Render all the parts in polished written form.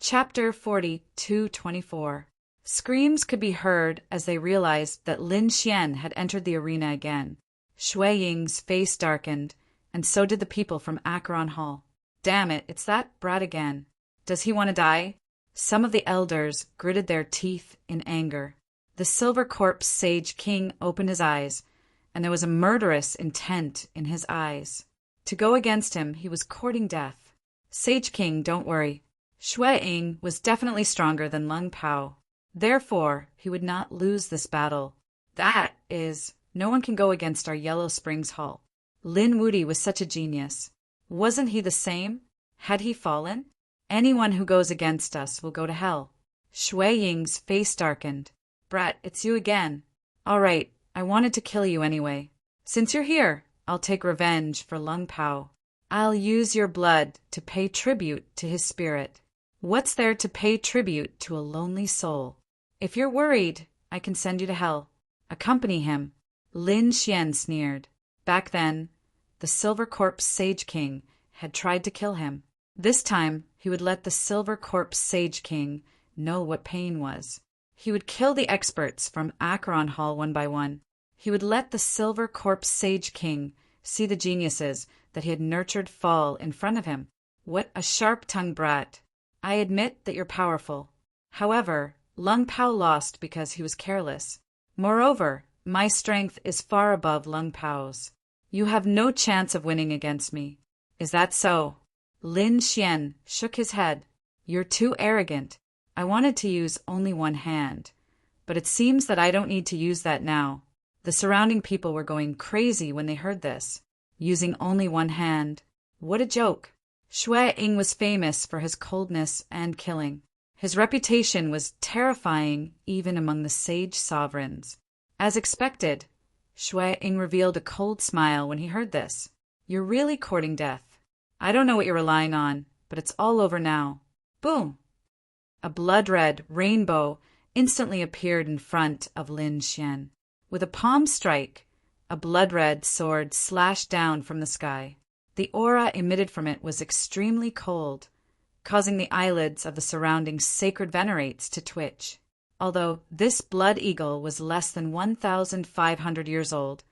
Chapter 42-24. Screams could be heard as they realized that Lin Xian had entered the arena again. Shui Ying's face darkened, and so did the people from Acheron Hall. Damn it, it's that brat again. Does he want to die? Some of the elders gritted their teeth in anger. The Silver Corpse Sage King opened his eyes, and there was a murderous intent in his eyes. To go against him, he was courting death. Sage King, don't worry. Shui Ying was definitely stronger than Lung Pao. Therefore, he would not lose this battle. That is, no one can go against our Yellow Springs Hall. Lin Wudi was such a genius. Wasn't he the same? Had he fallen? Anyone who goes against us will go to hell. Shui Ying's face darkened. Brat, it's you again. All right, I wanted to kill you anyway. Since you're here, I'll take revenge for Lung Pao. I'll use your blood to pay tribute to his spirit. What's there to pay tribute to a lonely soul? If you're worried, I can send you to hell. Accompany him. Lin Xian sneered. Back then, the Silver Corpse Sage King had tried to kill him. This time, he would let the Silver Corpse Sage King know what pain was. He would kill the experts from Acheron Hall one by one. He would let the Silver Corpse Sage King see the geniuses that he had nurtured fall in front of him. What a sharp-tongued brat. I admit that you're powerful. However, Lung Pao lost because he was careless. Moreover, my strength is far above Lung Pao's. You have no chance of winning against me. Is that so? Lin Xian shook his head. You're too arrogant. I wanted to use only one hand, but it seems that I don't need to use that now. The surrounding people were going crazy when they heard this. Using only one hand. What a joke. Shui Ying was famous for his coldness and killing. His reputation was terrifying even among the sage sovereigns. As expected, Shui Ying revealed a cold smile when he heard this. You're really courting death. I don't know what you're relying on, but it's all over now. Boom! A blood-red rainbow instantly appeared in front of Lin Xian. With a palm strike, a blood-red sword slashed down from the sky. The aura emitted from it was extremely cold, causing the eyelids of the surrounding sacred venerates to twitch. Although this blood eagle was less than 1,500 years old,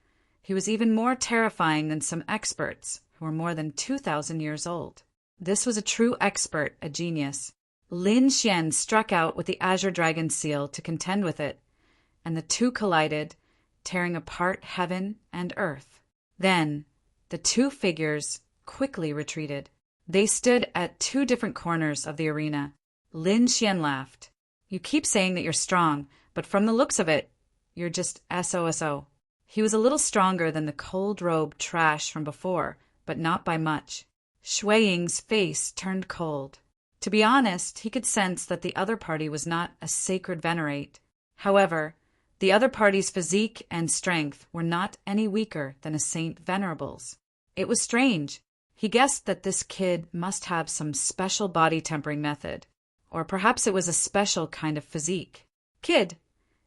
he was even more terrifying than some experts who were more than 2,000 years old. This was a true expert, a genius. Lin Xian struck out with the Azure Dragon Seal to contend with it, and the two collided, tearing apart heaven and earth. Then, the two figures quickly retreated. They stood at two different corners of the arena. Lin Xian laughed. You keep saying that you're strong, but from the looks of it, you're just SOSO. He was a little stronger than the cold-robed trash from before, but not by much. Shui Ying's face turned cold. To be honest, he could sense that the other party was not a sacred venerate. However, the other party's physique and strength were not any weaker than a Saint Venerable's. It was strange. He guessed that this kid must have some special body tempering method, or perhaps it was a special kind of physique. Kid,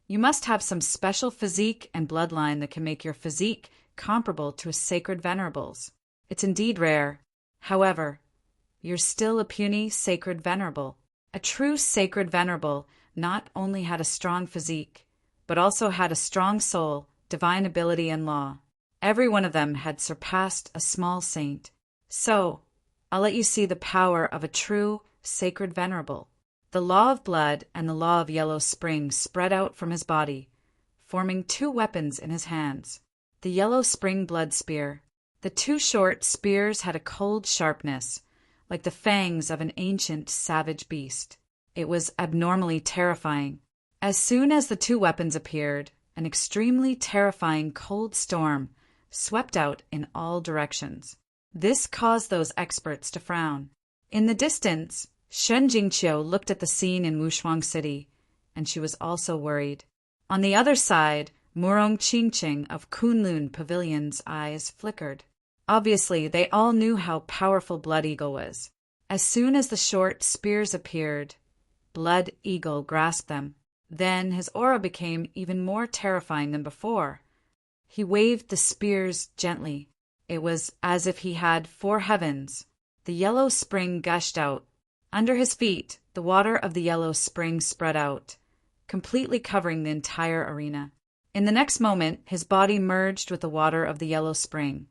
you must have some special physique and bloodline that can make your physique comparable to a sacred venerable's. It's indeed rare. However, you're still a puny sacred venerable. A true sacred venerable not only had a strong physique, but also had a strong soul, divine ability, and law. Every one of them had surpassed a small saint. So, I'll let you see the power of a true sacred venerable. The law of blood and the law of Yellow Spring spread out from his body, forming two weapons in his hands. The Yellow Spring blood spear. The two short spears had a cold sharpness, like the fangs of an ancient savage beast. It was abnormally terrifying. As soon as the two weapons appeared, an extremely terrifying cold storm swept out in all directions. This caused those experts to frown. In the distance, Shen Jingqiu looked at the scene in Wushuang City, and she was also worried. On the other side, Murong Qingqing of Kunlun Pavilion's eyes flickered. Obviously, they all knew how powerful Blood Eagle was. As soon as the short spears appeared, Blood Eagle grasped them. Then his aura became even more terrifying than before. He waved the spears gently. It was as if he had 4 heavens. The Yellow Spring gushed out. Under his feet, the water of the yellow spring spread out, completely covering the entire arena. In the next moment, his body merged with the water of the yellow spring,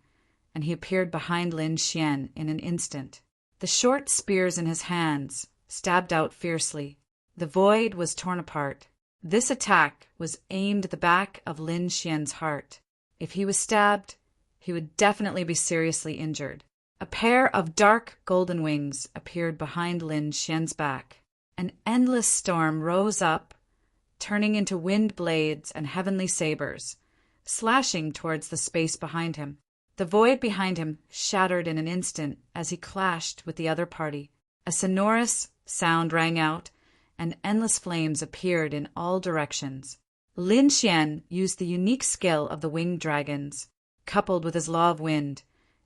and he appeared behind Lin Xian in an instant. The short spears in his hands stabbed out fiercely. The void was torn apart. This attack was aimed at the back of Lin Xian's heart. If he was stabbed, he would definitely be seriously injured. A pair of dark golden wings appeared behind Lin Xian's back. An endless storm rose up, turning into wind blades and heavenly sabers, slashing towards the space behind him. The void behind him shattered in an instant as he clashed with the other party. A sonorous sound rang out, and endless flames appeared in all directions. Lin Xian used the unique skill of the winged dragons, coupled with his law of wind.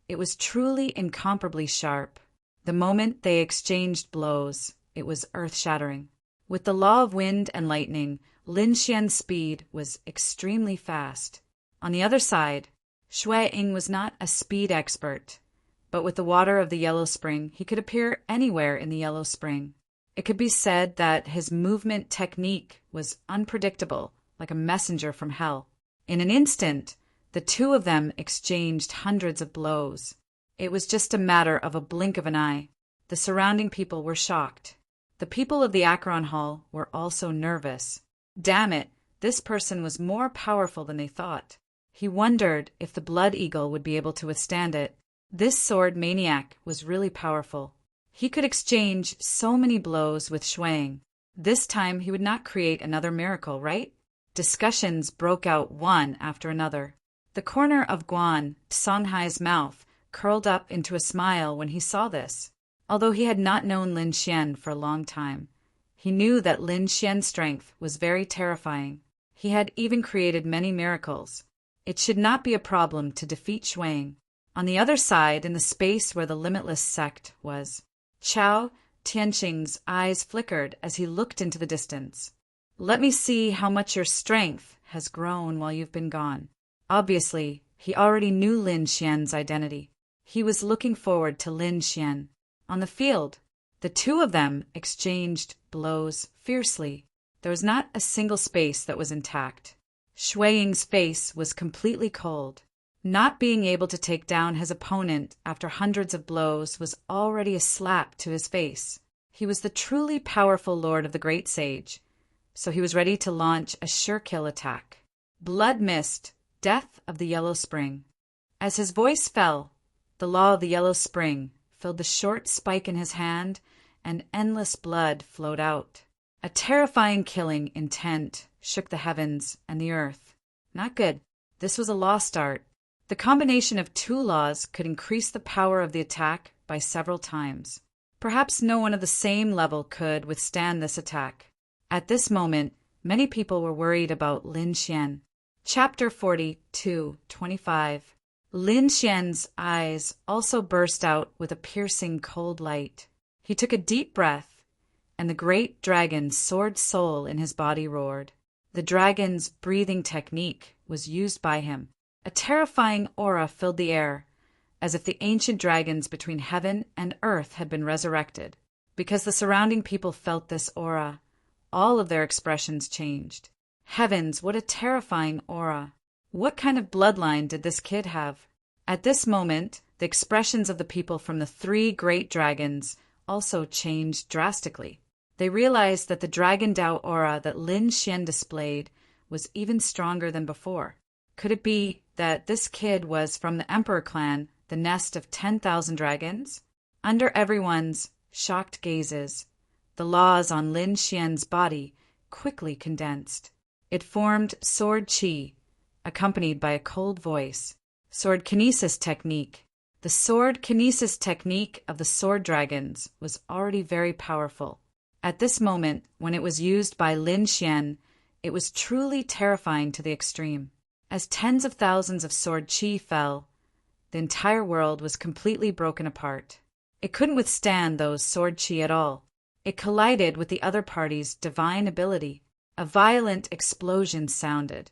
It was truly incomparably sharp. The moment they exchanged blows, it was earth-shattering. With the law of wind and lightning, Lin Xian's speed was extremely fast. On the other side, Shui Ying was not a speed expert, but with the water of the yellow spring, he could appear anywhere in the yellow spring. It could be said that his movement technique was unpredictable, like a messenger from hell. In an instant, the two of them exchanged hundreds of blows. It was just a matter of a blink of an eye. The surrounding people were shocked. The people of the Acheron Hall were also nervous. Damn it, this person was more powerful than they thought. He wondered if the Blood Eagle would be able to withstand it. This sword Maniac was really powerful. He could exchange so many blows with Shui Ying. This time he would not create another miracle, right? Discussions broke out one after another. The corner of Guan Songhai's mouth curled up into a smile when he saw this. Although he had not known Lin Xian for a long time, he knew that Lin Xian's strength was very terrifying. He had even created many miracles. It should not be a problem to defeat Shui Ying. On the other side, in the space where the Limitless sect was, Chao Tianxing's eyes flickered as he looked into the distance. Let me see how much your strength has grown while you've been gone. Obviously, he already knew Lin Xian's identity. He was looking forward to Lin Xian. On the field, the two of them exchanged blows fiercely. There was not a single space that was intact. Shui Ying's face was completely cold. Not being able to take down his opponent after hundreds of blows was already a slap to his face. He was the truly powerful lord of the Great Sage, so he was ready to launch a sure-kill attack. Blood Mist, Death of the Yellow Spring. As his voice fell, the law of the Yellow Spring filled the short spike in his hand, and endless blood flowed out. A terrifying killing intent shook the heavens and the earth. Not good. This was a lost art. The combination of two laws could increase the power of the attack by several times. Perhaps no one of the same level could withstand this attack. At this moment, many people were worried about Lin Xian. Chapter 42:25. Lin Xian's eyes also burst out with a piercing cold light. He took a deep breath, and the great dragon's sword soul in his body roared. The dragon's breathing technique was used by him. A terrifying aura filled the air, as if the ancient dragons between heaven and earth had been resurrected. Because the surrounding people felt this aura, all of their expressions changed. Heavens, what a terrifying aura! What kind of bloodline did this kid have? At this moment, the expressions of the people from the three great dragons also changed drastically. They realized that the Dragon Dao aura that Lin Xian displayed was even stronger than before. Could it be that this kid was from the Emperor clan, the nest of 10,000 dragons? Under everyone's shocked gazes, the laws on Lin Xian's body quickly condensed. It formed sword qi, accompanied by a cold voice. Sword kinesis technique. The sword kinesis technique of the sword dragons was already very powerful. At this moment, when it was used by Lin Xian, it was truly terrifying to the extreme. As tens of thousands of sword qi fell, the entire world was completely broken apart. It couldn't withstand those sword qi at all. It collided with the other party's divine ability. A violent explosion sounded,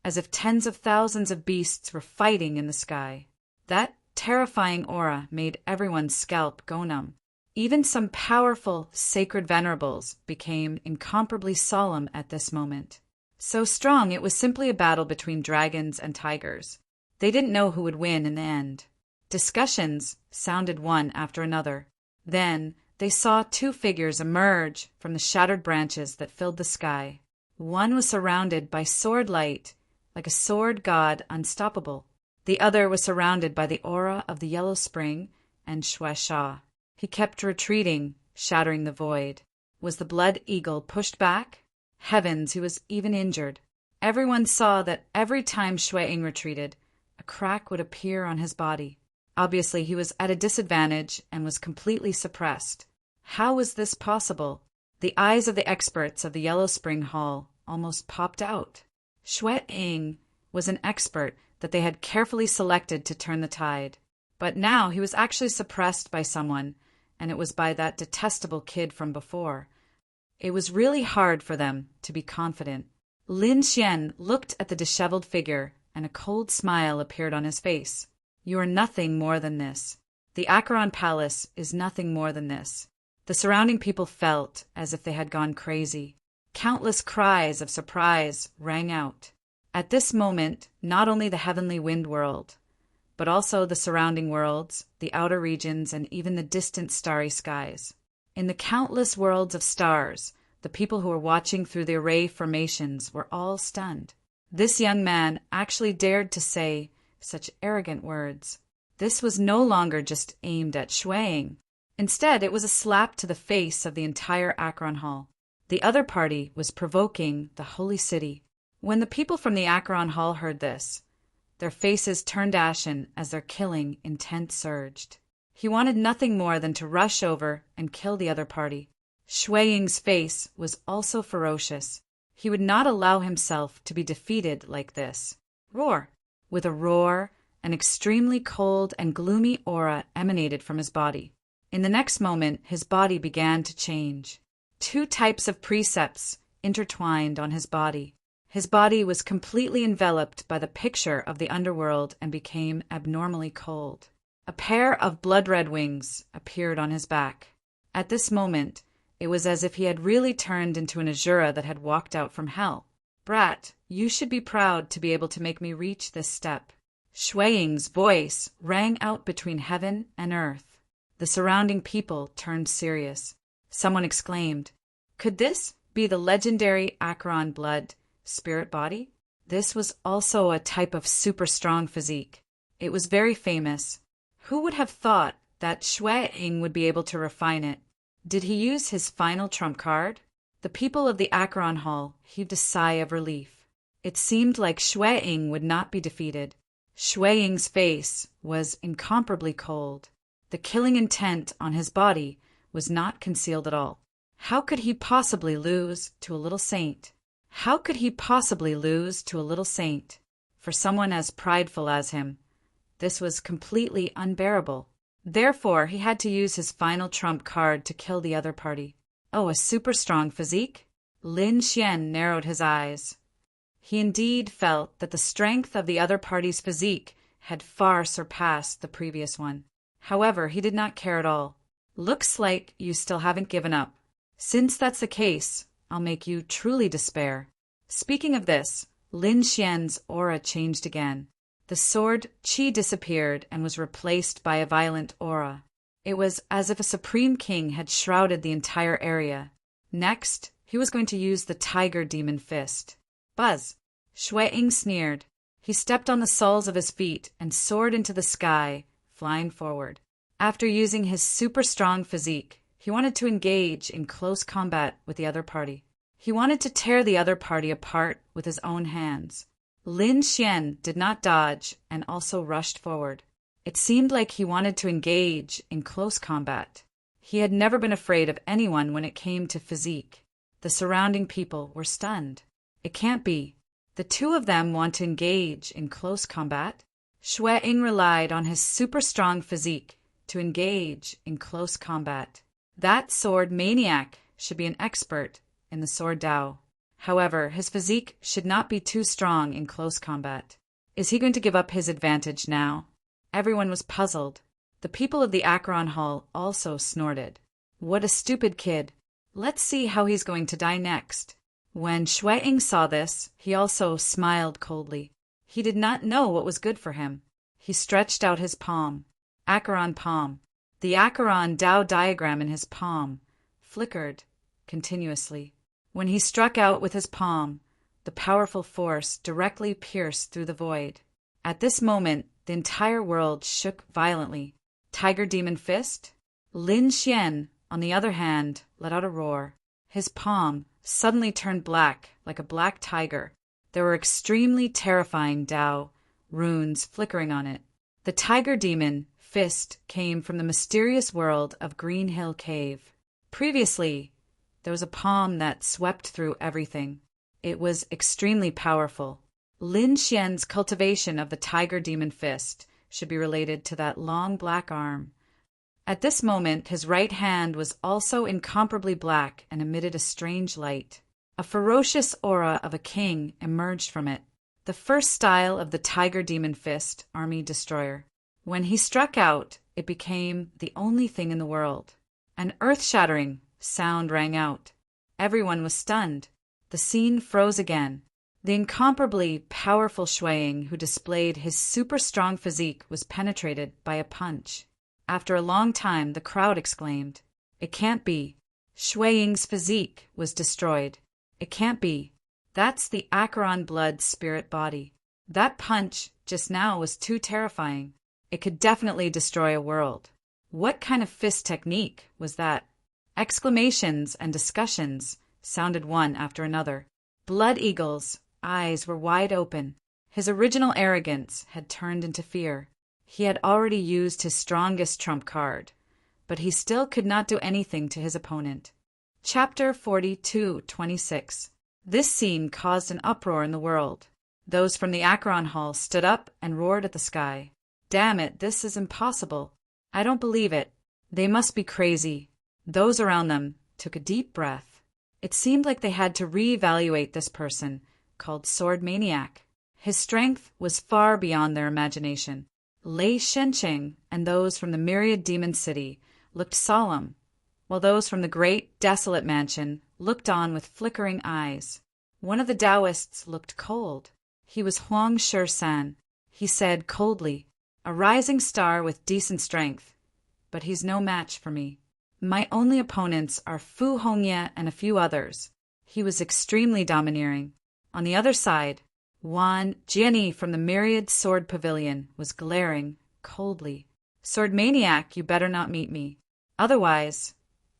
as if tens of thousands of beasts were fighting in the sky. That terrifying aura made everyone's scalp go numb. Even some powerful, sacred venerables became incomparably solemn at this moment. So strong it was simply a battle between dragons and tigers. They didn't know who would win in the end. Discussions sounded one after another. Then they saw two figures emerge from the shattered branches that filled the sky. One was surrounded by sword light, like a sword god unstoppable. The other was surrounded by the aura of the yellow spring and Shui Sha. He kept retreating, shattering the void. Was the blood eagle pushed back? Heavens, he was even injured. Everyone saw that every time Shui Ying retreated, a crack would appear on his body. Obviously, he was at a disadvantage and was completely suppressed. How was this possible? The eyes of the experts of the Yellow Spring Hall almost popped out. Shui Ying was an expert that they had carefully selected to turn the tide. But now he was actually suppressed by someone, and it was by that detestable kid from before. It was really hard for them to be confident. Lin Xian looked at the disheveled figure, and a cold smile appeared on his face. You are nothing more than this. The Acheron Palace is nothing more than this. The surrounding people felt as if they had gone crazy. Countless cries of surprise rang out. At this moment, not only the heavenly wind world, but also the surrounding worlds, the outer regions, and even the distant starry skies. In the countless worlds of stars, the people who were watching through the array formations were all stunned. This young man actually dared to say such arrogant words. This was no longer just aimed at Shui Ying. Instead, it was a slap to the face of the entire Acheron Hall. The other party was provoking the holy city. When the people from the Acheron Hall heard this, their faces turned ashen as their killing intent surged. He wanted nothing more than to rush over and kill the other party. Shui Ying's face was also ferocious. He would not allow himself to be defeated like this. Roar! With a roar, an extremely cold and gloomy aura emanated from his body. In the next moment, his body began to change. Two types of precepts intertwined on his body. His body was completely enveloped by the picture of the underworld and became abnormally cold. A pair of blood-red wings appeared on his back. At this moment, it was as if he had really turned into an Asura that had walked out from hell. Brat, you should be proud to be able to make me reach this step. Shui Ying's voice rang out between heaven and earth. The surrounding people turned serious. Someone exclaimed, "Could this be the legendary Acheron blood spirit body?" This was also a type of super strong physique. It was very famous. Who would have thought that Shui Ying would be able to refine it? Did he use his final trump card? The people of the Acheron Hall heaved a sigh of relief. It seemed like Shui Ying would not be defeated. Shui Ying's face was incomparably cold. The killing intent on his body was not concealed at all. How could he possibly lose to a little saint? How could he possibly lose to a little saint? For someone as prideful as him, this was completely unbearable. Therefore, he had to use his final trump card to kill the other party. Oh, a super strong physique? Lin Xian narrowed his eyes. He indeed felt that the strength of the other party's physique had far surpassed the previous one. However, he did not care at all. Looks like you still haven't given up. Since that's the case, I'll make you truly despair. Speaking of this, Lin Xian's aura changed again. The sword qi disappeared and was replaced by a violent aura. It was as if a supreme king had shrouded the entire area. Next, he was going to use the tiger demon fist. Buzz! Shui Ying sneered. He stepped on the soles of his feet and soared into the sky, flying forward. After using his super strong physique, he wanted to engage in close combat with the other party. He wanted to tear the other party apart with his own hands. Lin Xian did not dodge and also rushed forward. It seemed like he wanted to engage in close combat. He had never been afraid of anyone when it came to physique. The surrounding people were stunned. It can't be. The two of them want to engage in close combat? Shui Ying relied on his super strong physique to engage in close combat. That sword Maniac should be an expert in the sword Dao. However, his physique should not be too strong in close combat. Is he going to give up his advantage now? Everyone was puzzled. The people of the Acheron Hall also snorted. What a stupid kid. Let's see how he's going to die next. When Shui saw this, he also smiled coldly. He did not know what was good for him. He stretched out his palm. Acheron palm. The Acheron Tao diagram in his palm flickered continuously. When he struck out with his palm, the powerful force directly pierced through the void. At this moment, the entire world shook violently. Tiger Demon Fist? Lin Xian, on the other hand, let out a roar. His palm suddenly turned black, like a black tiger. There were extremely terrifying Tao runes flickering on it. The Tiger Demon Fist came from the mysterious world of Green Hill Cave. Previously, there was a palm that swept through everything. It was extremely powerful. Lin Xian's cultivation of the Tiger Demon Fist should be related to that long black arm. At this moment, his right hand was also incomparably black and emitted a strange light. A ferocious aura of a king emerged from it. The first style of the Tiger Demon Fist, Army Destroyer. When he struck out, it became the only thing in the world. An earth-shattering sound rang out. Everyone was stunned. The scene froze again. The incomparably powerful Shuang, who displayed his super-strong physique, was penetrated by a punch. After a long time, the crowd exclaimed, "It can't be. Shuang's physique was destroyed. It can't be. That's the Acheron blood spirit body. That punch just now was too terrifying. It could definitely destroy a world. What kind of fist technique was that?" Exclamations and discussions sounded one after another. Blood Eagle's eyes were wide open. His original arrogance had turned into fear. He had already used his strongest trump card, but he still could not do anything to his opponent. Chapter 42:26. This scene caused an uproar in the world. Those from the Acheron Hall stood up and roared at the sky. "Damn it, this is impossible. I don't believe it. They must be crazy." Those around them took a deep breath. It seemed like they had to reevaluate this person, called Sword Maniac. His strength was far beyond their imagination. Lei Shencheng and those from the Myriad Demon City looked solemn, while those from the great, desolate mansion looked on with flickering eyes. One of the Taoists looked cold. He was Huang Shi-san. He said coldly, "A rising star with decent strength, but he's no match for me. My only opponents are Fu Hongye and a few others." He was extremely domineering. On the other side, Wan Jianyi from the Myriad Sword Pavilion was glaring coldly. "Sword Maniac, you better not meet me. Otherwise,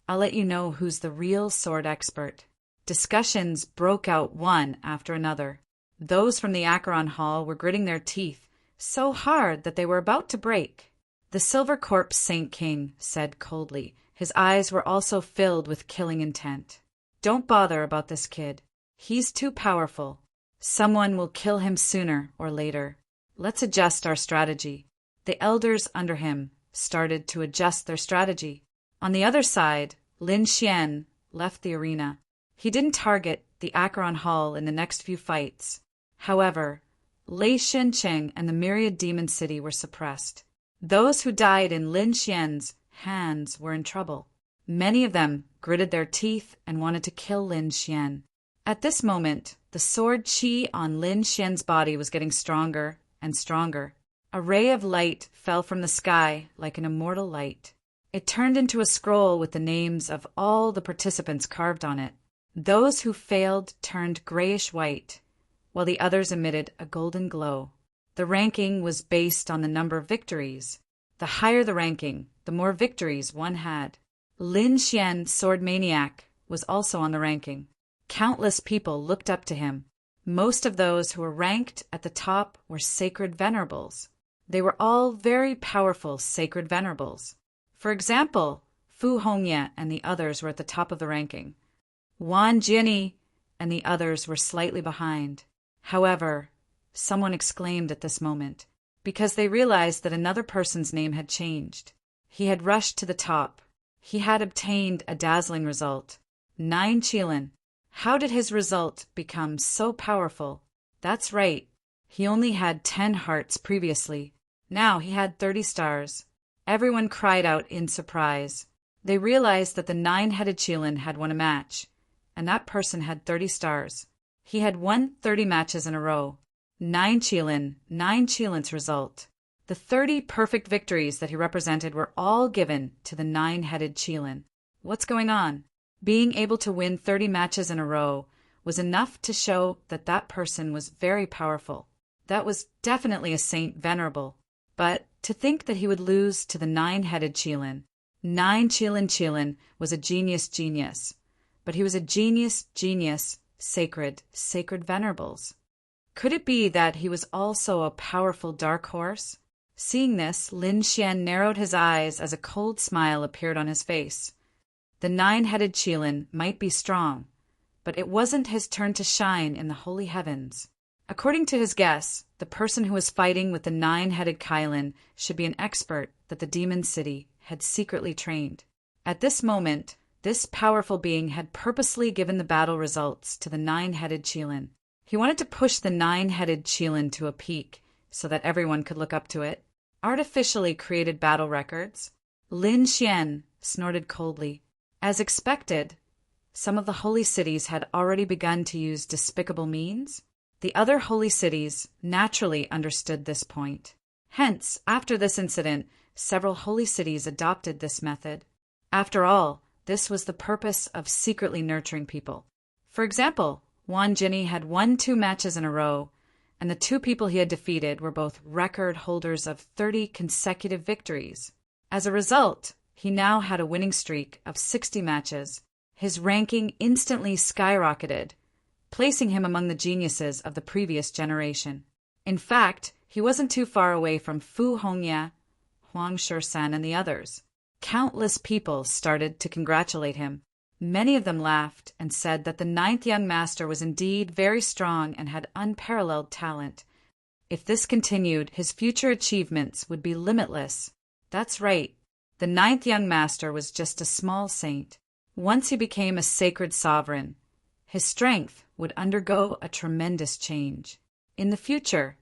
I'll let you know who's the real sword expert." Discussions broke out one after another. Those from the Acheron Hall were gritting their teeth so hard that they were about to break. The Silver Corpse Saint King said coldly. His eyes were also filled with killing intent. "Don't bother about this kid. He's too powerful. Someone will kill him sooner or later. Let's adjust our strategy." The elders under him started to adjust their strategy. On the other side, Lin Xian left the arena. He didn't target the Acheron Hall in the next few fights. However, Lei Shencheng and the Myriad Demon City were suppressed. Those who died in Lin Xian's hands were in trouble. Many of them gritted their teeth and wanted to kill Lin Xian. At this moment, the sword qi on Lin Xian's body was getting stronger and stronger. A ray of light fell from the sky like an immortal light. It turned into a scroll with the names of all the participants carved on it. Those who failed turned grayish-white, while the others emitted a golden glow. The ranking was based on the number of victories. The higher the ranking, the more victories one had. Lin Xian, Sword Maniac, was also on the ranking. Countless people looked up to him. Most of those who were ranked at the top were sacred venerables. They were all very powerful sacred venerables. For example, Fu Hongye and the others were at the top of the ranking. Wan Jianyi and the others were slightly behind. However, someone exclaimed at this moment, because they realized that another person's name had changed. He had rushed to the top. He had obtained a dazzling result. 9 Qilin. How did his result become so powerful? That's right. He only had 10 hearts previously. Now he had 30 stars. Everyone cried out in surprise. They realized that the nine-headed Qilin had won a match, and that person had 30 stars. He had won 30 matches in a row. 9 Qilin's result. The 30 perfect victories that he represented were all given to the nine-headed Qilin. What's going on? Being able to win 30 matches in a row was enough to show that that person was very powerful. That was definitely a saint venerable. But to think that he would lose to the nine-headed Qilin. 9 Qilin was a genius. But he was a genius, sacred venerables. Could it be that he was also a powerful dark horse? Seeing this, Lin Xian narrowed his eyes as a cold smile appeared on his face. The nine-headed Qilin might be strong, but it wasn't his turn to shine in the holy heavens. According to his guess, the person who was fighting with the nine-headed Qilin should be an expert that the demon city had secretly trained. At this moment, this powerful being had purposely given the battle results to the nine-headed Qilin. He wanted to push the nine-headed Qilin to a peak so that everyone could look up to it. Artificially created battle records. Lin Xian snorted coldly. As expected, some of the holy cities had already begun to use despicable means. The other holy cities naturally understood this point. Hence, after this incident, several holy cities adopted this method. After all, this was the purpose of secretly nurturing people. For example, Wan Jinni had won 2 matches in a row, and the 2 people he had defeated were both record holders of 30 consecutive victories. As a result, he now had a winning streak of 60 matches. His ranking instantly skyrocketed, placing him among the geniuses of the previous generation. In fact, he wasn't too far away from Fu Hongya, Huang Shishan, and the others. Countless people started to congratulate him. Many of them laughed and said that the 9th young master was indeed very strong and had unparalleled talent. If this continued, his future achievements would be limitless. That's right. The 9th young master was just a small saint. Once he became a sacred sovereign, his strength would undergo a tremendous change. In the future,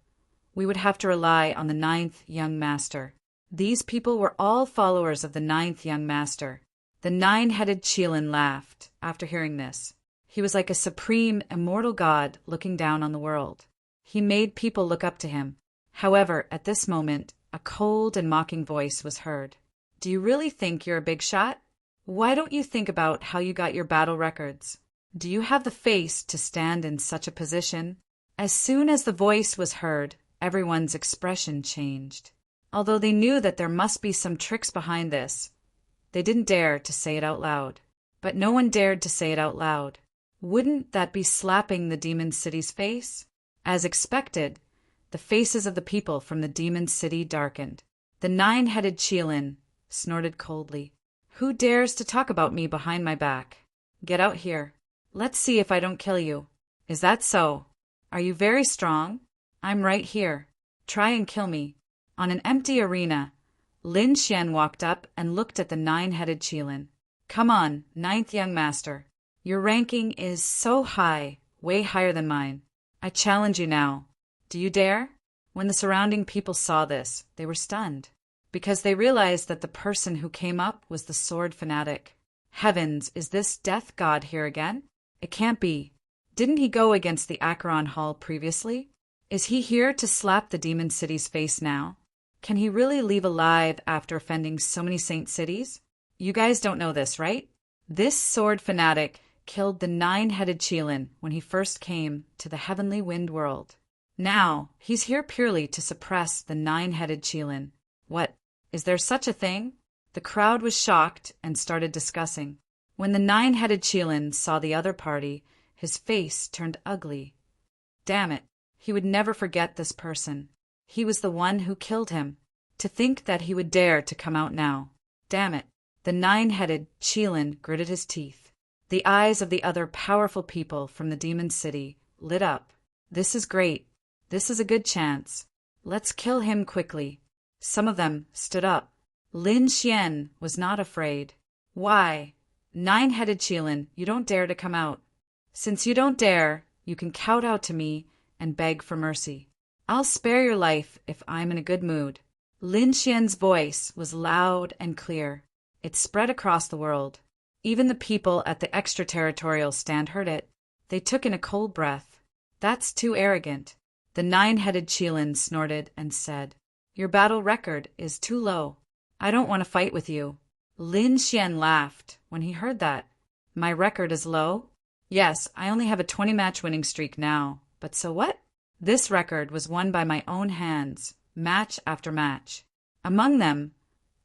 we would have to rely on the 9th young master. These people were all followers of the 9th young master. The nine-headed Qilin laughed after hearing this. He was like a supreme, immortal god looking down on the world. He made people look up to him. However, at this moment, a cold and mocking voice was heard. Do you really think you're a big shot? Why don't you think about how you got your battle records? Do you have the face to stand in such a position? As soon as the voice was heard, everyone's expression changed. Although they knew that there must be some tricks behind this, they didn't dare to say it out loud. But no one dared to say it out loud. Wouldn't that be slapping the demon city's face? As expected, the faces of the people from the demon city darkened. The nine-headed Qilin snorted coldly. Who dares to talk about me behind my back? Get out here. Let's see if I don't kill you. Is that so? Are you very strong? I'm right here. Try and kill me. On an empty arena, Lin Xian walked up and looked at the nine-headed Qilin. Come on, 9th young master. Your ranking is so high, way higher than mine. I challenge you now. Do you dare? When the surrounding people saw this, they were stunned, because they realized that the person who came up was the sword fanatic. Heavens, is this death god here again? It can't be. Didn't he go against the Acheron Hall previously? Is he here to slap the demon city's face now? Can he really leave alive after offending so many saint cities? You guys don't know this, right? This sword fanatic killed the nine-headed Qilin when he first came to the heavenly wind world. Now, he's here purely to suppress the nine-headed Qilin. What? Is there such a thing? The crowd was shocked and started discussing. When the nine-headed Qilin saw the other party, his face turned ugly. Damn it, he would never forget this person. He was the one who killed him. To think that he would dare to come out now. Damn it. The nine-headed Qilin gritted his teeth. The eyes of the other powerful people from the demon city lit up. This is great. This is a good chance. Let's kill him quickly. Some of them stood up. Lin Xian was not afraid. Why? Nine-headed Qilin, you don't dare to come out. Since you don't dare, you can kowtow to me and beg for mercy. I'll spare your life if I'm in a good mood. Lin Xian's voice was loud and clear. It spread across the world. Even the people at the extraterritorial stand heard it. They took in a cold breath. That's too arrogant. The nine-headed Qilin snorted and said, Your battle record is too low. I don't want to fight with you. Lin Xian laughed when he heard that. My record is low? Yes, I only have a 20-match winning streak now. But so what? This record was won by my own hands, match after match. Among them,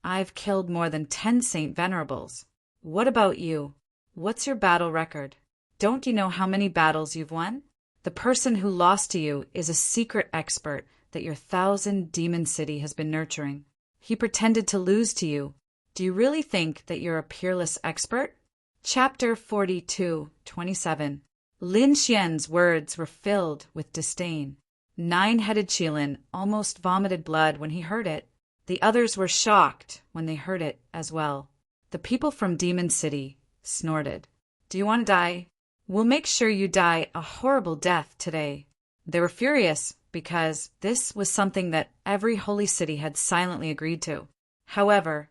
I've killed more than 10 Saint Venerables. What about you? What's your battle record? Don't you know how many battles you've won? The person who lost to you is a secret expert that your 1,000 demon city has been nurturing. He pretended to lose to you. Do you really think that you're a peerless expert? Chapter 42:27. Lin Xian's words were filled with disdain. Nine-headed Qilin almost vomited blood when he heard it. The others were shocked when they heard it as well. The people from Demon City snorted. Do you want to die? We'll make sure you die a horrible death today. They were furious because this was something that every holy city had silently agreed to. However,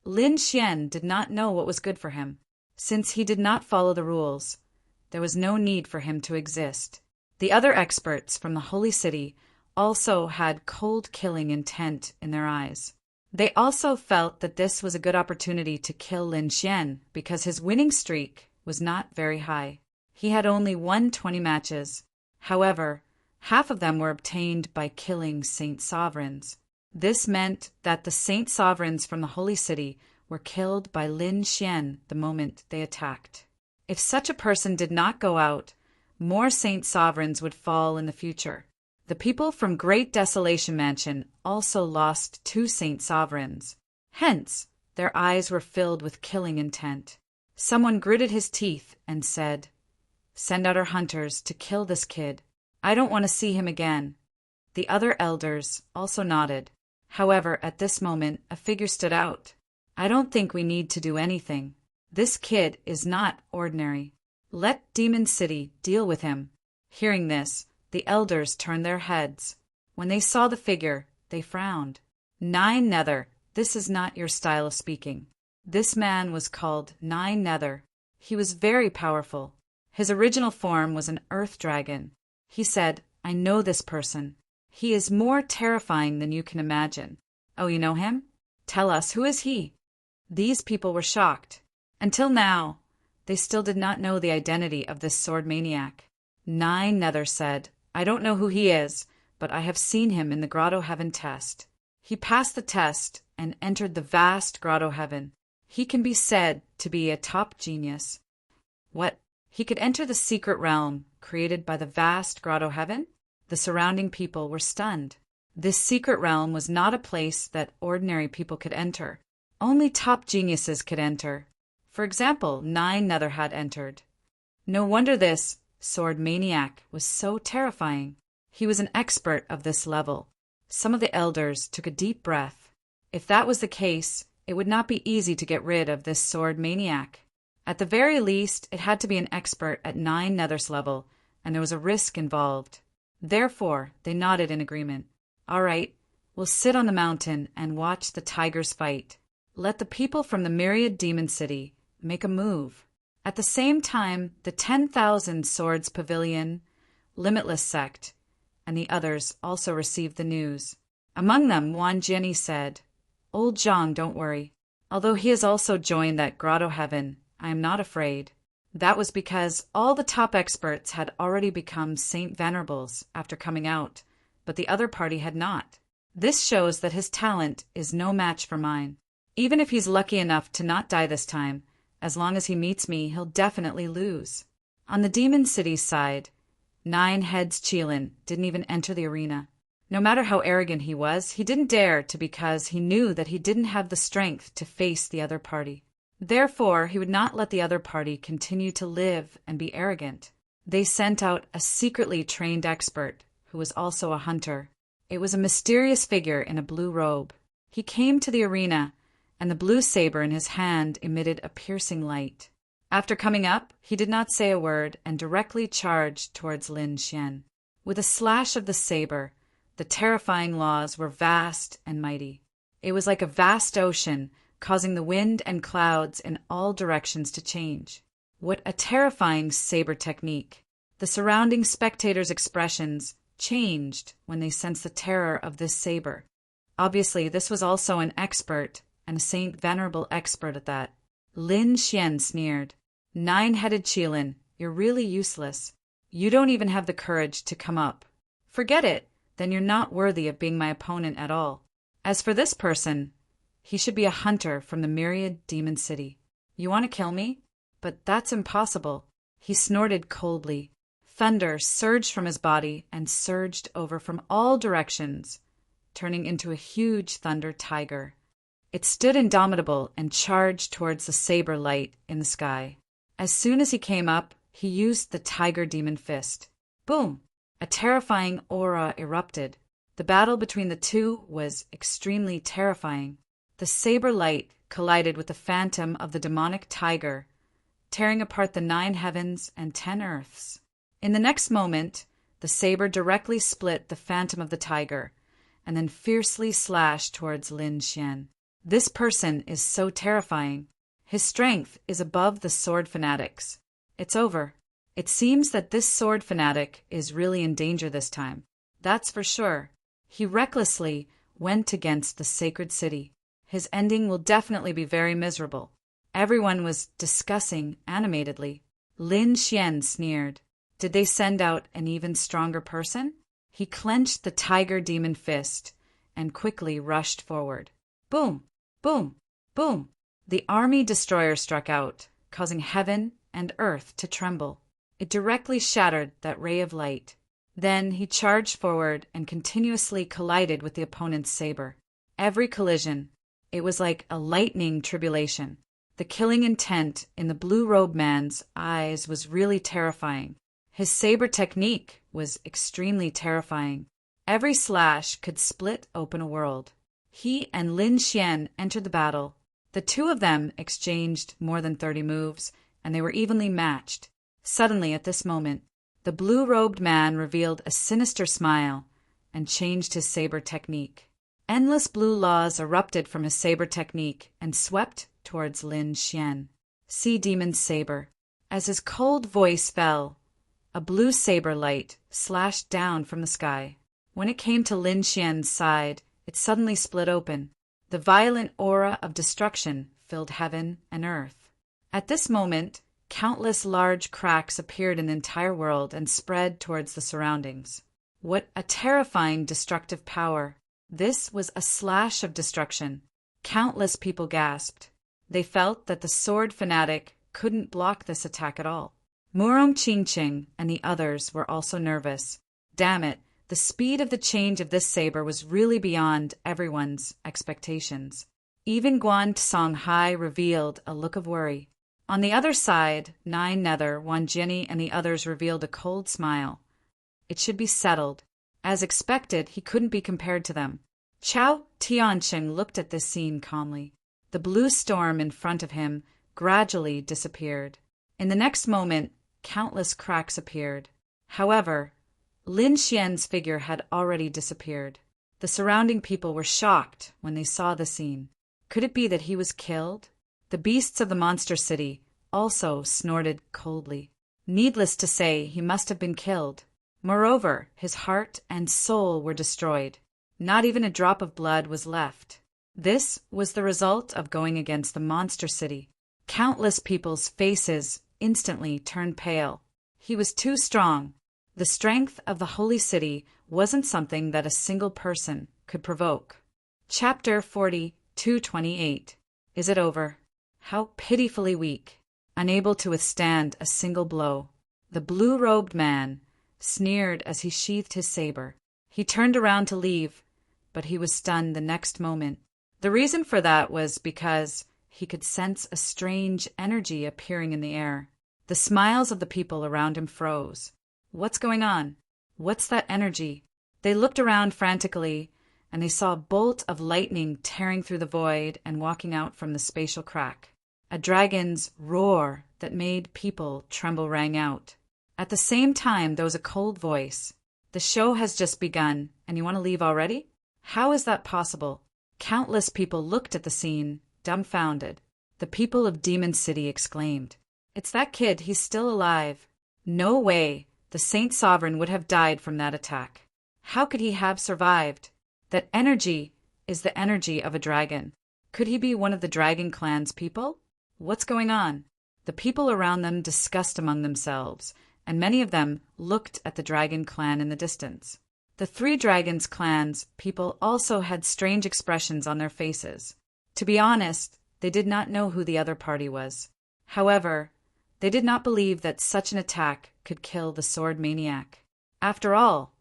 Lin Xian did not know what was good for him. Since he did not follow the rules, there was no need for him to exist. The other experts from the holy city also had cold-killing intent in their eyes. They also felt that this was a good opportunity to kill Lin Xian because his winning streak was not very high. He had only won 20 matches. However, half of them were obtained by killing Saint Sovereigns. This meant that the Saint Sovereigns from the Holy City were killed by Lin Xian the moment they attacked. If such a person did not go out, more Saint Sovereigns would fall in the future. The people from Great Desolation Mansion also lost 2 Saint Sovereigns. Hence, their eyes were filled with killing intent. Someone gritted his teeth and said, Send out our hunters to kill this kid. I don't want to see him again. The other elders also nodded. However, at this moment, a figure stood out. I don't think we need to do anything. This kid is not ordinary. Let Demon City deal with him. Hearing this, the elders turned their heads. When they saw the figure, they frowned. Nine Nether, this is not your style of speaking. This man was called Nine Nether. He was very powerful. His original form was an earth dragon. He said, I know this person. He is more terrifying than you can imagine. Oh, you know him? Tell us, who is he? These people were shocked. Until now, they still did not know the identity of this sword maniac. Nine Nether said, I don't know who he is, but I have seen him in the Grotto Heaven test. He passed the test and entered the vast Grotto Heaven. He can be said to be a top genius. What? He could enter the secret realm created by the vast Grotto Heaven? The surrounding people were stunned. This secret realm was not a place that ordinary people could enter. Only top geniuses could enter. For example, Nine Nether had entered. No wonder this sword maniac was so terrifying. He was an expert of this level. Some of the elders took a deep breath. If that was the case, it would not be easy to get rid of this sword maniac. At the very least, it had to be an expert at Nine Nether's level, and there was a risk involved. Therefore, they nodded in agreement. All right, we'll sit on the mountain and watch the tigers fight. Let the people from the myriad demon city make a move. At the same time, the 10,000 Swords Pavilion, Limitless Sect, and the others also received the news. Among them, Wan Jianyi said, Old Zhang, don't worry. Although he has also joined that Grotto Heaven, I am not afraid. That was because all the top experts had already become Saint Venerables after coming out, but the other party had not. This shows that his talent is no match for mine. Even if he's lucky enough to not die this time, as long as he meets me, he'll definitely lose. On the Demon City side, Nine Heads Qilin didn't even enter the arena. No matter how arrogant he was, he didn't dare to because he knew that he didn't have the strength to face the other party. Therefore, he would not let the other party continue to live and be arrogant. They sent out a secretly trained expert, who was also a hunter. It was a mysterious figure in a blue robe. He came to the arena, and the blue saber in his hand emitted a piercing light. After coming up, he did not say a word and directly charged towards Lin Xian. With a slash of the saber, the terrifying laws were vast and mighty. It was like a vast ocean, causing the wind and clouds in all directions to change. What a terrifying saber technique! The surrounding spectators' expressions changed when they sensed the terror of this saber. Obviously, this was also an expert, and a Saint Venerable expert at that. Lin Xian sneered. "Nine-headed Qilin, you're really useless. You don't even have the courage to come up. Forget it, then you're not worthy of being my opponent at all. As for this person, he should be a hunter from the myriad demon city. You want to kill me? But that's impossible." He snorted coldly. Thunder surged from his body and surged over from all directions, turning into a huge thunder tiger. It stood indomitable and charged towards the saber light in the sky. As soon as he came up, he used the tiger demon fist. Boom! A terrifying aura erupted. The battle between the two was extremely terrifying. The saber light collided with the phantom of the demonic tiger, tearing apart the 9 heavens and 10 earths. In the next moment, the saber directly split the phantom of the tiger, and then fiercely slashed towards Lin Xian. This person is so terrifying. His strength is above the sword fanatics. It's over. It seems that this sword fanatic is really in danger this time. That's for sure. He recklessly went against the sacred city. His ending will definitely be very miserable. Everyone was discussing animatedly. Lin Xian sneered. Did they send out an even stronger person? He clenched the tiger demon fist and quickly rushed forward. Boom! Boom! Boom! The army destroyer struck out, causing heaven and earth to tremble. It directly shattered that ray of light. Then he charged forward and continuously collided with the opponent's saber. Every collision, it was like a lightning tribulation. The killing intent in the blue-robed man's eyes was really terrifying. His saber technique was extremely terrifying. Every slash could split open a world. He and Lin Xian entered the battle. The two of them exchanged more than 30 moves, and they were evenly matched. Suddenly, at this moment, the blue-robed man revealed a sinister smile and changed his saber technique. Endless blue laws erupted from his saber technique and swept towards Lin Xian. Sea Demon's saber. As his cold voice fell, a blue saber light slashed down from the sky. When it came to Lin Xian's side, it suddenly split open. The violent aura of destruction filled heaven and earth. At this moment, countless large cracks appeared in the entire world and spread towards the surroundings. What a terrifying destructive power! This was a slash of destruction. Countless people gasped. They felt that the sword fanatic couldn't block this attack at all. Murong Qingqing and the others were also nervous. Damn it, the speed of the change of this saber was really beyond everyone's expectations. Even Guan Songhai revealed a look of worry. On the other side, Nine Nether, Wan Jinni, and the others revealed a cold smile. It should be settled. As expected, he couldn't be compared to them. Chao Tianqing looked at this scene calmly. The blue storm in front of him gradually disappeared. In the next moment, countless cracks appeared. However, Lin Xian's figure had already disappeared. The surrounding people were shocked when they saw the scene. Could it be that he was killed? The beasts of the monster city also snorted coldly. Needless to say, he must have been killed. Moreover, his heart and soul were destroyed. Not even a drop of blood was left. This was the result of going against the monster city. Countless people's faces instantly turned pale. He was too strong. The strength of the holy city wasn't something that a single person could provoke. Chapter 40-228. Is it over? How pitifully weak, unable to withstand a single blow. The blue-robed man sneered as he sheathed his saber. He turned around to leave, but he was stunned the next moment. The reason for that was because he could sense a strange energy appearing in the air. The smiles of the people around him froze. What's going on? What's that energy? They looked around frantically, and they saw a bolt of lightning tearing through the void and walking out from the spatial crack. A dragon's roar that made people tremble rang out. At the same time, there was a cold voice. The show has just begun, and you want to leave already? How is that possible? Countless people looked at the scene, dumbfounded. The people of Demon City exclaimed, "It's that kid, he's still alive." No way, the Saint Sovereign would have died from that attack. How could he have survived? That energy is the energy of a dragon. Could he be one of the Dragon Clan's people? What's going on? The people around them discussed among themselves, and many of them looked at the Dragon Clan in the distance. The three Dragons Clan's people also had strange expressions on their faces. To be honest, they did not know who the other party was. However, they did not believe that such an attack could kill the sword maniac. After all,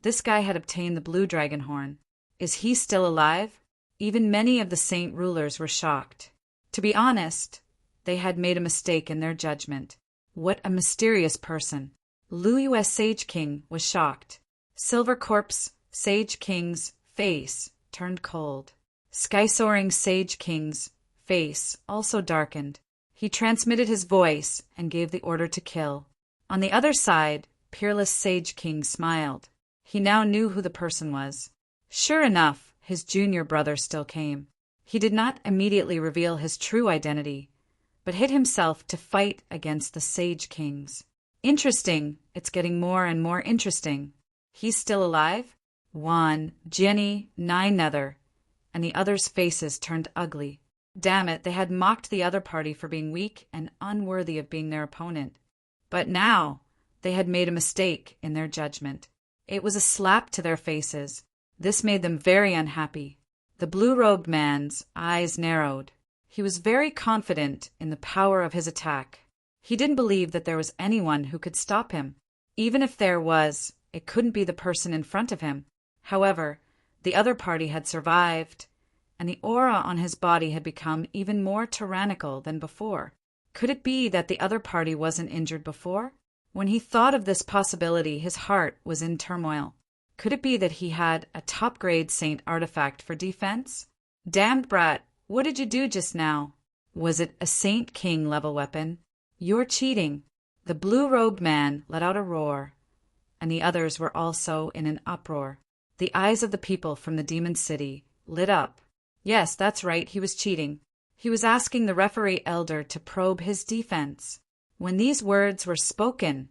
this guy had obtained the blue dragon horn. Is he still alive? Even many of the saint rulers were shocked. To be honest, they had made a mistake in their judgment. What a mysterious person. Lu US Sage King was shocked. Silver Corpse Sage King's face turned cold. Sky Soaring Sage King's face also darkened. He transmitted his voice and gave the order to kill. On the other side, Peerless Sage King smiled. He now knew who the person was. Sure enough, his junior brother still came. He did not immediately reveal his true identity, but hid himself to fight against the Sage Kings. Interesting, it's getting more and more interesting. He's still alive? Juan, Jenny, Nether, and the others' faces turned ugly. Damn it, they had mocked the other party for being weak and unworthy of being their opponent. But now, they had made a mistake in their judgment. It was a slap to their faces. This made them very unhappy. The blue-robed man's eyes narrowed. He was very confident in the power of his attack. He didn't believe that there was anyone who could stop him. Even if there was, it couldn't be the person in front of him. However, the other party had survived, and the aura on his body had become even more tyrannical than before. Could it be that the other party wasn't injured before? When he thought of this possibility, his heart was in turmoil. Could it be that he had a top-grade saint artifact for defense? Damned brat, what did you do just now? Was it a Saint King level weapon? You're cheating. The blue-robed man let out a roar, and the others were also in an uproar. The eyes of the people from the Demon City lit up. Yes, that's right, he was cheating. He was asking the referee elder to probe his defense. When these words were spoken,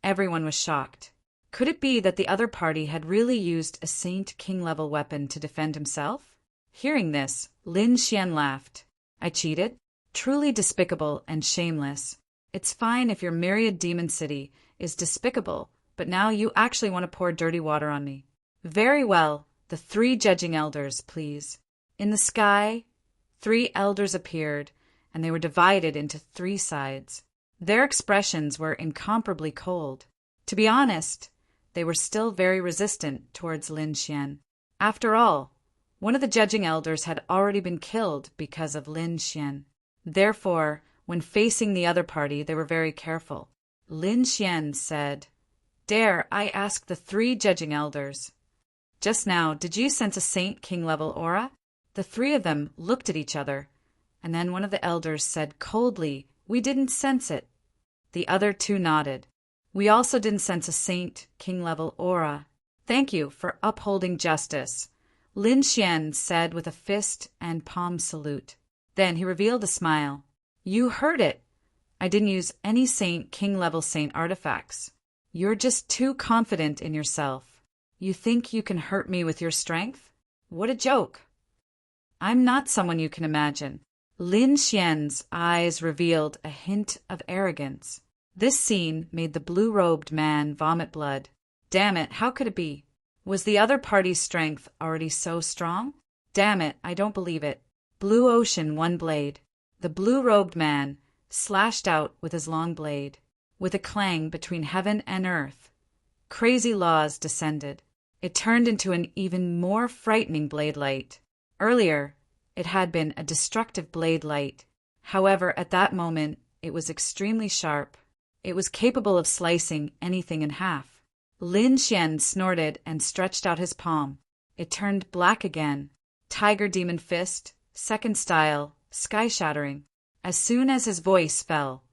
everyone was shocked. Could it be that the other party had really used a Saint King level weapon to defend himself? Hearing this, Lin Xian laughed. I cheated? Truly despicable and shameless. It's fine if your myriad Demon City is despicable, but now you actually want to pour dirty water on me. Very well, the three judging elders, please. In the sky, 3 elders appeared, and they were divided into 3 sides. Their expressions were incomparably cold. To be honest, they were still very resistant towards Lin Xian. After all, one of the judging elders had already been killed because of Lin Xian. Therefore, when facing the other party, they were very careful. Lin Xian said, "Dare I ask the 3 judging elders? Just now, did you sense a Saint King level aura?" The 3 of them looked at each other, and then one of the elders said coldly, "We didn't sense it." The other 2 nodded. "We also didn't sense a Saint King level aura. Thank you for upholding justice," Lin Xian said with a fist and palm salute. Then he revealed a smile. "You heard it. I didn't use any Saint King level saint artifacts. You're just too confident in yourself. You think you can hurt me with your strength? What a joke. I'm not someone you can imagine." Lin Xian's eyes revealed a hint of arrogance. This scene made the blue-robed man vomit blood. Damn it, how could it be? Was the other party's strength already so strong? Damn it, I don't believe it. Blue Ocean One Blade. The blue-robed man slashed out with his long blade. With a clang between heaven and earth, crazy laws descended. It turned into an even more frightening blade light. Earlier, it had been a destructive blade light. However, at that moment, it was extremely sharp. It was capable of slicing anything in half. Lin Xian snorted and stretched out his palm. It turned black again. Tiger Demon Fist, second style, sky-shattering. As soon as his voice fell,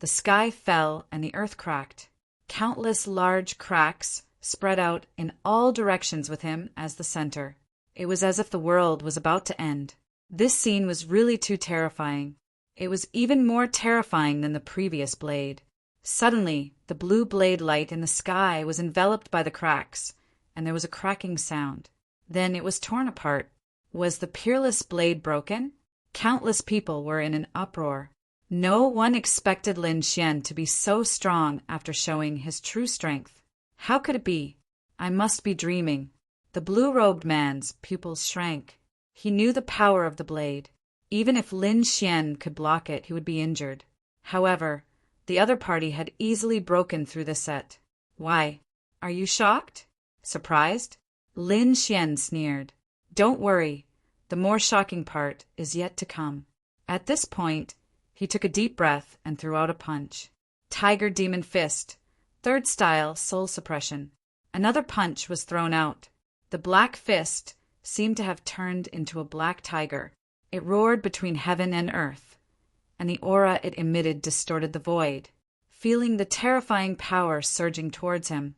the sky fell and the earth cracked. Countless large cracks spread out in all directions with him as the center. It was as if the world was about to end. This scene was really too terrifying. It was even more terrifying than the previous blade. Suddenly, the blue blade light in the sky was enveloped by the cracks, and there was a cracking sound. Then it was torn apart. Was the peerless blade broken? Countless people were in an uproar. No one expected Lin Xian to be so strong after showing his true strength. How could it be? I must be dreaming. The blue-robed man's pupils shrank. He knew the power of the blade. Even if Lin Xian could block it, he would be injured. However, the other party had easily broken through the set. Why? Are you shocked? Surprised? Lin Xian sneered. Don't worry. The more shocking part is yet to come. At this point, he took a deep breath and threw out a punch. Tiger Demon Fist. Third style, soul suppression. Another punch was thrown out. The black fist seemed to have turned into a black tiger. It roared between heaven and earth, and the aura it emitted distorted the void. Feeling the terrifying power surging towards him,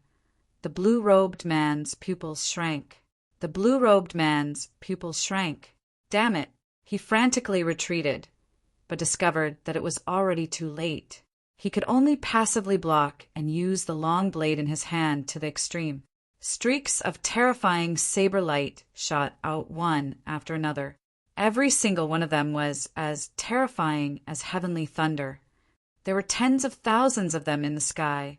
the blue-robed man's pupils shrank. The blue-robed man's pupils shrank. Damn it! He frantically retreated, but discovered that it was already too late. He could only passively block and use the long blade in his hand to the extreme. Streaks of terrifying saber light shot out one after another. Every single one of them was as terrifying as heavenly thunder. There were tens of thousands of them in the sky,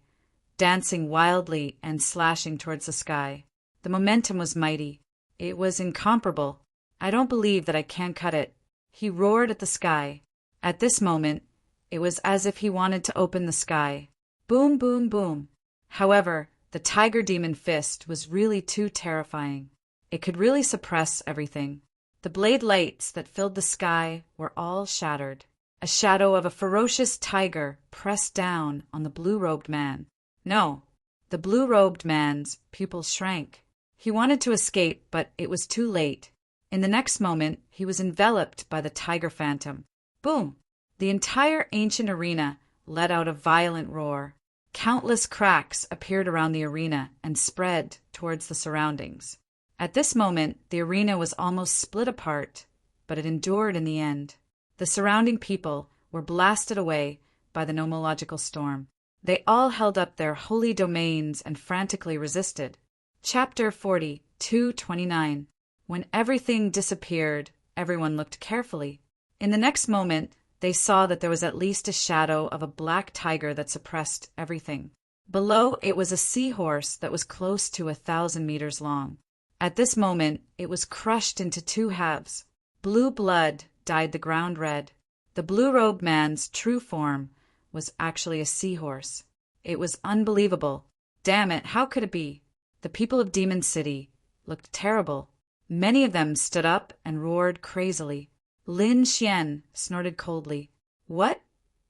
dancing wildly and slashing towards the sky. The momentum was mighty. It was incomparable. I don't believe that I can cut it. He roared at the sky. At this moment, it was as if he wanted to open the sky. Boom, boom, boom. However, the Tiger Demon Fist was really too terrifying. It could really suppress everything. The blade lights that filled the sky were all shattered. A shadow of a ferocious tiger pressed down on the blue-robed man. No, the blue-robed man's pupils shrank. He wanted to escape, but it was too late. In the next moment, he was enveloped by the tiger phantom. Boom! The entire ancient arena let out a violent roar. Countless cracks appeared around the arena and spread towards the surroundings. At this moment, the arena was almost split apart, but it endured in the end. The surrounding people were blasted away by the nomological storm. They all held up their holy domains and frantically resisted. Chapter 40, 229. When everything disappeared, everyone looked carefully. In the next moment, they saw that there was at least a shadow of a black tiger that suppressed everything. Below it was a seahorse that was close to 1,000 meters long. At this moment, it was crushed into two halves. Blue blood dyed the ground red. The blue-robed man's true form was actually a seahorse. It was unbelievable. Damn it, how could it be? The people of Demon City looked terrible. Many of them stood up and roared crazily. Lin Xian snorted coldly. What?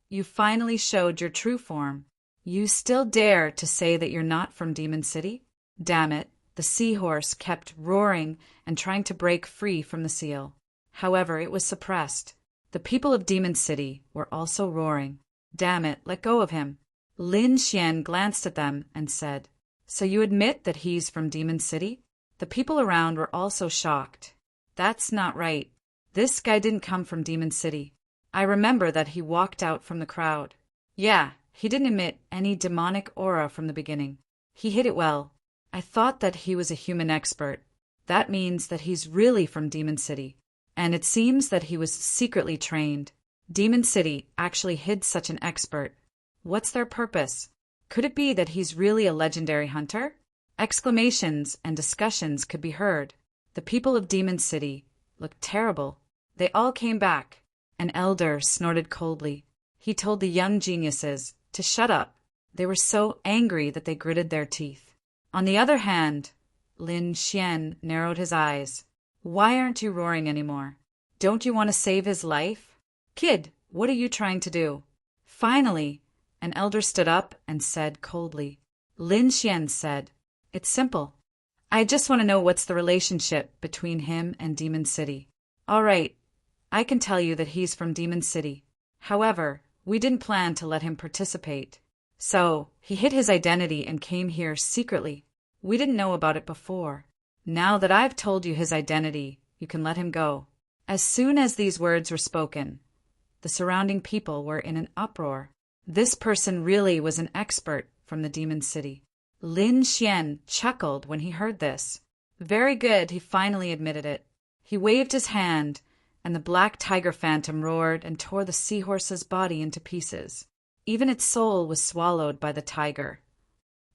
You finally showed your true form. You still dare to say that you're not from Demon City? Damn it, the seahorse kept roaring and trying to break free from the seal. However, it was suppressed. The people of Demon City were also roaring. Damn it, let go of him. Lin Xian glanced at them and said, So you admit that he's from Demon City? The people around were also shocked. That's not right. This guy didn't come from Demon City. I remember that he walked out from the crowd. Yeah, he didn't emit any demonic aura from the beginning. He hid it well. I thought that he was a human expert. That means that he's really from Demon City. And it seems that he was secretly trained. Demon City actually hid such an expert. What's their purpose? Could it be that he's really a legendary hunter? Exclamations and discussions could be heard. The people of Demon City looked terrible. They all came back. An elder snorted coldly. He told the young geniuses to shut up. They were so angry that they gritted their teeth. On the other hand, Lin Xian narrowed his eyes. Why aren't you roaring anymore? Don't you want to save his life? Kid, what are you trying to do? Finally, an elder stood up and said coldly. Lin Xian said, It's simple. I just want to know what's the relationship between him and Demon City. All right, I can tell you that he's from Demon City. However, we didn't plan to let him participate. So, he hid his identity and came here secretly. We didn't know about it before. Now that I've told you his identity, you can let him go." As soon as these words were spoken, the surrounding people were in an uproar. This person really was an expert from the demon city. Lin Xian chuckled when he heard this. Very good, he finally admitted it. He waved his hand, and the black tiger phantom roared and tore the seahorse's body into pieces. Even its soul was swallowed by the tiger.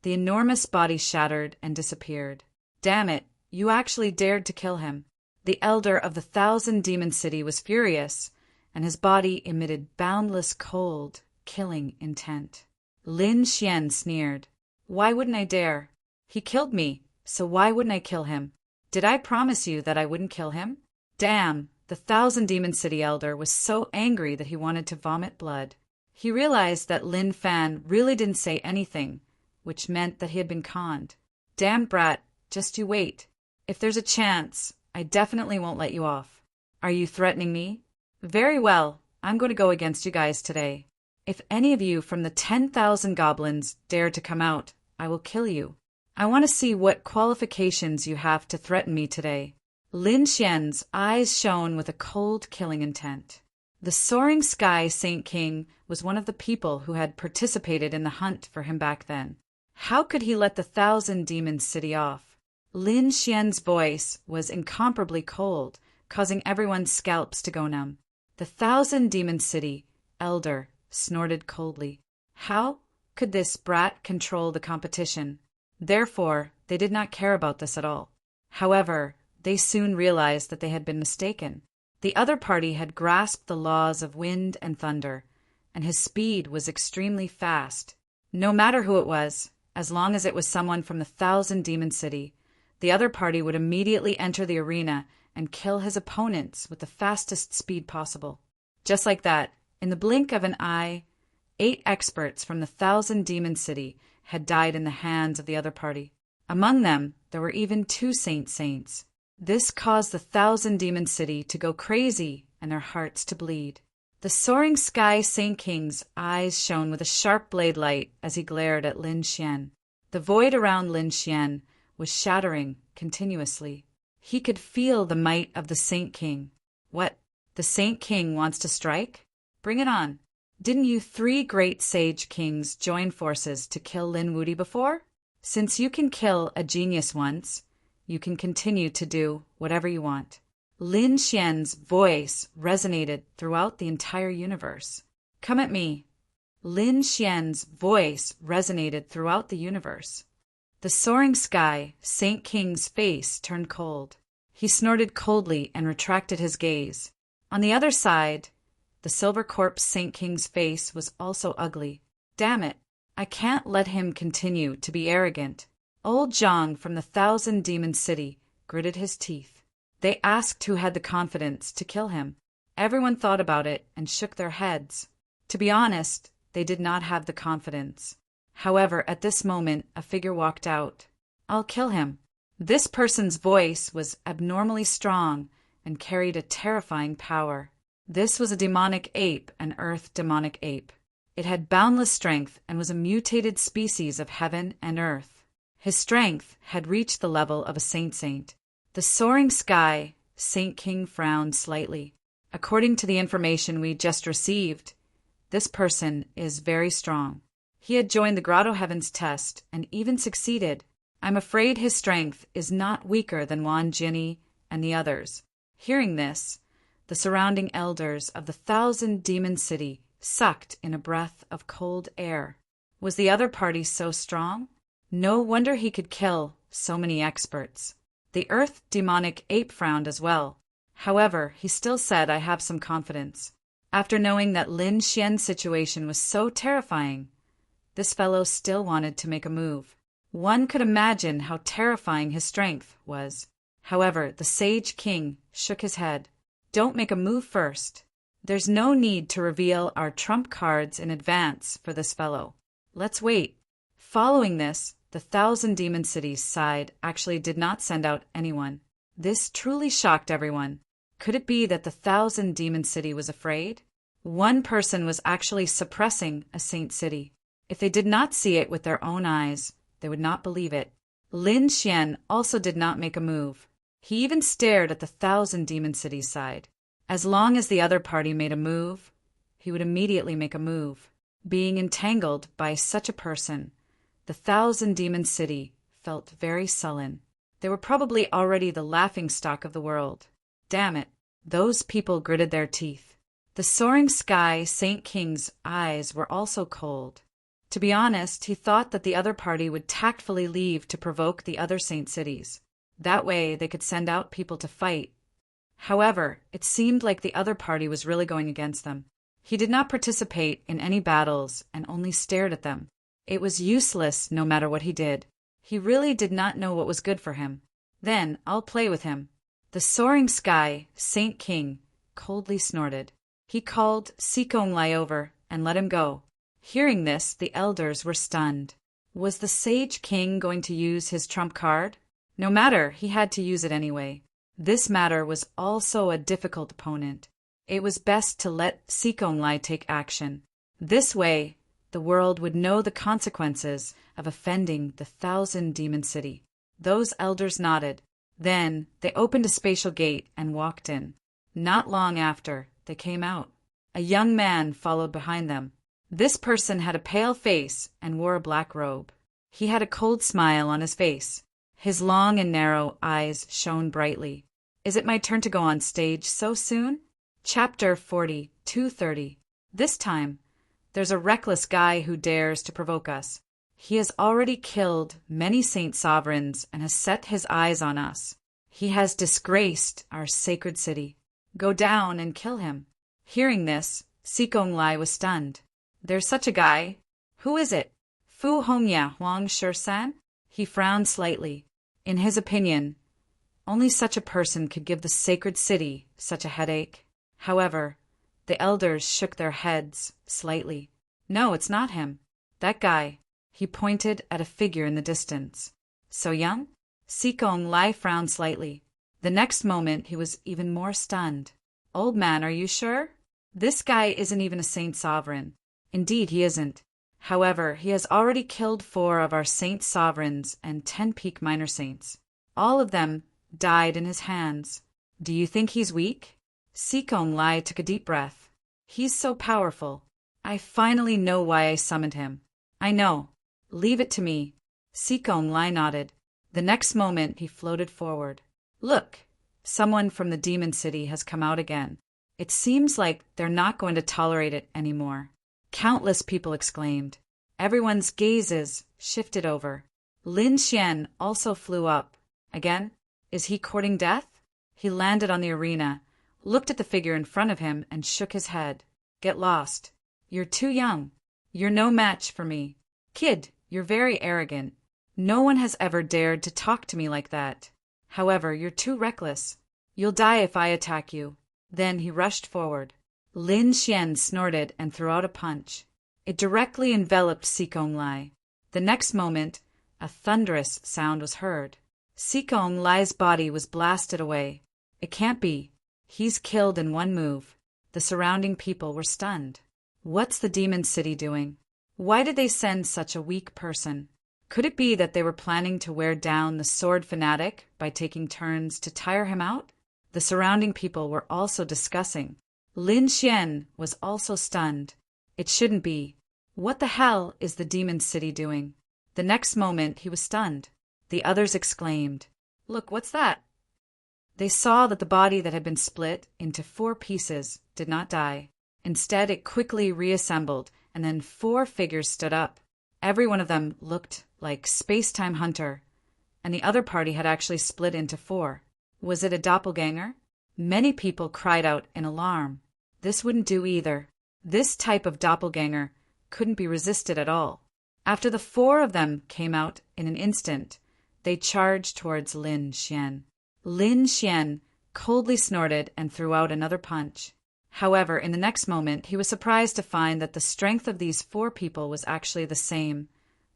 The enormous body shattered and disappeared. Damn it, you actually dared to kill him. The elder of the 1,000 Demon City was furious, and his body emitted boundless cold, killing intent. Lin Xian sneered. Why wouldn't I dare? He killed me, so why wouldn't I kill him? Did I promise you that I wouldn't kill him? Damn, the 1,000 Demon City elder was so angry that he wanted to vomit blood. He realized that Lin Fan really didn't say anything, which meant that he had been conned. Damn brat, just you wait. If there's a chance, I definitely won't let you off. Are you threatening me? Very well, I'm going to go against you guys today. If any of you from the 10,000 goblins dare to come out, I will kill you. I want to see what qualifications you have to threaten me today. Lin Xian's eyes shone with a cold, killing intent. The Soaring Sky Saint King was one of the people who had participated in the hunt for him back then. How could he let the 1,000 Demons City off? Lin Xian's voice was incomparably cold, causing everyone's scalps to go numb. The 1,000 Demon City elder snorted coldly. How could this brat control the competition? Therefore, they did not care about this at all. However, they soon realized that they had been mistaken. The other party had grasped the laws of wind and thunder, and his speed was extremely fast. No matter who it was, as long as it was someone from the 1,000 Demon City, the other party would immediately enter the arena and kill his opponents with the fastest speed possible. Just like that, in the blink of an eye, 8 experts from the 1,000 Demon City had died in the hands of the other party. Among them, there were even 2 saints. This caused the 1,000 Demon City to go crazy and their hearts to bleed. The Soaring Sky Saint King's eyes shone with a sharp blade light as he glared at Lin Xian. The void around Lin Xian was shattering continuously. He could feel the might of the Saint King. What? The Saint King wants to strike? Bring it on. Didn't you 3 great sage kings join forces to kill Lin Wudy before? Since you can kill a genius once, you can continue to do whatever you want. Lin Xian's voice resonated throughout the entire universe. Come at me. Lin Xian's voice resonated throughout the universe. The Soaring Sky Saint King's face turned cold. He snorted coldly and retracted his gaze. On the other side, the Silver Corpse Saint King's face was also ugly. Damn it, I can't let him continue to be arrogant. Old Zhang from the 1,000 Demon City gritted his teeth. They asked who had the confidence to kill him. Everyone thought about it and shook their heads. To be honest, they did not have the confidence. However, at this moment, a figure walked out. I'll kill him. This person's voice was abnormally strong and carried a terrifying power. This was a demonic ape, an earth demonic ape. It had boundless strength and was a mutated species of heaven and earth. His strength had reached the level of a saint. The Soaring Sky Saint King frowned slightly. According to the information we just received, this person is very strong. He had joined the Grotto Heavens test and even succeeded. I'm afraid his strength is not weaker than Wan Jinni and the others. Hearing this, the surrounding elders of the 1,000 Demon City sucked in a breath of cold air. Was the other party so strong? No wonder he could kill so many experts. The earth demonic ape frowned as well. However, he still said, I have some confidence. After knowing that Lin Xian's situation was so terrifying, this fellow still wanted to make a move. One could imagine how terrifying his strength was. However, the Sage King shook his head. Don't make a move first. There's no need to reveal our trump cards in advance for this fellow. Let's wait. Following this, the 1,000 Demon Cities side actually did not send out anyone. This truly shocked everyone. Could it be that the 1,000 Demon City was afraid? One person was actually suppressing a saint city. If they did not see it with their own eyes, they would not believe it. Lin Xian also did not make a move. He even stared at the 1,000 demon cities side. As long as the other party made a move, he would immediately make a move. Being entangled by such a person, the 1,000 demon city felt very sullen. They were probably already the laughingstock of the world. Damn it, those people gritted their teeth. The soaring sky Saint King's eyes were also cold. To be honest, he thought that the other party would tactfully leave to provoke the other saint cities. That way they could send out people to fight. However, it seemed like the other party was really going against them. He did not participate in any battles and only stared at them. It was useless no matter what he did. He really did not know what was good for him. Then I'll play with him. The soaring sky Saint King coldly snorted. He called Sikong Lai over and let him go. Hearing this, the elders were stunned. Was the Sage King going to use his trump card? No matter, he had to use it anyway. This matter was also a difficult opponent. It was best to let Sikong Lai take action. This way, the world would know the consequences of offending the 1,000 demon city. Those elders nodded. Then they opened a spatial gate and walked in. Not long after, they came out. A young man followed behind them. This person had a pale face and wore a black robe. He had a cold smile on his face. His long and narrow eyes shone brightly. Is it my turn to go on stage so soon? Chapter 40-230. This time, there's a reckless guy who dares to provoke us. He has already killed many saint sovereigns and has set his eyes on us. He has disgraced our sacred city. Go down and kill him. Hearing this, Sikong Lai was stunned. There's such a guy. Who is it? Fu Hongya Huang Shersan? He frowned slightly. In his opinion, only such a person could give the sacred city such a headache. However, the elders shook their heads slightly. No, it's not him. That guy. He pointed at a figure in the distance. So young? Sikong Lai frowned slightly. The next moment he was even more stunned. Old man, are you sure? This guy isn't even a saint sovereign. Indeed, he isn't. However, he has already killed 4 of our saint sovereigns and 10 peak minor saints. All of them died in his hands. Do you think he's weak? Sikong Lai took a deep breath. He's so powerful. I finally know why I summoned him. I know. Leave it to me. Sikong Lai nodded. The next moment he floated forward. Look, someone from the demon city has come out again. It seems like they're not going to tolerate it anymore. Countless people exclaimed. Everyone's gazes shifted over. Lin Xian also flew up. Again? Is he courting death? He landed on the arena, looked at the figure in front of him, and shook his head. Get lost. You're too young. You're no match for me. Kid, you're very arrogant. No one has ever dared to talk to me like that. However, you're too reckless. You'll die if I attack you. Then he rushed forward. Lin Xian snorted and threw out a punch. It directly enveloped Sikong Lai. The next moment, a thunderous sound was heard. Sikong Lai's body was blasted away. It can't be. He's killed in one move. The surrounding people were stunned. What's the demon city doing? Why did they send such a weak person? Could it be that they were planning to wear down the sword fanatic by taking turns to tire him out? The surrounding people were also discussing. Lin Xian was also stunned. It shouldn't be. What the hell is the demon city doing? The next moment he was stunned. The others exclaimed, Look, what's that? They saw that the body that had been split into 4 pieces did not die. Instead, it quickly reassembled, and then 4 figures stood up. Every one of them looked like Space-Time Hunter, and the other party had actually split into 4. Was it a doppelganger? Many people cried out in alarm. This wouldn't do either. This type of doppelganger couldn't be resisted at all. After the 4 of them came out in an instant, they charged towards Lin Xian. Lin Xian coldly snorted and threw out another punch. However, in the next moment, he was surprised to find that the strength of these 4 people was actually the same,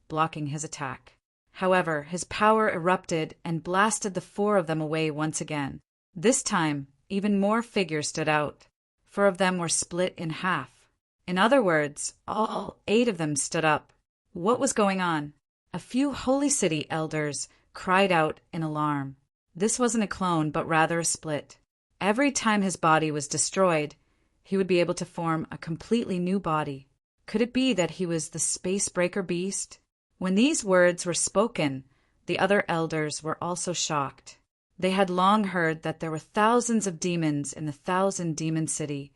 blocking his attack. However, his power erupted and blasted the 4 of them away once again. This time, even more figures stood out. 4 of them were split in half. In other words, all 8 of them stood up. What was going on? A few Holy City elders cried out in alarm. This wasn't a clone, but rather a split. Every time his body was destroyed, he would be able to form a completely new body. Could it be that he was the space-breaker beast? When these words were spoken, the other elders were also shocked. They had long heard that there were thousands of demons in the Thousand-Demon City,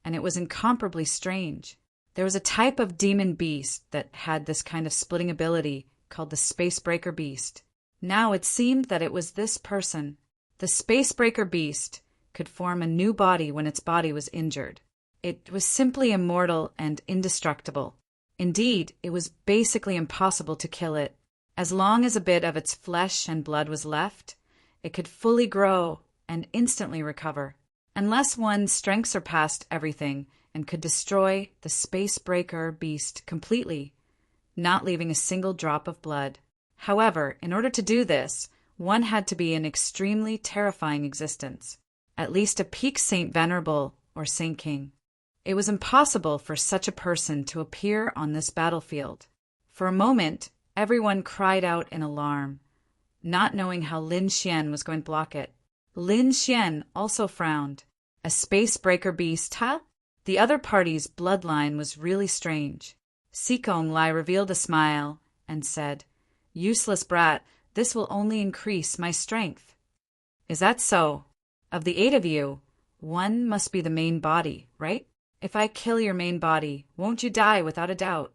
and it was incomparably strange. There was a type of demon beast that had this kind of splitting ability called the space-breaker beast. Now it seemed that it was this person. The space-breaker beast could form a new body when its body was injured. It was simply immortal and indestructible. Indeed, it was basically impossible to kill it. As long as a bit of its flesh and blood was left, it could fully grow and instantly recover, unless one's strength surpassed everything and could destroy the space-breaker beast completely, not leaving a single drop of blood. However, in order to do this, one had to be an extremely terrifying existence, at least a peak Saint Venerable or Saint King. It was impossible for such a person to appear on this battlefield. For a moment, everyone cried out in alarm, not knowing how Lin Xian was going to block it. Lin Xian also frowned. A space-breaker beast, huh? The other party's bloodline was really strange. Sikong Lai revealed a smile and said, "Useless brat, this will only increase my strength." "Is that so? Of the 8 of you, one must be the main body, right? If I kill your main body, won't you die without a doubt?"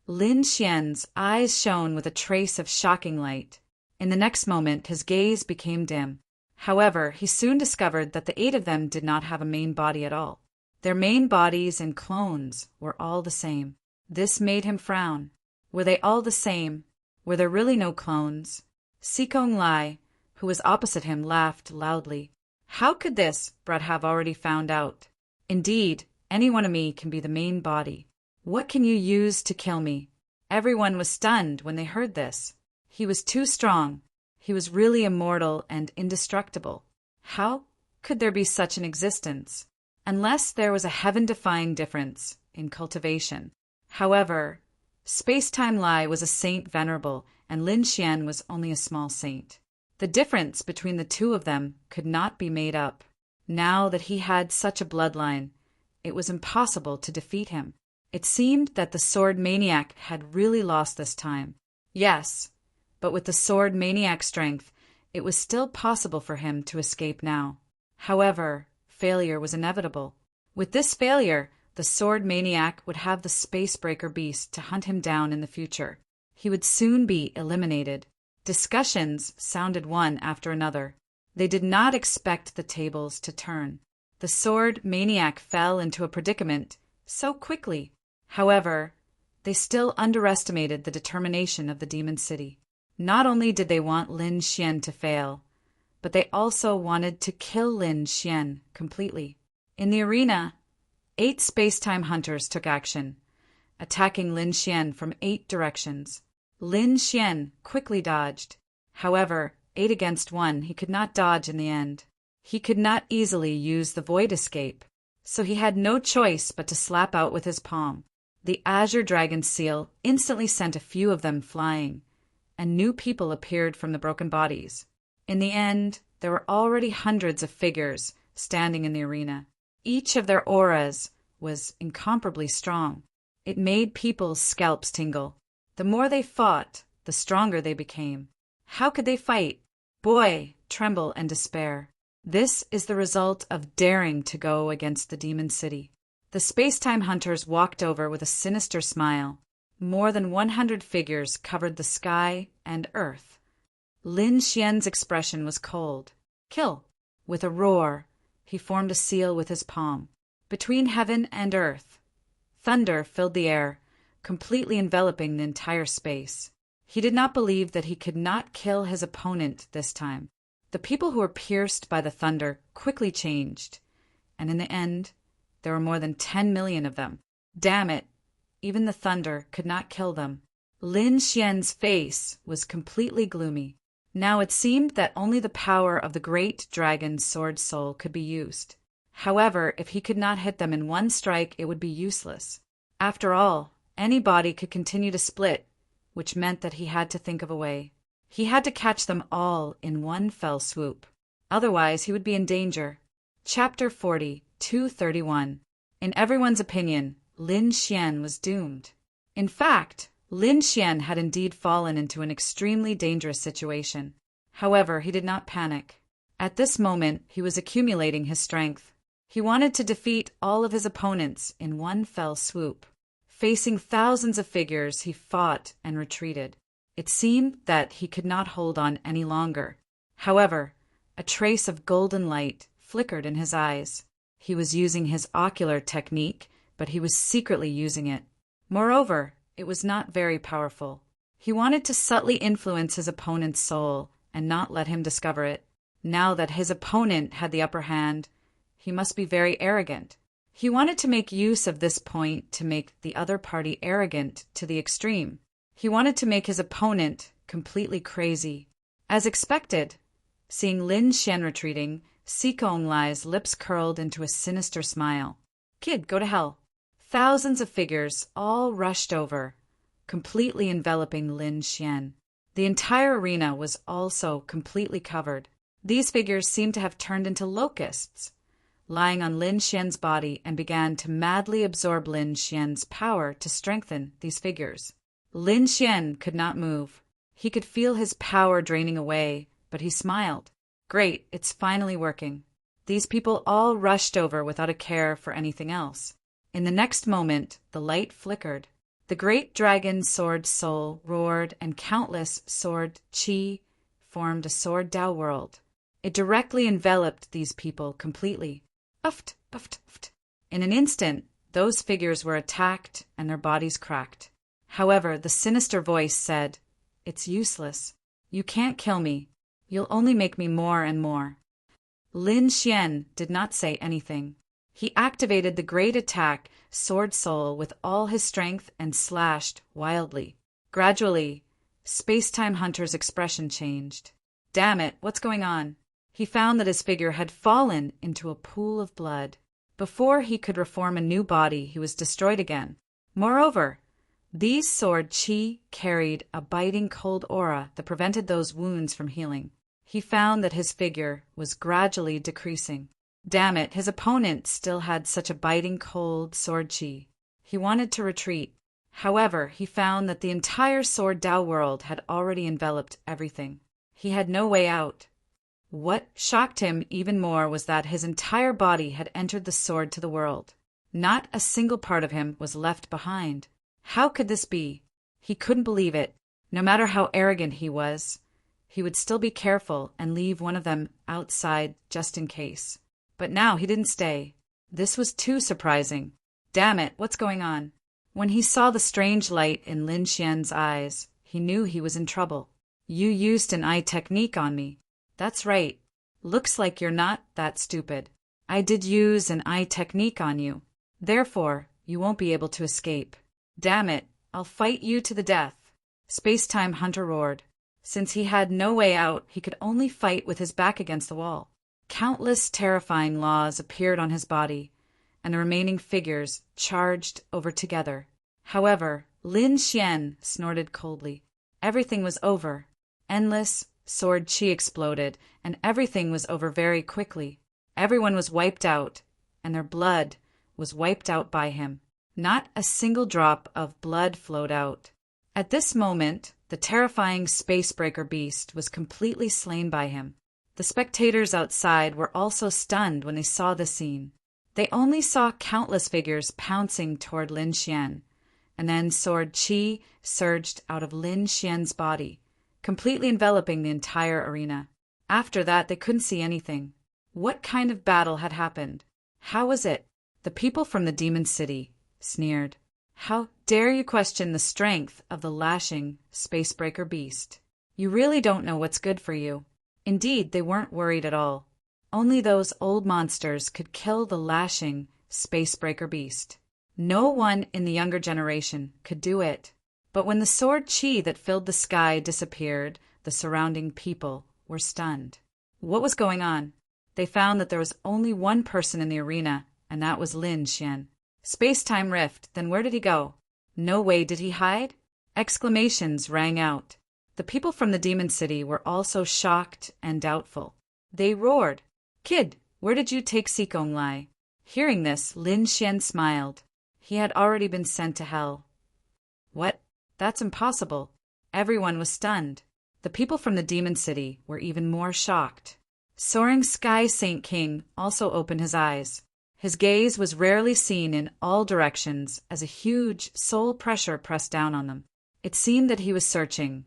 Lin Xian's eyes shone with a trace of shocking light. In the next moment, his gaze became dim. However, he soon discovered that the 8 of them did not have a main body at all. Their main bodies and clones were all the same. This made him frown. Were they all the same? Were there really no clones? Sikong Lai, who was opposite him, laughed loudly. "How could this Brett have already found out? Indeed, any one of me can be the main body. What can you use to kill me?" Everyone was stunned when they heard this. He was too strong. He was really immortal and indestructible. How could there be such an existence? Unless there was a heaven-defying difference in cultivation. However, Space-Time Lai was a Saint Venerable, and Lin Xian was only a small saint. The difference between the two of them could not be made up. Now that he had such a bloodline, it was impossible to defeat him. It seemed that the Sword Maniac had really lost this time. Yes, but with the Sword Maniac strength, it was still possible for him to escape now. However, failure was inevitable. With this failure, the Sword Maniac would have the Space-Breaker beast to hunt him down in the future. He would soon be eliminated. Discussions sounded one after another. They did not expect the tables to turn. The Sword Maniac fell into a predicament so quickly. However, they still underestimated the determination of the Demon City. Not only did they want Lin Xian to fail, but they also wanted to kill Lin Xian completely. In the arena, 8 space-time hunters took action, attacking Lin Xian from 8 directions. Lin Xian quickly dodged. However, 8 against 1, he could not dodge in the end. He could not easily use the void escape, so he had no choice but to slap out with his palm. The Azure Dragon seal instantly sent a few of them flying, and new people appeared from the broken bodies. In the end, there were already hundreds of figures standing in the arena. Each of their auras was incomparably strong. It made people's scalps tingle. The more they fought, the stronger they became. How could they fight? Boy, tremble and despair. This is the result of daring to go against the Demon City. The space-time hunters walked over with a sinister smile. More than 100 figures covered the sky and earth. Lin Xian's expression was cold. "Kill!" With a roar, he formed a seal with his palm. Between heaven and earth, thunder filled the air, completely enveloping the entire space. He did not believe that he could not kill his opponent this time. The people who were pierced by the thunder quickly changed, and in the end, there were more than 10 million of them. Damn it! Even the thunder could not kill them. Lin Xian's face was completely gloomy. Now it seemed that only the power of the great dragon Sword Soul could be used. However, if he could not hit them in one strike, it would be useless. After all, any body could continue to split, which meant that he had to think of a way. He had to catch them all in one fell swoop. Otherwise, he would be in danger. Chapter 40, 231. In everyone's opinion, Lin Xian was doomed. In fact, Lin Xian had indeed fallen into an extremely dangerous situation. However, he did not panic. At this moment, he was accumulating his strength. He wanted to defeat all of his opponents in one fell swoop. Facing thousands of figures, he fought and retreated. It seemed that he could not hold on any longer. However, a trace of golden light flickered in his eyes. He was using his ocular technique, but he was secretly using it. Moreover, it was not very powerful. He wanted to subtly influence his opponent's soul and not let him discover it. Now that his opponent had the upper hand, he must be very arrogant. He wanted to make use of this point to make the other party arrogant to the extreme. He wanted to make his opponent completely crazy. As expected, seeing Lin Xian retreating, Sikong Lai's lips curled into a sinister smile. Kid, go to hell. Thousands of figures all rushed over, completely enveloping Lin Xian. The entire arena was also completely covered. These figures seemed to have turned into locusts, lying on Lin Xian's body, and began to madly absorb Lin Xian's power to strengthen these figures. Lin Xian could not move. He could feel his power draining away, but he smiled. Great, it's finally working. These people all rushed over without a care for anything else. In the next moment, the light flickered. The great dragon sword soul roared, and countless sword chi formed a sword Tao world. It directly enveloped these people completely. Uft, uft, uft. In an instant, those figures were attacked and their bodies cracked. However, the sinister voice said, "It's useless. You can't kill me. You'll only make me more and more." Lin Xian did not say anything. He activated the great attack, Sword Soul, with all his strength and slashed wildly. Gradually, Space-Time Hunter's expression changed. Damn it, what's going on? He found that his figure had fallen into a pool of blood. Before he could reform a new body, he was destroyed again. Moreover, these sword chi carried a biting cold aura that prevented those wounds from healing. He found that his figure was gradually decreasing. Damn it, his opponent still had such a biting cold sword chi. He wanted to retreat. However, he found that the entire sword Tao world had already enveloped everything. He had no way out. What shocked him even more was that his entire body had entered the sword to the world. Not a single part of him was left behind. How could this be? He couldn't believe it. No matter how arrogant he was, he would still be careful and leave one of them outside just in case. But now he didn't stay. This was too surprising. Damn it, what's going on? When he saw the strange light in Lin Xian's eyes, he knew he was in trouble. You used an eye technique on me. That's right. Looks like you're not that stupid. I did use an eye technique on you. Therefore, you won't be able to escape. Damn it, I'll fight you to the death. Space-Time Hunter roared. Since he had no way out, he could only fight with his back against the wall. Countless terrifying laws appeared on his body, and the remaining figures charged over together. However, Lin Xian snorted coldly. Everything was over. Endless sword chi exploded, and everything was over very quickly. Everyone was wiped out, and their blood was wiped out by him. Not a single drop of blood flowed out. At this moment, the terrifying space-breaker beast was completely slain by him. The spectators outside were also stunned when they saw the scene. They only saw countless figures pouncing toward Lin Xian, and then sword chi surged out of Lin Xian's body, completely enveloping the entire arena. After that, they couldn't see anything. What kind of battle had happened? How was it? The people from the Demon City sneered. How dare you question the strength of the lashing spacebreaker beast? You really don't know what's good for you. Indeed, they weren't worried at all. Only those old monsters could kill the lashing spacebreaker beast. No one in the younger generation could do it. But when the sword chi that filled the sky disappeared, the surrounding people were stunned. What was going on? They found that there was only one person in the arena, and that was Lin Xian. Space-time rift, then where did he go? No way did he hide? Exclamations rang out. The The people from the Demon City were also shocked and doubtful. They roared, "Kid, where did you take Sikong Lai?" Hearing this, Lin Xian smiled. He had already been sent to hell. What? That's impossible. Everyone was stunned. The people from the Demon City were even more shocked. Soaring Sky Saint King also opened his eyes. His gaze was rarely seen in all directions as a huge soul pressure pressed down on them. It seemed that he was searching,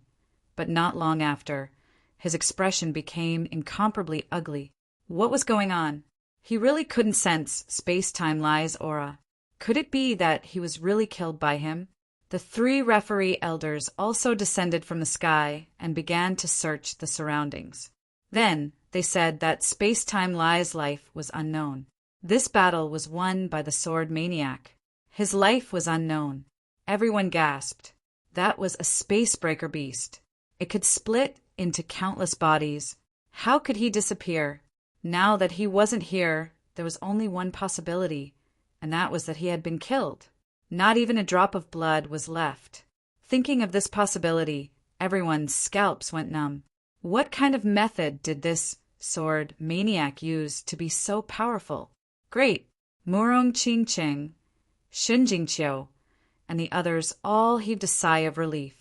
but not long after, his expression became incomparably ugly. What was going on? He really couldn't sense Space-Time Lai's aura. Could it be that he was really killed by him? The 3 referee elders also descended from the sky and began to search the surroundings. Then they said that Space-Time Lai's life was unknown. This battle was won by the sword Maniac. His life was unknown. Everyone gasped. That was a space-breaker beast. It could split into countless bodies. How could he disappear? Now that he wasn't here, there was only one possibility, and that was that he had been killed. Not even a drop of blood was left. Thinking of this possibility, everyone's scalps went numb. What kind of method did this sword Maniac use to be so powerful? Great! Murong Qing Cheng, Shun Jingqiu, and the others all heaved a sigh of relief.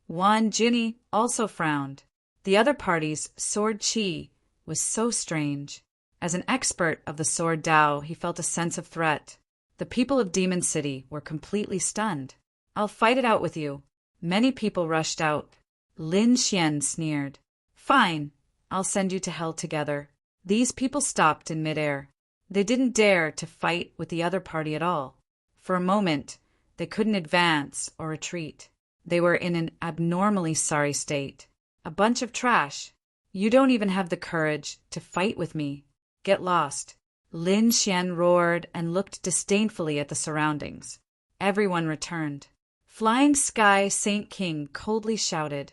Wan Jinni also frowned. The other party's sword Qi was so strange. As an expert of the sword Dao, he felt a sense of threat. The people of Demon City were completely stunned. "I'll fight it out with you." Many people rushed out. Lin Xian sneered. "Fine, I'll send you to hell together." These people stopped in midair. They didn't dare to fight with the other party at all. For a moment, they couldn't advance or retreat. They were in an abnormally sorry state. A bunch of trash. You don't even have the courage to fight with me. Get lost. Lin Xian roared and looked disdainfully at the surroundings. Everyone returned. Flying Sky Saint King coldly shouted.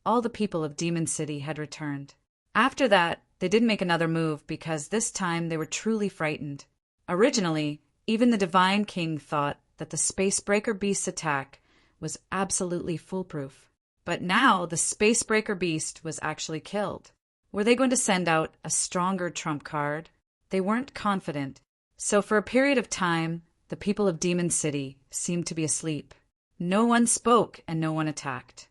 All the people of Demon City had returned. After that, they didn't make another move because this time they were truly frightened. Originally, even the Divine King thought that the Spacebreaker Beast's attack was absolutely foolproof. But now the Spacebreaker Beast was actually killed. Were they going to send out a stronger trump card? They weren't confident. So for a period of time, the people of Demon City seemed to be asleep. No one spoke and no one attacked.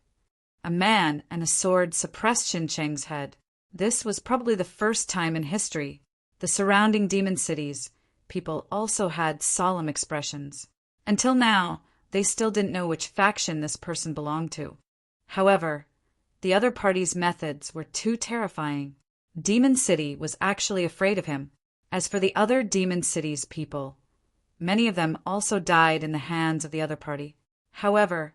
A man and a sword suppressed Shin Cheng's head. This was probably the first time in history. The surrounding demon cities, people also had solemn expressions. Until now, they still didn't know which faction this person belonged to. However, the other party's methods were too terrifying. Demon City was actually afraid of him. As for the other Demon City's people, many of them also died in the hands of the other party. However,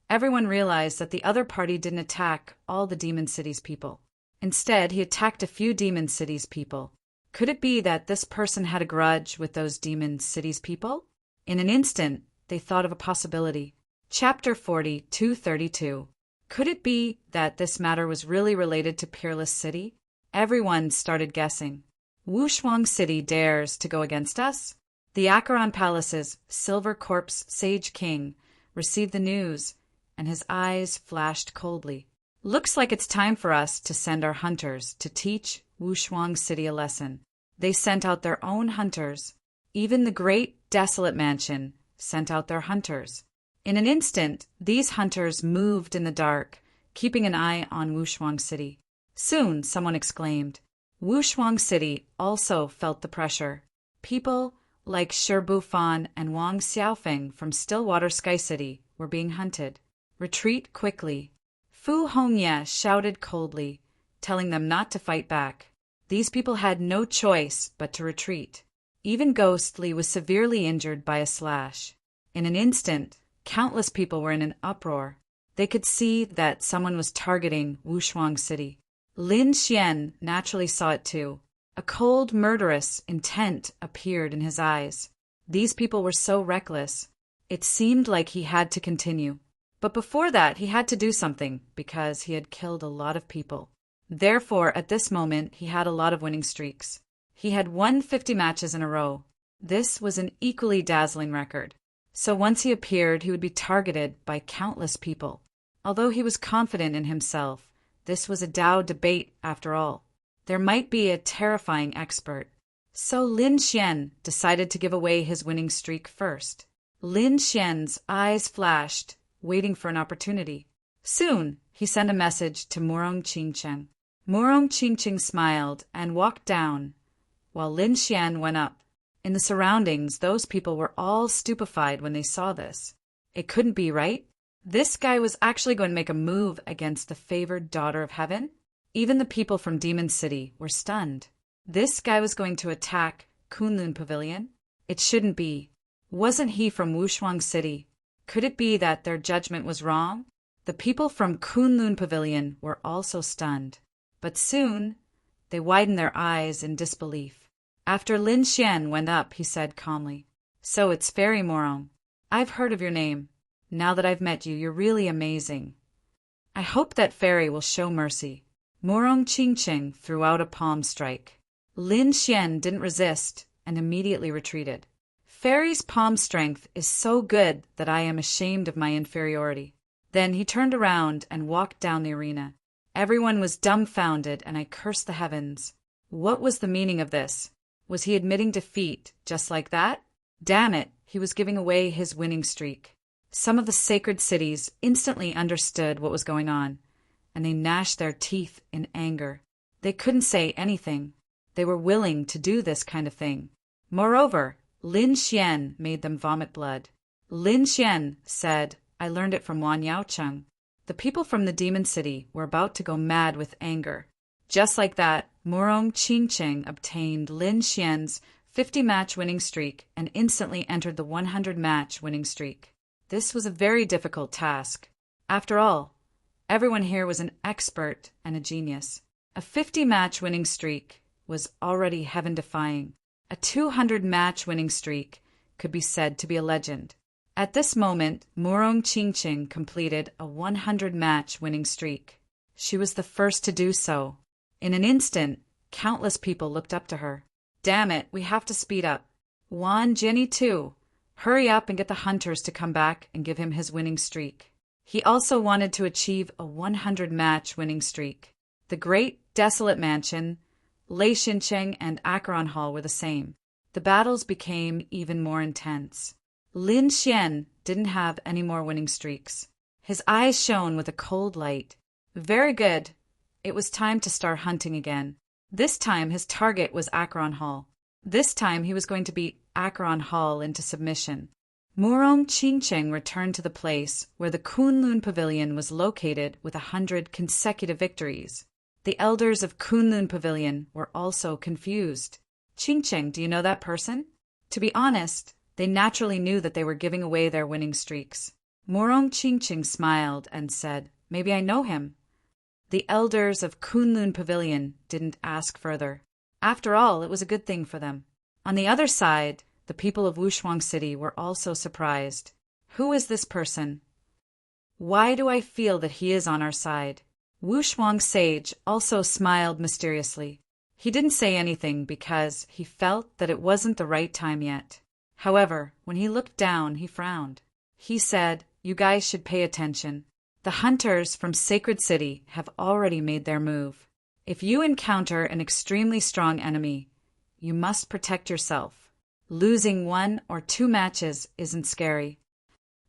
everyone realized that the other party didn't attack all the Demon City's people. Instead, he attacked a few Demon City's people. Could it be that this person had a grudge with those Demon City's people? In an instant, they thought of a possibility. Chapter 40-232. Could it be that this matter was really related to Peerless City? Everyone started guessing. Wushuang City dares to go against us? The Acheron Palace's Silver Corpse Sage King received the news, and his eyes flashed coldly. Looks like it's time for us to send our hunters to teach Wushuang City a lesson. They sent out their own hunters. Even the great desolate mansion sent out their hunters. In an instant, these hunters moved in the dark, keeping an eye on Wushuang City. Soon, someone exclaimed. Wushuang City also felt the pressure. People like Shi Bufan and Wang Xiaofeng from Stillwater Sky City were being hunted. Retreat quickly. Fu Hongye shouted coldly, telling them not to fight back. These people had no choice but to retreat. Even Ghostly was severely injured by a slash. In an instant, countless people were in an uproar. They could see that someone was targeting Wushuang City. Lin Xian naturally saw it too. A cold, murderous intent appeared in his eyes. These people were so reckless. It seemed like he had to continue. But before that, he had to do something because he had killed a lot of people. Therefore, at this moment, he had a lot of winning streaks. He had won 50 matches in a row. This was an equally dazzling record. So once he appeared, he would be targeted by countless people. Although he was confident in himself, this was a Tao debate after all. There might be a terrifying expert. So Lin Xian decided to give away his winning streak first. Lin Xian's eyes flashed, waiting for an opportunity. Soon, he sent a message to Murong Qingcheng. Murong Qingcheng smiled and walked down, while Lin Xian went up. In the surroundings, those people were all stupefied when they saw this. It couldn't be, right? This guy was actually going to make a move against the favored daughter of heaven? Even the people from Demon City were stunned. This guy was going to attack Kunlun Pavilion? It shouldn't be. Wasn't he from Wushuang City? Could it be that their judgment was wrong? The people from Kunlun Pavilion were also stunned. But soon, they widened their eyes in disbelief. After Lin Xian went up, he said calmly, "So it's Fairy Morong. I've heard of your name. Now that I've met you, you're really amazing. I hope that fairy will show mercy." Murong Qingcheng threw out a palm strike. Lin Xian didn't resist and immediately retreated. Fairy's palm strength is so good that I am ashamed of my inferiority. Then he turned around and walked down the arena. Everyone was dumbfounded, and I cursed the heavens. What was the meaning of this? Was he admitting defeat just like that? Damn it, he was giving away his winning streak. Some of the sacred cities instantly understood what was going on, and they gnashed their teeth in anger. They couldn't say anything. They were willing to do this kind of thing. Moreover, Lin Xian made them vomit blood. Lin Xian said, "I learned it from Wan Yaocheng." The people from the Demon City were about to go mad with anger. Just like that, Murong Qingcheng obtained Lin Xian's 50-match winning streak and instantly entered the 100-match winning streak. This was a very difficult task. After all, everyone here was an expert and a genius. A 50-match winning streak was already heaven-defying. A 200-match winning streak could be said to be a legend. At this moment, Murong Qingcheng completed a 100-match winning streak. She was the first to do so. In an instant, countless people looked up to her. Damn it, we have to speed up. Wan Jenny too. Hurry up and get the hunters to come back and give him his winning streak. He also wanted to achieve a 100-match winning streak. The great, desolate mansion, Lei Xincheng and Acheron Hall were the same. The battles became even more intense. Lin Xian didn't have any more winning streaks. His eyes shone with a cold light. Very good. It was time to start hunting again. This time his target was Acheron Hall. This time he was going to beat Acheron Hall into submission. Murong Qingcheng returned to the place where the Kunlun Pavilion was located with 100 consecutive victories. The elders of Kunlun Pavilion were also confused. Qingcheng, do you know that person? To be honest, they naturally knew that they were giving away their winning streaks. Murong Qingcheng smiled and said, "Maybe I know him." The elders of Kunlun Pavilion didn't ask further. After all, it was a good thing for them. On the other side, the people of Wushuang City were also surprised. Who is this person? Why do I feel that he is on our side? Wushuang Sage also smiled mysteriously. He didn't say anything because he felt that it wasn't the right time yet. However, when he looked down, he frowned. He said, "You guys should pay attention. The hunters from Sacred City have already made their move. If you encounter an extremely strong enemy, you must protect yourself. Losing 1 or 2 matches isn't scary."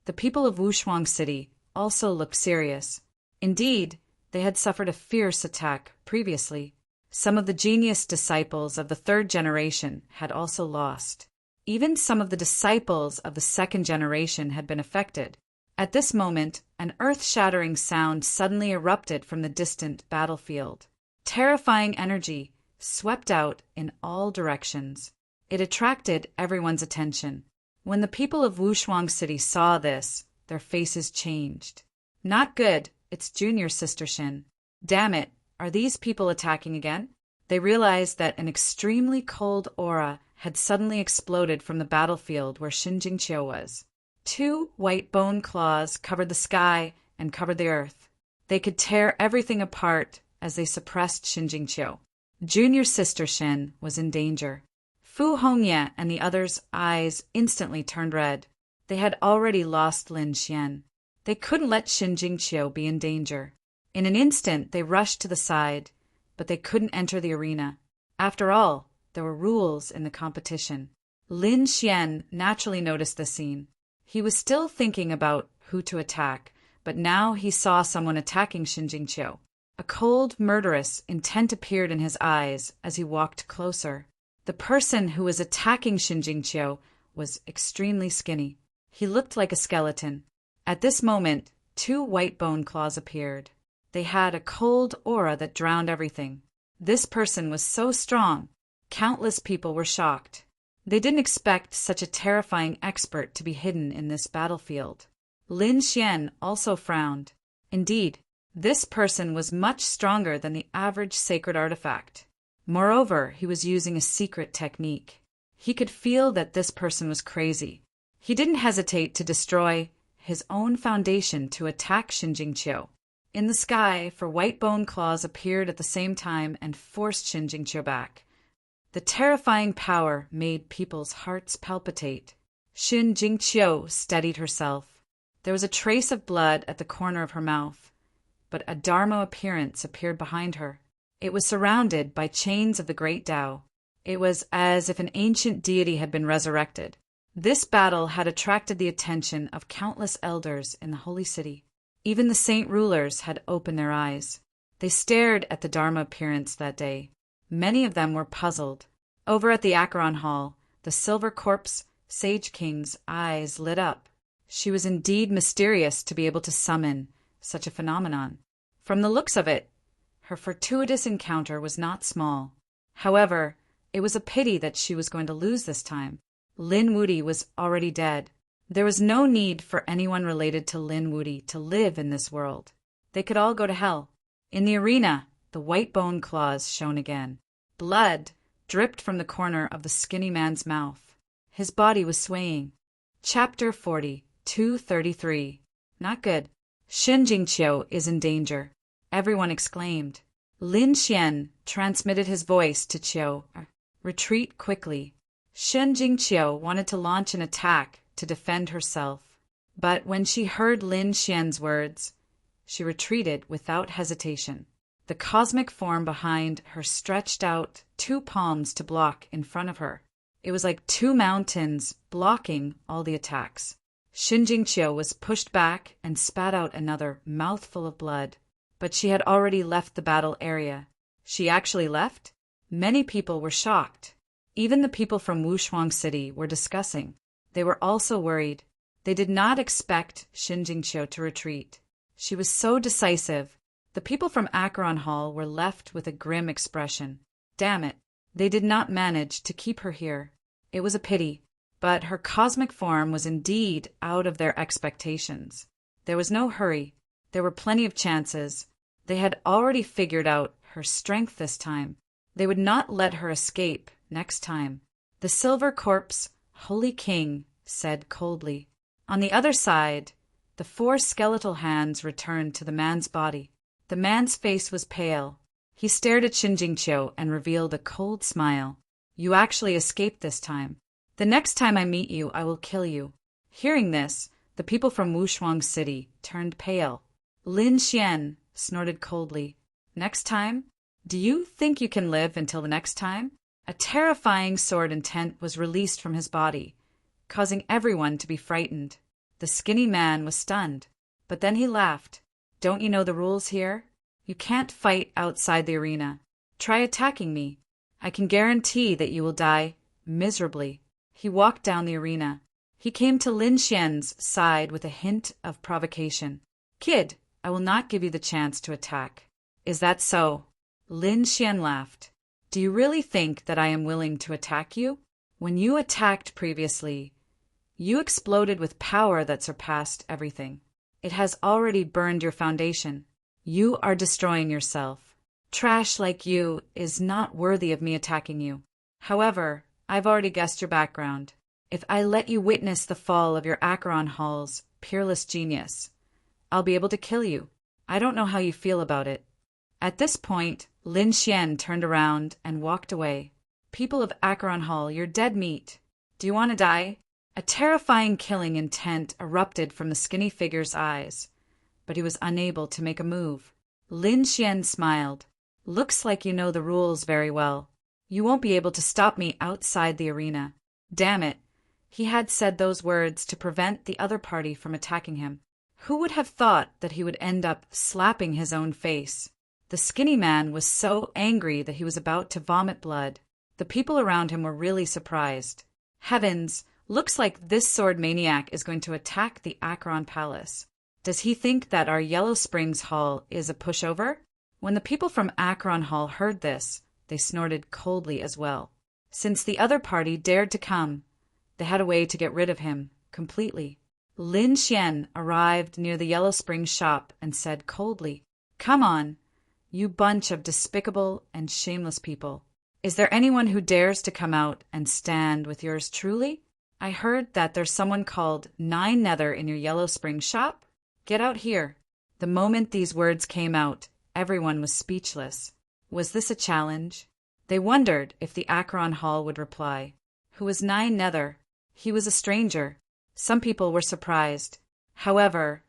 The people of Wushuang City also looked serious. Indeed, they had suffered a fierce attack previously. Some of the genius disciples of the 3rd generation had also lost. Even some of the disciples of the 2nd generation had been affected. At this moment, an earth-shattering sound suddenly erupted from the distant battlefield. Terrifying energy swept out in all directions. It attracted everyone's attention. When the people of Wushuang City saw this, their faces changed. Not good, it's Junior Sister Shin. Damn it, are these people attacking again? They realized that an extremely cold aura had suddenly exploded from the battlefield where Xinjingqiu was. 2 white bone claws covered the sky and covered the earth. They could tear everything apart as they suppressed Xinjingqiu. Junior Sister Shin was in danger. Fu Hongye and the others' eyes instantly turned red. They had already lost Lin Xian. They couldn't let Shin Jingqiu be in danger. In an instant, they rushed to the side, but they couldn't enter the arena. After all, there were rules in the competition. Lin Xian naturally noticed the scene. He was still thinking about who to attack, but now he saw someone attacking Shin Jingqiu. A cold, murderous intent appeared in his eyes as he walked closer. The person who was attacking Shin Jingqiu was extremely skinny. He looked like a skeleton. At this moment, 2 white bone claws appeared. They had a cold aura that drowned everything. This person was so strong, countless people were shocked. They didn't expect such a terrifying expert to be hidden in this battlefield. Lin Xian also frowned. Indeed, this person was much stronger than the average sacred artifact. Moreover, he was using a secret technique. He could feel that this person was crazy. He didn't hesitate to destroy his own foundation to attack Shin Jingqiu. In the sky, 4 white bone claws appeared at the same time and forced Shin Jingqiu back. The terrifying power made people's hearts palpitate. Shin Jingqiu steadied herself. There was a trace of blood at the corner of her mouth, but a Dharma appearance appeared behind her. It was surrounded by chains of the great Tao. It was as if an ancient deity had been resurrected. This battle had attracted the attention of countless elders in the holy city. Even the saint rulers had opened their eyes. They stared at the Dharma appearance that day. Many of them were puzzled. Over at the Acheron Hall, the Silver Corpse Sage King's eyes lit up. She was indeed mysterious to be able to summon such a phenomenon. From the looks of it, her fortuitous encounter was not small. However, it was a pity that she was going to lose this time. Lin Wuti was already dead. There was no need for anyone related to Lin Wuti to live in this world. They could all go to hell. In the arena, the white bone claws shone again. Blood dripped from the corner of the skinny man's mouth. His body was swaying. Chapter 40, 233. Not good. Shin Jingqiu is in danger. Everyone exclaimed. Lin Xian transmitted his voice to Qiu. Retreat quickly. Shin Jingqiu wanted to launch an attack to defend herself, but when she heard Lin Xian's words, she retreated without hesitation. The cosmic form behind her stretched out 2 palms to block in front of her. It was like 2 mountains blocking all the attacks. Shin Jingqiu was pushed back and spat out another mouthful of blood, but she had already left the battle area. She actually left? Many people were shocked. Even the people from Wushuang City were discussing. They were also worried. They did not expect Shin Jingqiu to retreat. She was so decisive. The people from Acheron Hall were left with a grim expression. Damn it, they did not manage to keep her here. It was a pity, but her cosmic form was indeed out of their expectations. There was no hurry. There were plenty of chances. They had already figured out her strength this time. They would not let her escape next time. The Silver Corpse Holy King said coldly. On the other side, the 4 skeletal hands returned to the man's body. The man's face was pale. He stared at Shin Jingqiu and revealed a cold smile. You actually escaped this time. The next time I meet you, I will kill you. Hearing this, the people from Wushuang City turned pale. Lin Xian snorted coldly. Next time? Do you think you can live until the next time? A terrifying sword intent was released from his body, causing everyone to be frightened. The skinny man was stunned, but then he laughed. Don't you know the rules here? You can't fight outside the arena. Try attacking me. I can guarantee that you will die miserably. He walked down the arena. He came to Lin Xian's side with a hint of provocation. Kid, I will not give you the chance to attack. Is that so? Lin Xian laughed. Do you really think that I am willing to attack you? When you attacked previously, you exploded with power that surpassed everything. It has already burned your foundation. You are destroying yourself. Trash like you is not worthy of me attacking you. However, I've already guessed your background. If I let you witness the fall of your Acheron Hall's peerless genius, I'll be able to kill you. I don't know how you feel about it. At this point, Lin Xian turned around and walked away. People of Acheron Hall, you're dead meat. Do you want to die? A terrifying killing intent erupted from the skinny figure's eyes, but he was unable to make a move. Lin Xian smiled. Looks like you know the rules very well. You won't be able to stop me outside the arena. Damn it. He had said those words to prevent the other party from attacking him. Who would have thought that he would end up slapping his own face? The skinny man was so angry that he was about to vomit blood. The people around him were really surprised. Heavens, looks like this sword maniac is going to attack the Acheron Palace. Does he think that our Yellow Springs Hall is a pushover? When the people from Acheron Hall heard this, they snorted coldly as well. Since the other party dared to come, they had a way to get rid of him completely. Lin Xian arrived near the Yellow Springs shop and said coldly, "Come on, you bunch of despicable and shameless people. Is there anyone who dares to come out and stand with yours truly? I heard that there's someone called Nine Nether in your Yellow Springs shop. Get out here." The moment these words came out, everyone was speechless. Was this a challenge? They wondered if the Acheron Hall would reply. Who was Nine Nether? He was a stranger. Some people were surprised. However,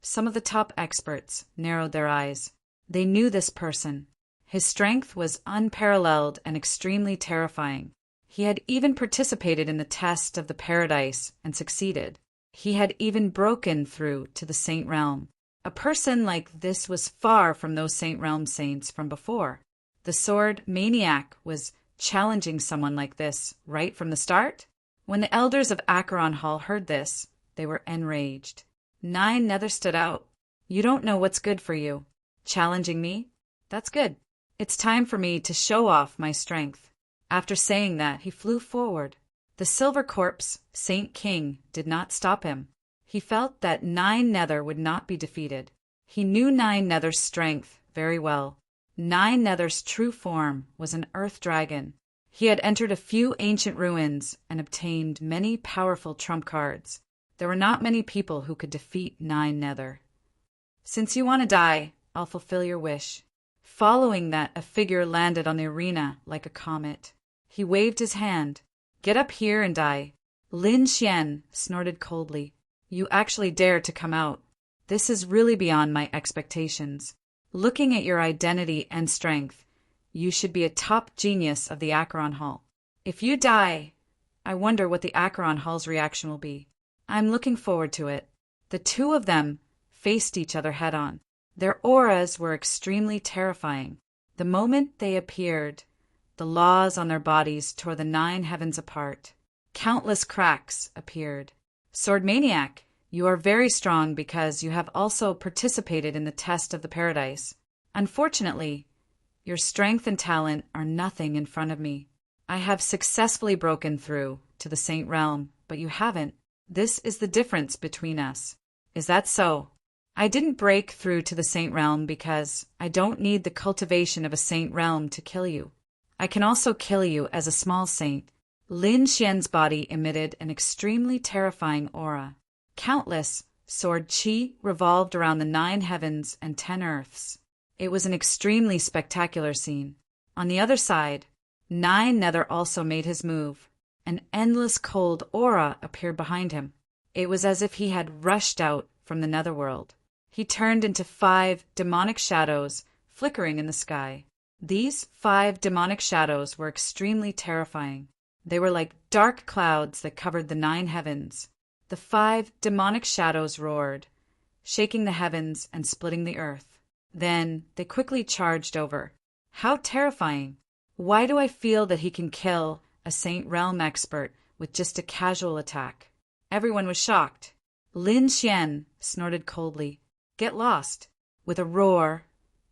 some of the top experts narrowed their eyes. They knew this person. His strength was unparalleled and extremely terrifying. He had even participated in the test of the Paradise and succeeded. He had even broken through to the Saint Realm. A person like this was far from those Saint Realm saints from before. The sword Maniac was challenging someone like this right from the start? When the elders of Acheron Hall heard this, they were enraged. Nine Nether stood out. You don't know what's good for you. Challenging me? That's good. It's time for me to show off my strength. After saying that, he flew forward. The Silver Corpse, Saint King, did not stop him. He felt that Nine Nether would not be defeated. He knew Nine Nether's strength very well. Nine Nether's true form was an earth dragon. He had entered a few ancient ruins and obtained many powerful trump cards. There were not many people who could defeat Nine Nether. Since you want to die, I'll fulfill your wish. Following that, a figure landed on the arena like a comet. He waved his hand. Get up here and die. Lin Xian snorted coldly. You actually dare to come out. This is really beyond my expectations. Looking at your identity and strength, you should be a top genius of the Acheron Hall. If you die, I wonder what the Acheron Hall's reaction will be. I'm looking forward to it. The two of them faced each other head-on. Their auras were extremely terrifying. The moment they appeared, the laws on their bodies tore the nine heavens apart. Countless cracks appeared. Sword Maniac, you are very strong because you have also participated in the test of the Paradise. Unfortunately, your strength and talent are nothing in front of me. I have successfully broken through to the Saint Realm, but you haven't. This is the difference between us. Is that so? I didn't break through to the Saint Realm because I don't need the cultivation of a Saint Realm to kill you. I can also kill you as a small saint. Lin Xian's body emitted an extremely terrifying aura. Countless sword qi revolved around the 9 heavens and 10 earths. It was an extremely spectacular scene. On the other side, 9 Nether also made his move. An endless cold aura appeared behind him. It was as if he had rushed out from the netherworld. He turned into 5 demonic shadows flickering in the sky. These 5 demonic shadows were extremely terrifying. They were like dark clouds that covered the 9 heavens. The 5 demonic shadows roared, shaking the heavens and splitting the earth. Then they quickly charged over. How terrifying! Why do I feel that he can kill a Saint Realm expert with just a casual attack? Everyone was shocked. Lin Xian snorted coldly. Get lost! With a roar,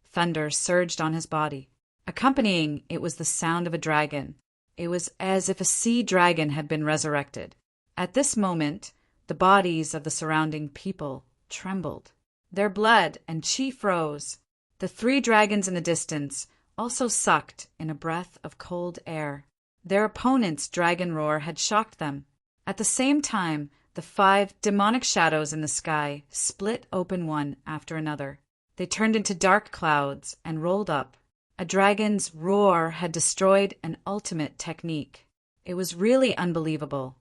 thunder surged on his body. Accompanying it was the sound of a dragon. It was as if a sea dragon had been resurrected. At this moment, the bodies of the surrounding people trembled. Their blood and qi froze. The 3 dragons in the distance also sucked in a breath of cold air. Their opponent's dragon roar had shocked them. At the same time, the 5 demonic shadows in the sky split open one after another. They turned into dark clouds and rolled up. A dragon's roar had destroyed an ultimate technique. It was really unbelievable.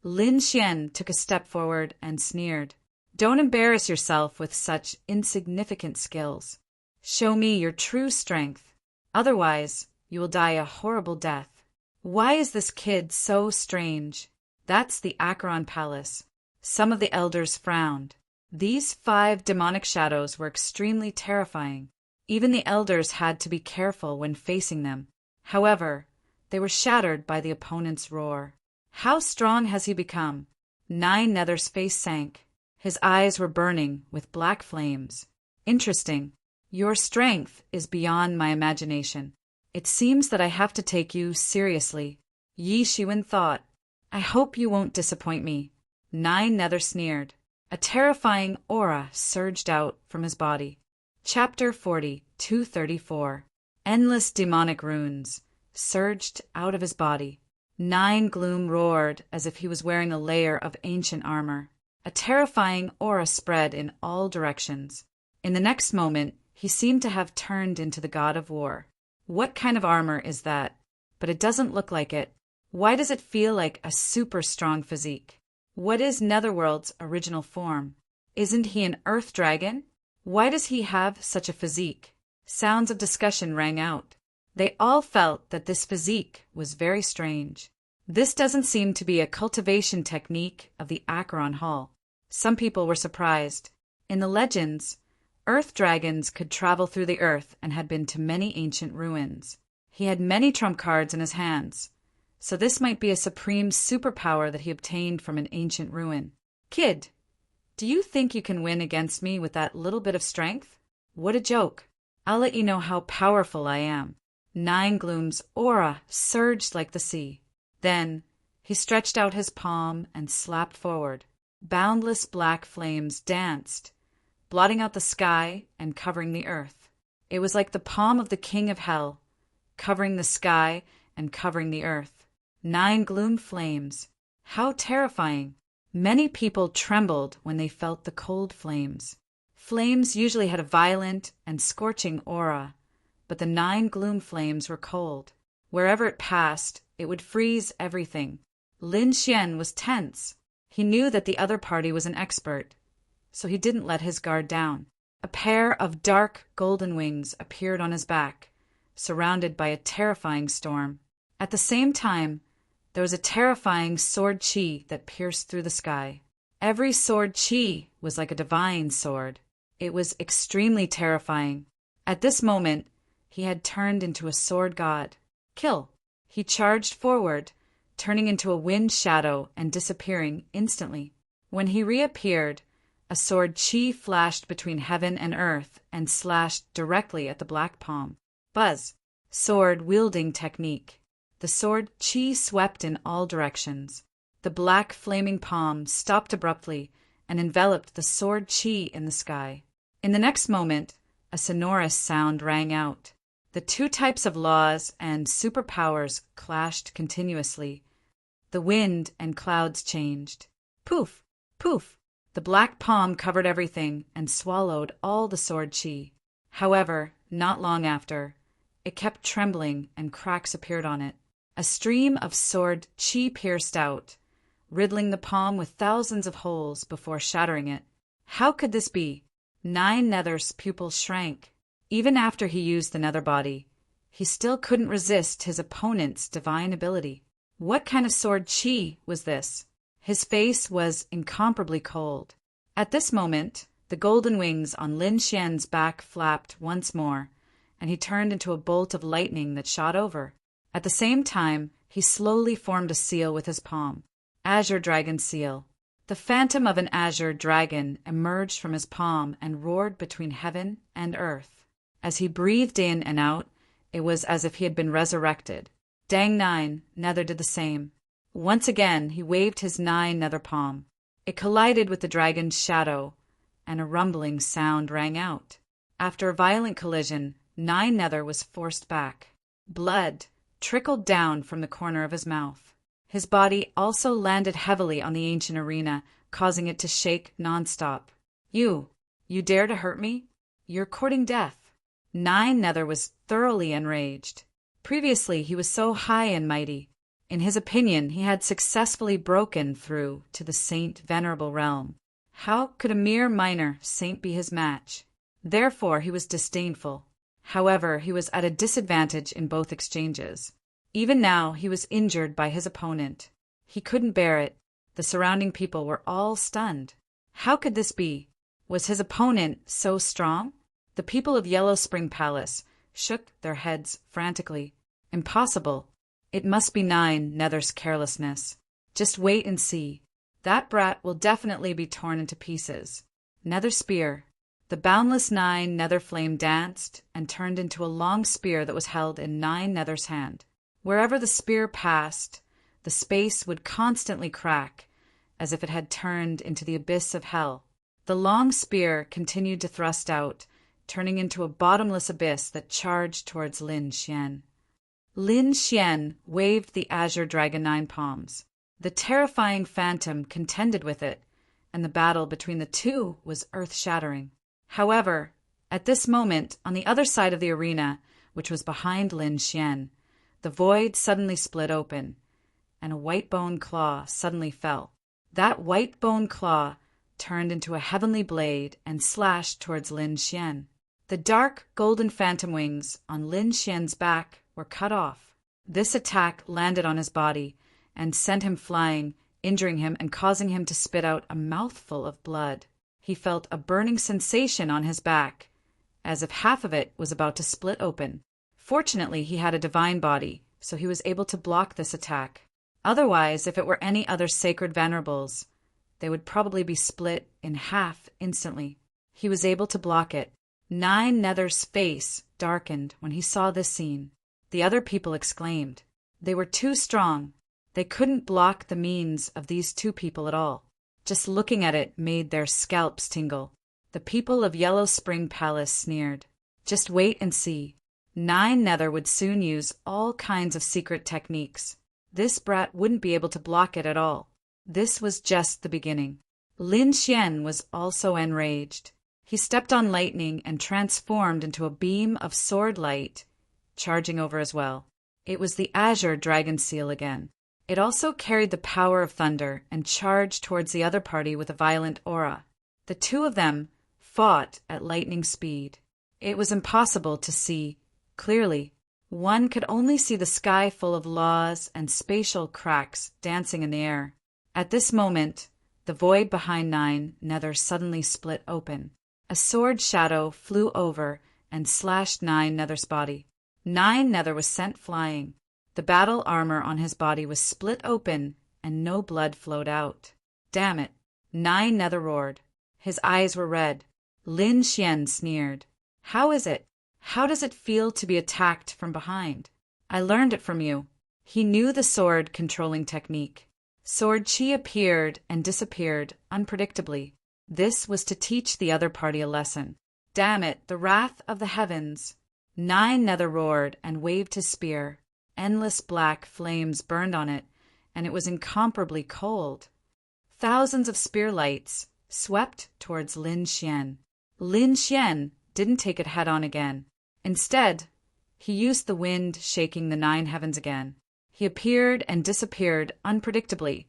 Lin Xian took a step forward and sneered. Don't embarrass yourself with such insignificant skills. Show me your true strength. Otherwise, you will die a horrible death. Why is this kid so strange? That's the Acheron Palace. Some of the elders frowned. These 5 demonic shadows were extremely terrifying. Even the elders had to be careful when facing them. However, they were shattered by the opponent's roar. How strong has he become? Nine Nether's face sank. His eyes were burning with black flames. Interesting. Your strength is beyond my imagination. It seems that I have to take you seriously. Yi Shiwen thought. I hope you won't disappoint me. Nine Nether sneered. A terrifying aura surged out from his body. Chapter 40, 234. Endless demonic runes surged out of his body. Nine Gloom roared as if he was wearing a layer of ancient armor. A terrifying aura spread in all directions. In the next moment, he seemed to have turned into the god of war. What kind of armor is that? But it doesn't look like it. Why does it feel like a super strong physique? What is Netherworld's original form? Isn't he an earth dragon? Why does he have such a physique? Sounds of discussion rang out. They all felt that this physique was very strange. This doesn't seem to be a cultivation technique of the Acheron Hall. Some people were surprised. In the legends, earth dragons could travel through the earth and had been to many ancient ruins. He had many trump cards in his hands, so this might be a supreme superpower that he obtained from an ancient ruin. Kid, do you think you can win against me with that little bit of strength? What a joke. I'll let you know how powerful I am. Nine Gloom's aura surged like the sea. Then he stretched out his palm and slapped forward. Boundless black flames danced, blotting out the sky and covering the earth. It was like the palm of the king of hell, covering the sky and covering the earth. Nine Gloom flames. How terrifying. Many people trembled when they felt the cold flames. Flames usually had a violent and scorching aura, but the Nine Gloom flames were cold. Wherever it passed, it would freeze everything. Lin Xian was tense. He knew that the other party was an expert, so he didn't let his guard down. A pair of dark golden wings appeared on his back, surrounded by a terrifying storm. At the same time, there was a terrifying sword chi that pierced through the sky. Every sword chi was like a divine sword. It was extremely terrifying. At this moment, he had turned into a sword god. Kill! He charged forward, turning into a wind shadow and disappearing instantly. When he reappeared, a sword chi flashed between heaven and earth and slashed directly at the black palm. Buzz! Sword-wielding technique. The sword chi swept in all directions. The black flaming palm stopped abruptly and enveloped the sword chi in the sky. In the next moment, a sonorous sound rang out. The two types of laws and superpowers clashed continuously. The wind and clouds changed. Poof! Poof! The black palm covered everything and swallowed all the sword chi. However, not long after, it kept trembling and cracks appeared on it. A stream of sword chi pierced out, riddling the palm with thousands of holes before shattering it. How could this be? Nine Nether's pupils shrank. Even after he used the nether body, he still couldn't resist his opponent's divine ability. What kind of sword chi was this? His face was incomparably cold. At this moment, the golden wings on Lin Xian's back flapped once more, and he turned into a bolt of lightning that shot over. At the same time, he slowly formed a seal with his palm. Azure Dragon Seal. The phantom of an azure dragon emerged from his palm and roared between heaven and earth. As he breathed in and out, it was as if he had been resurrected. Dang Nine Nether did the same. Once again, he waved his Nine Nether palm. It collided with the dragon's shadow, and a rumbling sound rang out. After a violent collision, Nine Nether was forced back. Blood trickled down from the corner of his mouth. His body also landed heavily on the ancient arena, causing it to shake nonstop. You dare to hurt me? You're courting death. Nine Nether was thoroughly enraged. Previously, he was so high and mighty. In his opinion, he had successfully broken through to the saint venerable realm. How could a mere minor saint be his match? Therefore he was disdainful. However, he was at a disadvantage in both exchanges. Even now he was injured by his opponent. He couldn't bear it. The surrounding people were all stunned. How could this be? Was his opponent so strong? The people of Yellow Spring Palace shook their heads frantically. Impossible. It must be Nine Nether's carelessness. Just wait and see. That brat will definitely be torn into pieces. Nether spear. The boundless Nine Nether flame danced and turned into a long spear that was held in Nine Nether's hand. Wherever the spear passed, the space would constantly crack, as if it had turned into the abyss of hell. The long spear continued to thrust out, turning into a bottomless abyss that charged towards Lin Xian. Lin Xian waved the azure dragon nine palms. The terrifying phantom contended with it, and the battle between the two was earth-shattering. However, at this moment, on the other side of the arena, which was behind Lin Xian, the void suddenly split open, and a white bone claw suddenly fell. That white bone claw turned into a heavenly blade and slashed towards Lin Xian. The dark golden phantom wings on Lin Xian's back were cut off. This attack landed on his body and sent him flying, injuring him and causing him to spit out a mouthful of blood. He felt a burning sensation on his back, as if half of it was about to split open. Fortunately, he had a divine body, so he was able to block this attack. Otherwise, if it were any other sacred venerables, they would probably be split in half instantly. He was able to block it. Nine Nether's face darkened when he saw this scene. The other people exclaimed. They were too strong. They couldn't block the means of these two people at all. Just looking at it made their scalps tingle. The people of Yellow Spring Palace sneered. Just wait and see. Nine Nether would soon use all kinds of secret techniques. This brat wouldn't be able to block it at all. This was just the beginning. Lin Xian was also enraged. He stepped on lightning and transformed into a beam of sword light, charging over as well. It was the azure dragon seal again. It also carried the power of thunder and charged towards the other party with a violent aura. The two of them fought at lightning speed. It was impossible to see clearly. One could only see the sky full of laws and spatial cracks dancing in the air. At this moment, the void behind Nine Nether suddenly split open. A sword shadow flew over and slashed Nine Nether's body. Nine Nether was sent flying. The battle armor on his body was split open and no blood flowed out. Damn it! Nine Nether roared. His eyes were red. Lin Xian sneered. How is it? How does it feel to be attacked from behind? I learned it from you. He knew the sword controlling technique. Sword chi appeared and disappeared unpredictably. This was to teach the other party a lesson. Damn it, the wrath of the heavens! Nine Nether roared and waved his spear. Endless black flames burned on it, and it was incomparably cold. Thousands of spear lights swept towards Lin Xian. Lin Xian didn't take it head-on again. Instead, he used the wind shaking the nine heavens again. He appeared and disappeared unpredictably,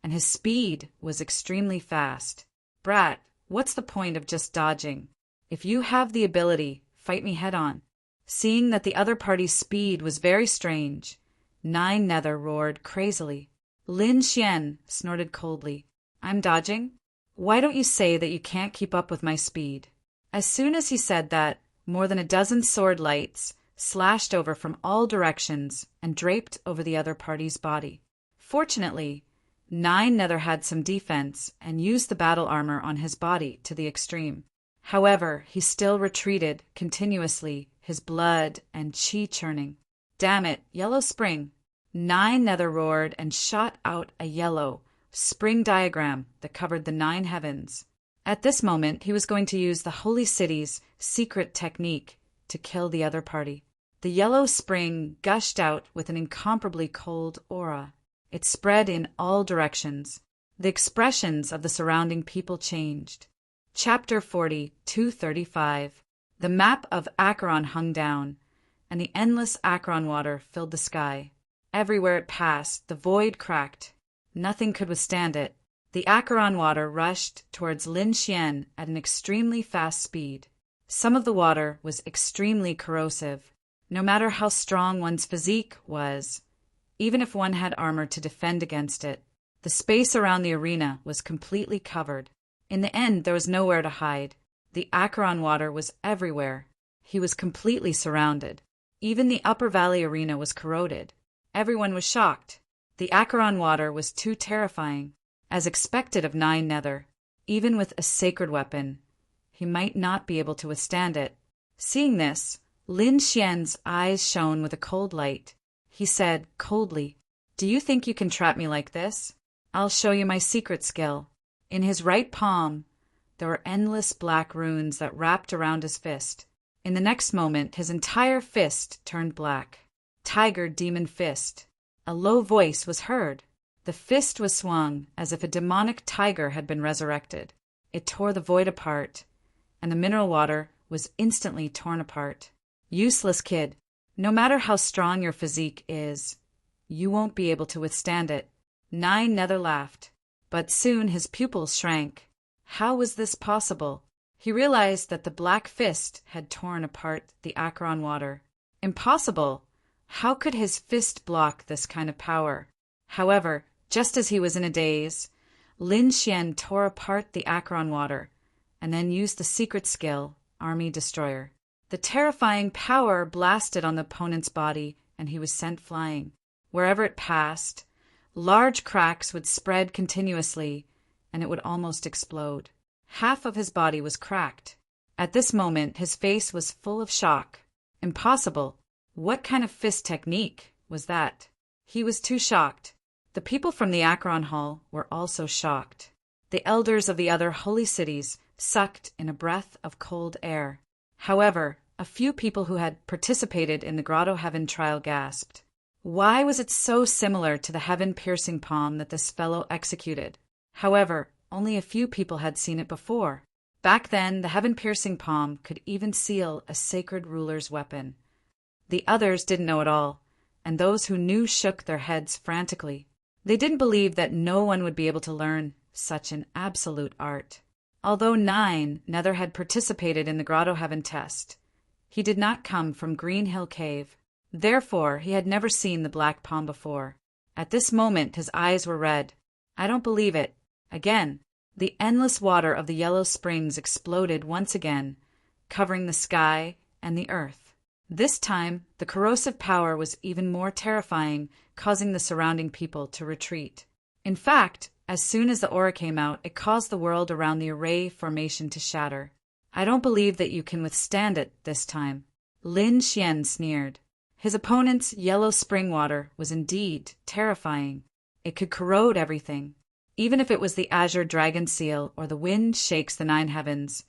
and his speed was extremely fast. Brat, what's the point of just dodging? If you have the ability, fight me head-on. Seeing that the other party's speed was very strange, Nine Nether roared crazily. Lin Xian snorted coldly. I'm dodging? Why don't you say that you can't keep up with my speed? As soon as he said that, more than a dozen sword lights slashed over from all directions and draped over the other party's body. Fortunately, Nine Nether had some defense and used the battle armor on his body to the extreme. However, he still retreated continuously, his blood and chi churning. Damn it, Yellow Spring! Nine Nether roared and shot out a yellow spring diagram that covered the nine heavens. At this moment, he was going to use the Holy City's secret technique to kill the other party. The yellow spring gushed out with an incomparably cold aura. It spread in all directions. The expressions of the surrounding people changed. Chapter 40, 235. The map of Acheron hung down, and the endless Acheron water filled the sky. Everywhere it passed, the void cracked. Nothing could withstand it. The Acheron water rushed towards Lin Xian at an extremely fast speed. Some of the water was extremely corrosive. No matter how strong one's physique was, even if one had armor to defend against it, the space around the arena was completely covered. In the end, there was nowhere to hide. The Acheron water was everywhere. He was completely surrounded. Even the upper valley arena was corroded. Everyone was shocked. The Acheron water was too terrifying. As expected of Nine Nether, even with a sacred weapon, he might not be able to withstand it. Seeing this, Lin Xian's eyes shone with a cold light. He said coldly, "Do you think you can trap me like this? I'll show you my secret skill." In his right palm, there were endless black runes that wrapped around his fist. In the next moment, his entire fist turned black. Tiger Demon Fist. A low voice was heard. The fist was swung as if a demonic tiger had been resurrected. It tore the void apart, and the mineral water was instantly torn apart. Useless kid. No matter how strong your physique is, you won't be able to withstand it. Nine Nether laughed, but soon his pupils shrank. How was this possible? He realized that the black fist had torn apart the Acheron water. Impossible! How could his fist block this kind of power? However, just as he was in a daze, Lin Xian tore apart the Acheron water, and then used the secret skill, Army Destroyer. The terrifying power blasted on the opponent's body, and he was sent flying. Wherever it passed, large cracks would spread continuously, and it would almost explode. Half of his body was cracked. At this moment, his face was full of shock. Impossible! What kind of fist technique was that? He was too shocked. The people from the Acheron Hall were also shocked. The elders of the other holy cities sucked in a breath of cold air. However, a few people who had participated in the Grotto Heaven trial gasped. Why was it so similar to the heaven-piercing palm that this fellow executed? However, only a few people had seen it before. Back then, the heaven-piercing palm could even seal a sacred ruler's weapon. The others didn't know at all, and those who knew shook their heads frantically. They didn't believe that no one would be able to learn such an absolute art. Although Nine Nether had participated in the Grotto Heaven test, he did not come from Green Hill Cave. Therefore, he had never seen the black palm before. At this moment, his eyes were red. I don't believe it. Again, the endless water of the yellow springs exploded once again, covering the sky and the earth. This time, the corrosive power was even more terrifying, causing the surrounding people to retreat. In fact, as soon as the aura came out, it caused the world around the array formation to shatter. I don't believe that you can withstand it this time. Lin Xian sneered. His opponent's yellow spring water was indeed terrifying. It could corrode everything. Even if it was the azure dragon seal or the wind shakes the nine heavens,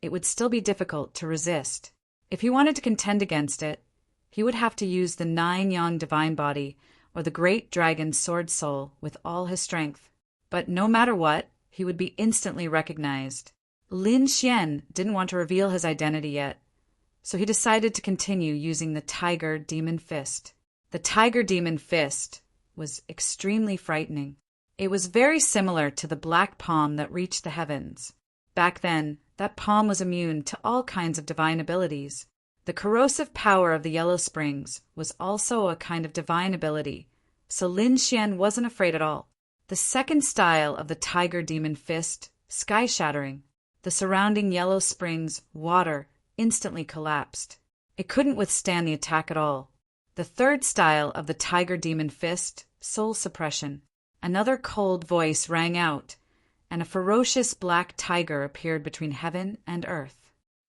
it would still be difficult to resist. If he wanted to contend against it, he would have to use the nine-yang divine body or the great dragon sword soul with all his strength. But no matter what, he would be instantly recognized. Lin Xian didn't want to reveal his identity yet, so he decided to continue using the Tiger Demon Fist. The Tiger Demon Fist was extremely frightening. It was very similar to the black palm that reached the heavens. Back then, that palm was immune to all kinds of divine abilities. The corrosive power of the Yellow Springs was also a kind of divine ability, so Lin Xian wasn't afraid at all. The second style of the Tiger Demon Fist, Sky Shattering. The surrounding Yellow Springs water instantly collapsed. It couldn't withstand the attack at all. The third style of the Tiger Demon Fist, Soul Suppression. Another cold voice rang out, and a ferocious black tiger appeared between heaven and earth.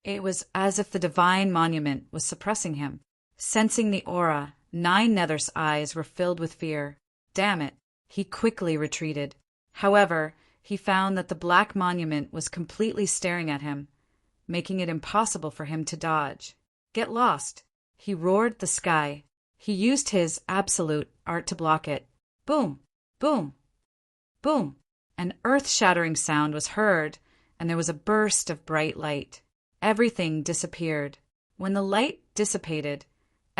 It was as if the divine monument was suppressing him. Sensing the aura, Nine Nether's eyes were filled with fear. Damn it! He quickly retreated. However, he found that the black monument was completely staring at him, making it impossible for him to dodge. Get lost! He roared the sky. He used his absolute art to block it. Boom! Boom! Boom! An earth-shattering sound was heard, and there was a burst of bright light. Everything disappeared. When the light dissipated,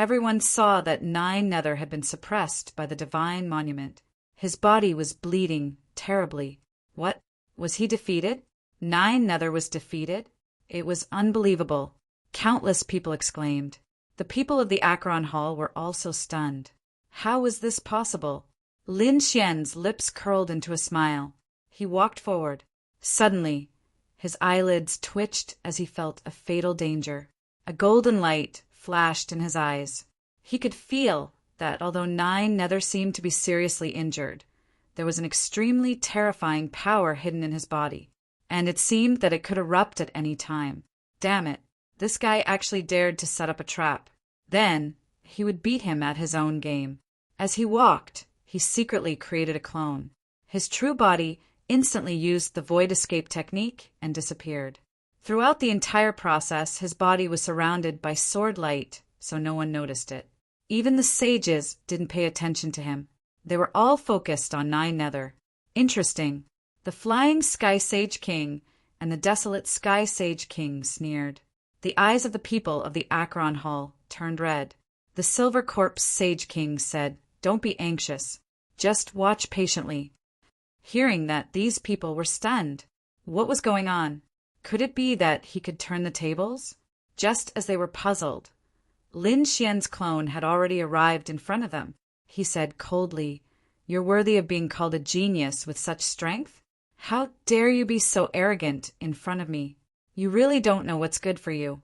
Everyone saw that Nine Nether had been suppressed by the divine monument. His body was bleeding terribly. What? Was he defeated? Nine Nether was defeated? It was unbelievable. Countless people exclaimed. The people of the Acheron Hall were also stunned. How was this possible? Lin Xian's lips curled into a smile. He walked forward. Suddenly, his eyelids twitched as he felt a fatal danger. A golden light flashed in his eyes. He could feel that although Nine Nether seemed to be seriously injured, there was an extremely terrifying power hidden in his body, and it seemed that it could erupt at any time. Damn it, this guy actually dared to set up a trap. Then, he would beat him at his own game. As he walked, he secretly created a clone. His true body instantly used the void escape technique and disappeared. Throughout the entire process, his body was surrounded by sword light, so no one noticed it. Even the sages didn't pay attention to him. They were all focused on Nine Nether. Interesting. The flying Sky Sage King and the desolate Sky Sage King sneered. The eyes of the people of the Acheron Hall turned red. The Silver Corpse Sage King said, "Don't be anxious. Just watch patiently." Hearing that, these people were stunned. What was going on? Could it be that he could turn the tables? Just as they were puzzled, Lin Xian's clone had already arrived in front of them. He said coldly, "You're worthy of being called a genius with such strength? How dare you be so arrogant in front of me? You really don't know what's good for you."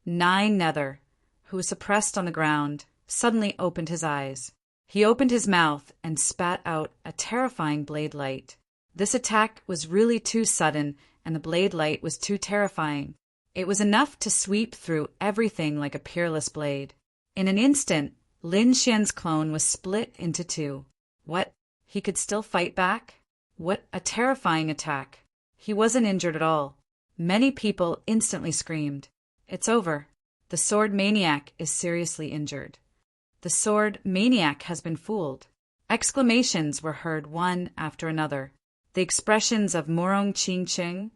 Nine Nether, who was suppressed on the ground, suddenly opened his eyes. He opened his mouth and spat out a terrifying blade light. This attack was really too sudden, and the blade light was too terrifying. It was enough to sweep through everything like a peerless blade. In an instant, Lin Xian's clone was split into two. What? He could still fight back? What a terrifying attack. He wasn't injured at all. Many people instantly screamed. It's over. The sword Maniac is seriously injured. The sword Maniac has been fooled. Exclamations were heard one after another. The expressions of Morong Qing Cheng,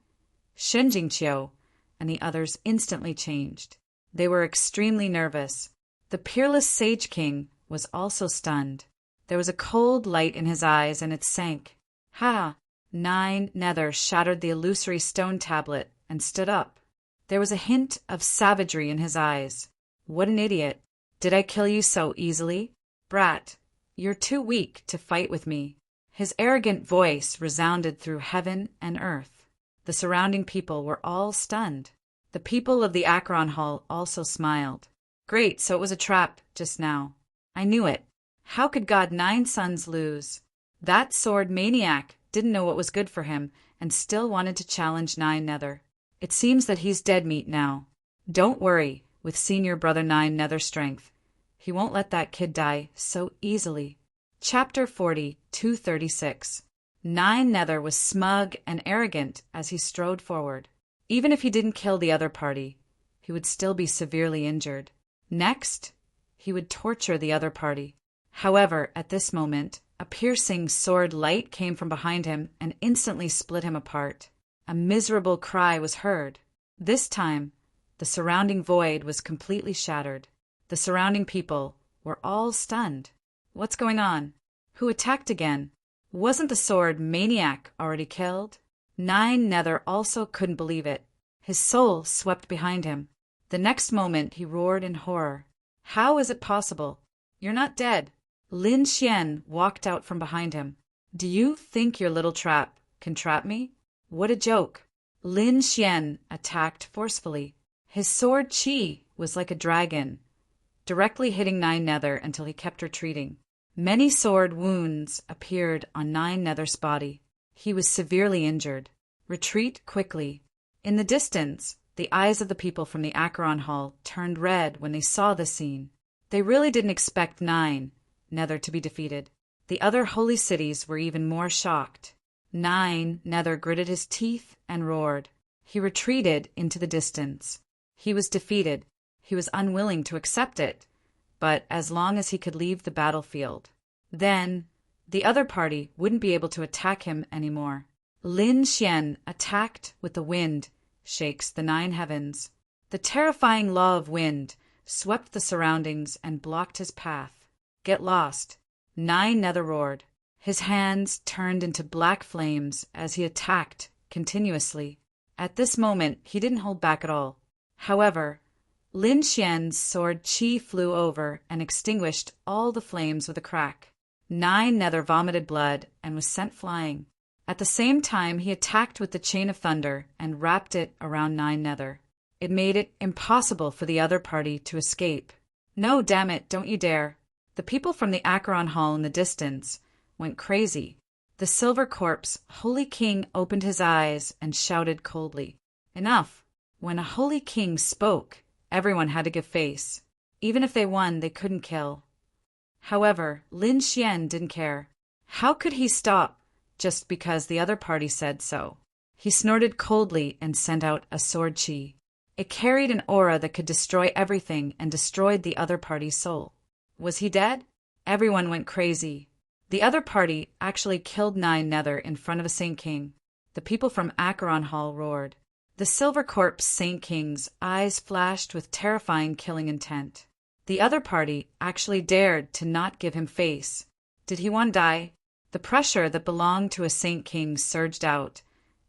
Shen Jingqiu, and the others instantly changed. They were extremely nervous. The peerless Sage King was also stunned. There was a cold light in his eyes, and it sank. Ha! Nine Nether shattered the illusory stone tablet and stood up. There was a hint of savagery in his eyes. What an idiot. Did I kill you so easily? Brat, you're too weak to fight with me. His arrogant voice resounded through heaven and earth. The surrounding people were all stunned. The people of the Acheron Hall also smiled. Great, so it was a trap just now. I knew it. How could God Nine Sons lose? That sword Maniac didn't know what was good for him and still wanted to challenge Nine Nether. It seems that he's dead meat now. Don't worry, with senior brother Nine Nether strength. He won't let that kid die so easily. Chapter 40, 236. Nine Nether was smug and arrogant as he strode forward. Even if he didn't kill the other party, he would still be severely injured. Next, he would torture the other party. However, at this moment, a piercing sword light came from behind him and instantly split him apart. A miserable cry was heard. This time, the surrounding void was completely shattered. The surrounding people were all stunned. What's going on? Who attacked again? Wasn't the sword Maniac already killed? Nine Nether also couldn't believe it. His soul swept behind him. The next moment he roared in horror. How is it possible? You're not dead. Lin Xian walked out from behind him. Do you think your little trap can trap me? What a joke. Lin Xian attacked forcefully. His sword Qi was like a dragon, directly hitting Nine Nether until he kept retreating. Many sword wounds appeared on Nine Nether's body. He was severely injured. Retreat quickly. In the distance, the eyes of the people from the Acheron Hall turned red when they saw the scene. They really didn't expect Nine Nether to be defeated. The other holy cities were even more shocked. Nine Nether gritted his teeth and roared. He retreated into the distance. He was defeated. He was unwilling to accept it, but as long as he could leave the battlefield. Then, the other party wouldn't be able to attack him anymore. Lin Xian attacked with the wind, shakes the nine heavens. The terrifying law of wind swept the surroundings and blocked his path. "Get lost!" Nine Nether roared. His hands turned into black flames as he attacked continuously. At this moment, he didn't hold back at all. However, Lin Xian's sword Qi flew over and extinguished all the flames with a crack. Nine Nether vomited blood and was sent flying. At the same time, he attacked with the Chain of Thunder and wrapped it around Nine Nether. It made it impossible for the other party to escape. "No, damn it, don't you dare." The people from the Acheron Hall in the distance went crazy. The Silver Corpse, Holy King, opened his eyes and shouted coldly, "Enough!" When a Holy King spoke, everyone had to give face. Even if they won, they couldn't kill. However, Lin Xian didn't care. How could he stop just because the other party said so? He snorted coldly and sent out a sword Qi. It carried an aura that could destroy everything and destroyed the other party's soul. Was he dead? Everyone went crazy. The other party actually killed Nine Nether in front of a Saint King. The people from Acheron Hall roared. The Silver Corpse Saint King's eyes flashed with terrifying killing intent. The other party actually dared to not give him face. Did he want to die? The pressure that belonged to a Saint King surged out,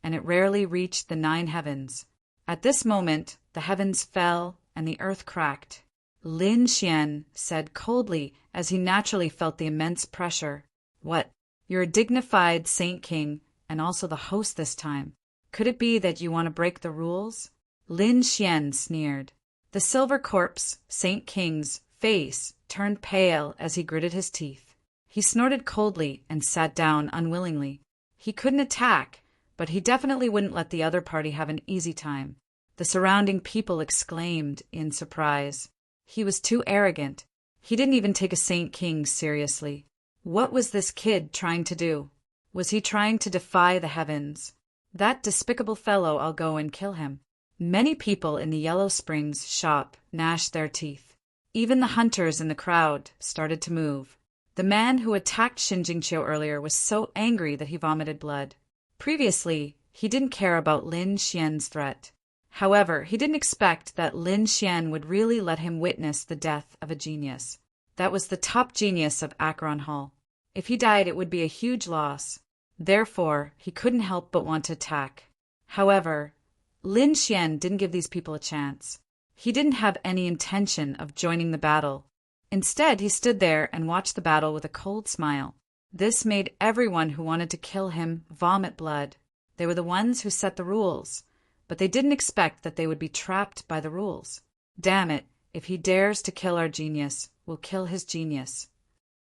and it rarely reached the nine heavens. At this moment, the heavens fell and the earth cracked. Lin Xian said coldly as he naturally felt the immense pressure. "What? You're a dignified Saint King and also the host this time. Could it be that you want to break the rules?" Lin Xian sneered. The Silver Corpse Saint King's face turned pale as he gritted his teeth. He snorted coldly and sat down unwillingly. He couldn't attack, but he definitely wouldn't let the other party have an easy time. The surrounding people exclaimed in surprise. He was too arrogant. He didn't even take a Saint King seriously. What was this kid trying to do? Was he trying to defy the heavens? That despicable fellow, I'll go and kill him. Many people in the Yellow Springs shop gnashed their teeth. Even the hunters in the crowd started to move. The man who attacked Shinjingqiu earlier was so angry that he vomited blood. Previously, he didn't care about Lin Xian's threat. However, he didn't expect that Lin Xian would really let him witness the death of a genius. That was the top genius of Acheron Hall. If he died, it would be a huge loss. Therefore, he couldn't help but want to attack. However, Lin Xian didn't give these people a chance. He didn't have any intention of joining the battle. Instead, he stood there and watched the battle with a cold smile. This made everyone who wanted to kill him vomit blood. They were the ones who set the rules, but they didn't expect that they would be trapped by the rules. Damn it, if he dares to kill our genius, we'll kill his genius.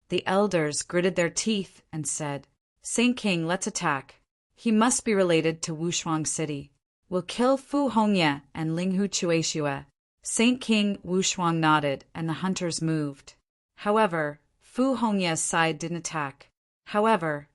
The elders gritted their teeth and said, "Saint King, let's attack. He must be related to Wushuang City. We'll kill Fu Hongye and Linghu Chueshue." Saint King Wushuang nodded, and the hunters moved. However, Fu Hongye's side didn't attack. However,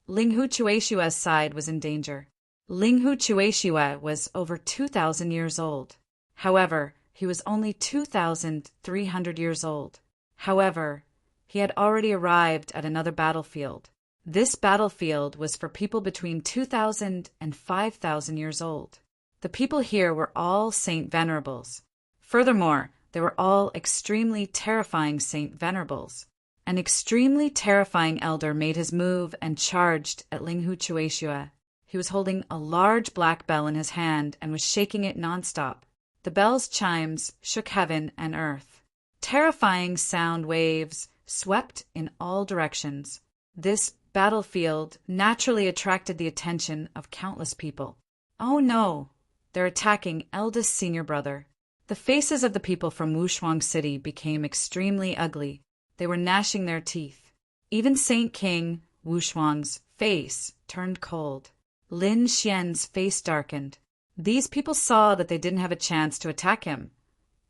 Linghu Chueshue's side was in danger. Linghu Chueshue was over 2,000 years old. However, he was only 2,300 years old. However, he had already arrived at another battlefield. This battlefield was for people between 2,000 and 5,000 years old. The people here were all Saint Venerables. Furthermore, they were all extremely terrifying Saint Venerables. An extremely terrifying elder made his move and charged at Linghu Chueshue. He was holding a large black bell in his hand and was shaking it nonstop. The bell's chimes shook heaven and earth. Terrifying sound waves swept in all directions. This battlefield naturally attracted the attention of countless people. Oh no! They're attacking eldest senior brother. The faces of the people from Wushuang City became extremely ugly. They were gnashing their teeth. Even Saint King Wushuang's face turned cold. Lin Xian's face darkened. These people saw that they didn't have a chance to attack him,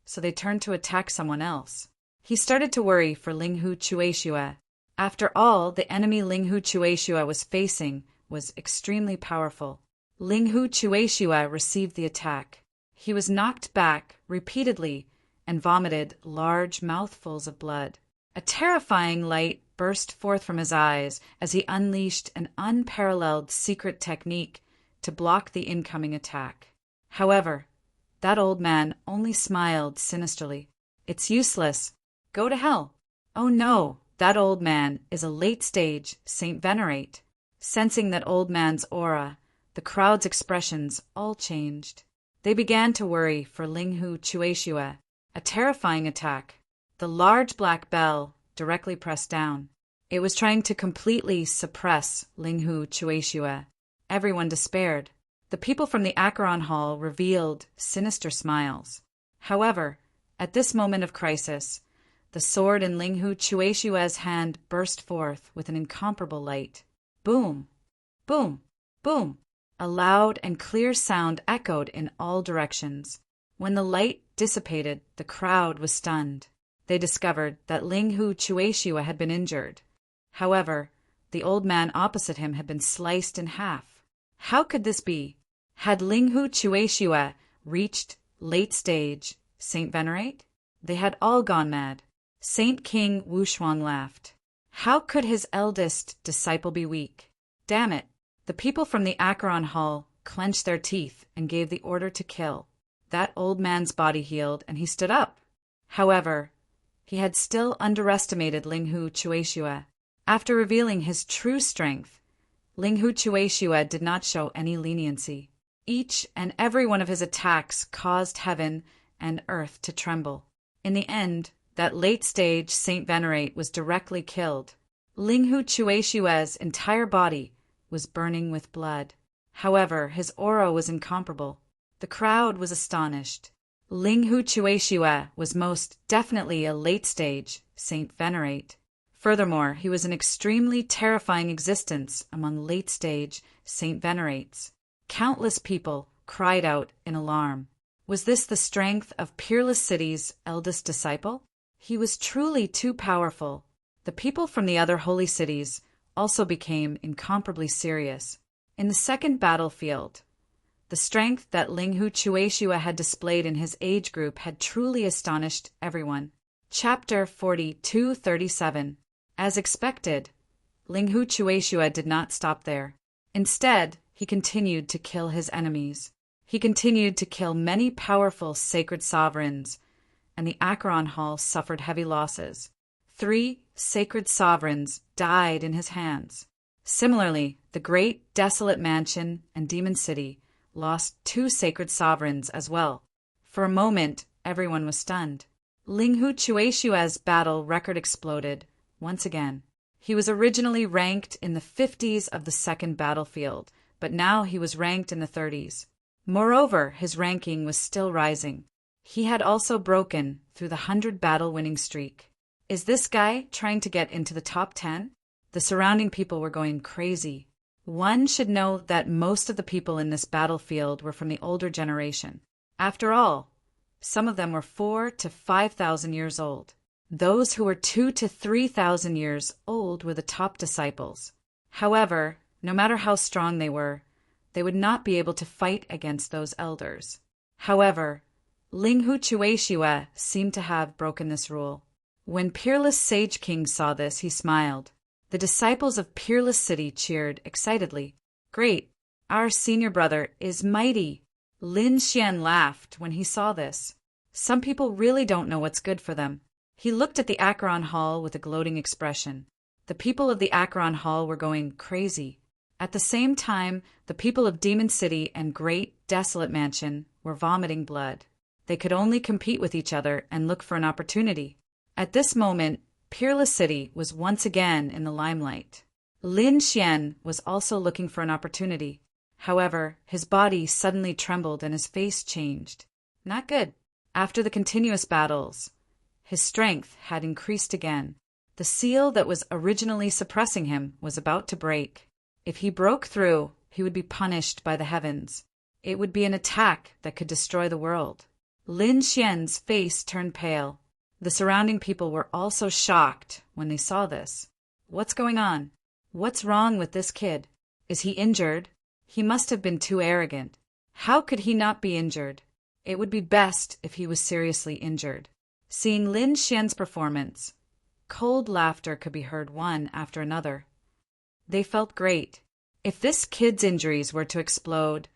so they turned to attack someone else. He started to worry for Linghu Chueshue. After all, the enemy Linghu Chueshue was facing was extremely powerful. Linghu Chueshue received the attack. He was knocked back repeatedly and vomited large mouthfuls of blood. A terrifying light burst forth from his eyes as he unleashed an unparalleled secret technique to block the incoming attack. However, that old man only smiled sinisterly. It's useless. Go to hell. Oh no, that old man is a late-stage Saint Venerate. Sensing that old man's aura, the crowd's expressions all changed. They began to worry for Linghu Chueshua. A terrifying attack. The large black bell directly pressed down. It was trying to completely suppress Linghu Chueshua. Everyone despaired. The people from the Acheron Hall revealed sinister smiles. However, at this moment of crisis, the sword in Linghu Chueshua's hand burst forth with an incomparable light. Boom! Boom! Boom! A loud and clear sound echoed in all directions. When the light dissipated, the crowd was stunned. They discovered that Linghu Chueshua had been injured. However, the old man opposite him had been sliced in half. How could this be? Had Linghu Chueshua reached late stage Saint Venerate? They had all gone mad. Saint King Wushuang laughed. How could his eldest disciple be weak? Damn it! The people from the Acheron Hall clenched their teeth and gave the order to kill. That old man's body healed and he stood up. However, he had still underestimated Linghu Chueshua. After revealing his true strength, Linghu Chueshua did not show any leniency. Each and every one of his attacks caused heaven and earth to tremble. In the end, that late-stage Saint Venerate was directly killed. Linghu Chueshua's entire body was burning with blood. However, his aura was incomparable. The crowd was astonished. Linghu Chueshua was most definitely a late-stage Saint Venerate. Furthermore, he was an extremely terrifying existence among late-stage Saint Venerates. Countless people cried out in alarm. Was this the strength of Peerless City's eldest disciple? He was truly too powerful. The people from the other holy cities also became incomparably serious. In the second battlefield, the strength that Linghu Chueshua had displayed in his age group had truly astonished everyone. Chapter 42:37. As expected, Linghu Chueshua did not stop there. Instead, he continued to kill his enemies. He continued to kill many powerful sacred sovereigns, and the Acheron Hall suffered heavy losses. 3 sacred sovereigns died in his hands. Similarly, the great desolate mansion and demon city lost 2 sacred sovereigns as well. For a moment, everyone was stunned. Linghu Chueshua's battle record exploded once again. He was originally ranked in the 50s of the second battlefield, but now he was ranked in the 30s. Moreover, his ranking was still rising. He had also broken through the 100 battle winning streak. Is this guy trying to get into the top 10? The surrounding people were going crazy. One should know that most of the people in this battlefield were from the older generation. After all, some of them were 4,000 to 5,000 years old. Those who were 2,000 to 3,000 years old were the top disciples. However, no matter how strong they were, they would not be able to fight against those elders. However, Linghu Chueshua seemed to have broken this rule. When Peerless Sage King saw this, he smiled. The disciples of Peerless City cheered excitedly. Great! Our senior brother is mighty! Lin Xian laughed when he saw this. Some people really don't know what's good for them. He looked at the Acheron Hall with a gloating expression. The people of the Acheron Hall were going crazy. At the same time, the people of Demon City and Great Desolate Mansion were vomiting blood. They could only compete with each other and look for an opportunity. At this moment, Peerless City was once again in the limelight. Lin Xian was also looking for an opportunity. However, his body suddenly trembled and his face changed. Not good. After the continuous battles, his strength had increased again. The seal that was originally suppressing him was about to break. If he broke through, he would be punished by the heavens. It would be an attack that could destroy the world. Lin Xian's face turned pale. The surrounding people were also shocked when they saw this. What's going on? What's wrong with this kid? Is he injured? He must have been too arrogant. How could he not be injured? It would be best if he was seriously injured. Seeing Lin Xian's performance, cold laughter could be heard one after another. They felt great. If this kid's injuries were to explode,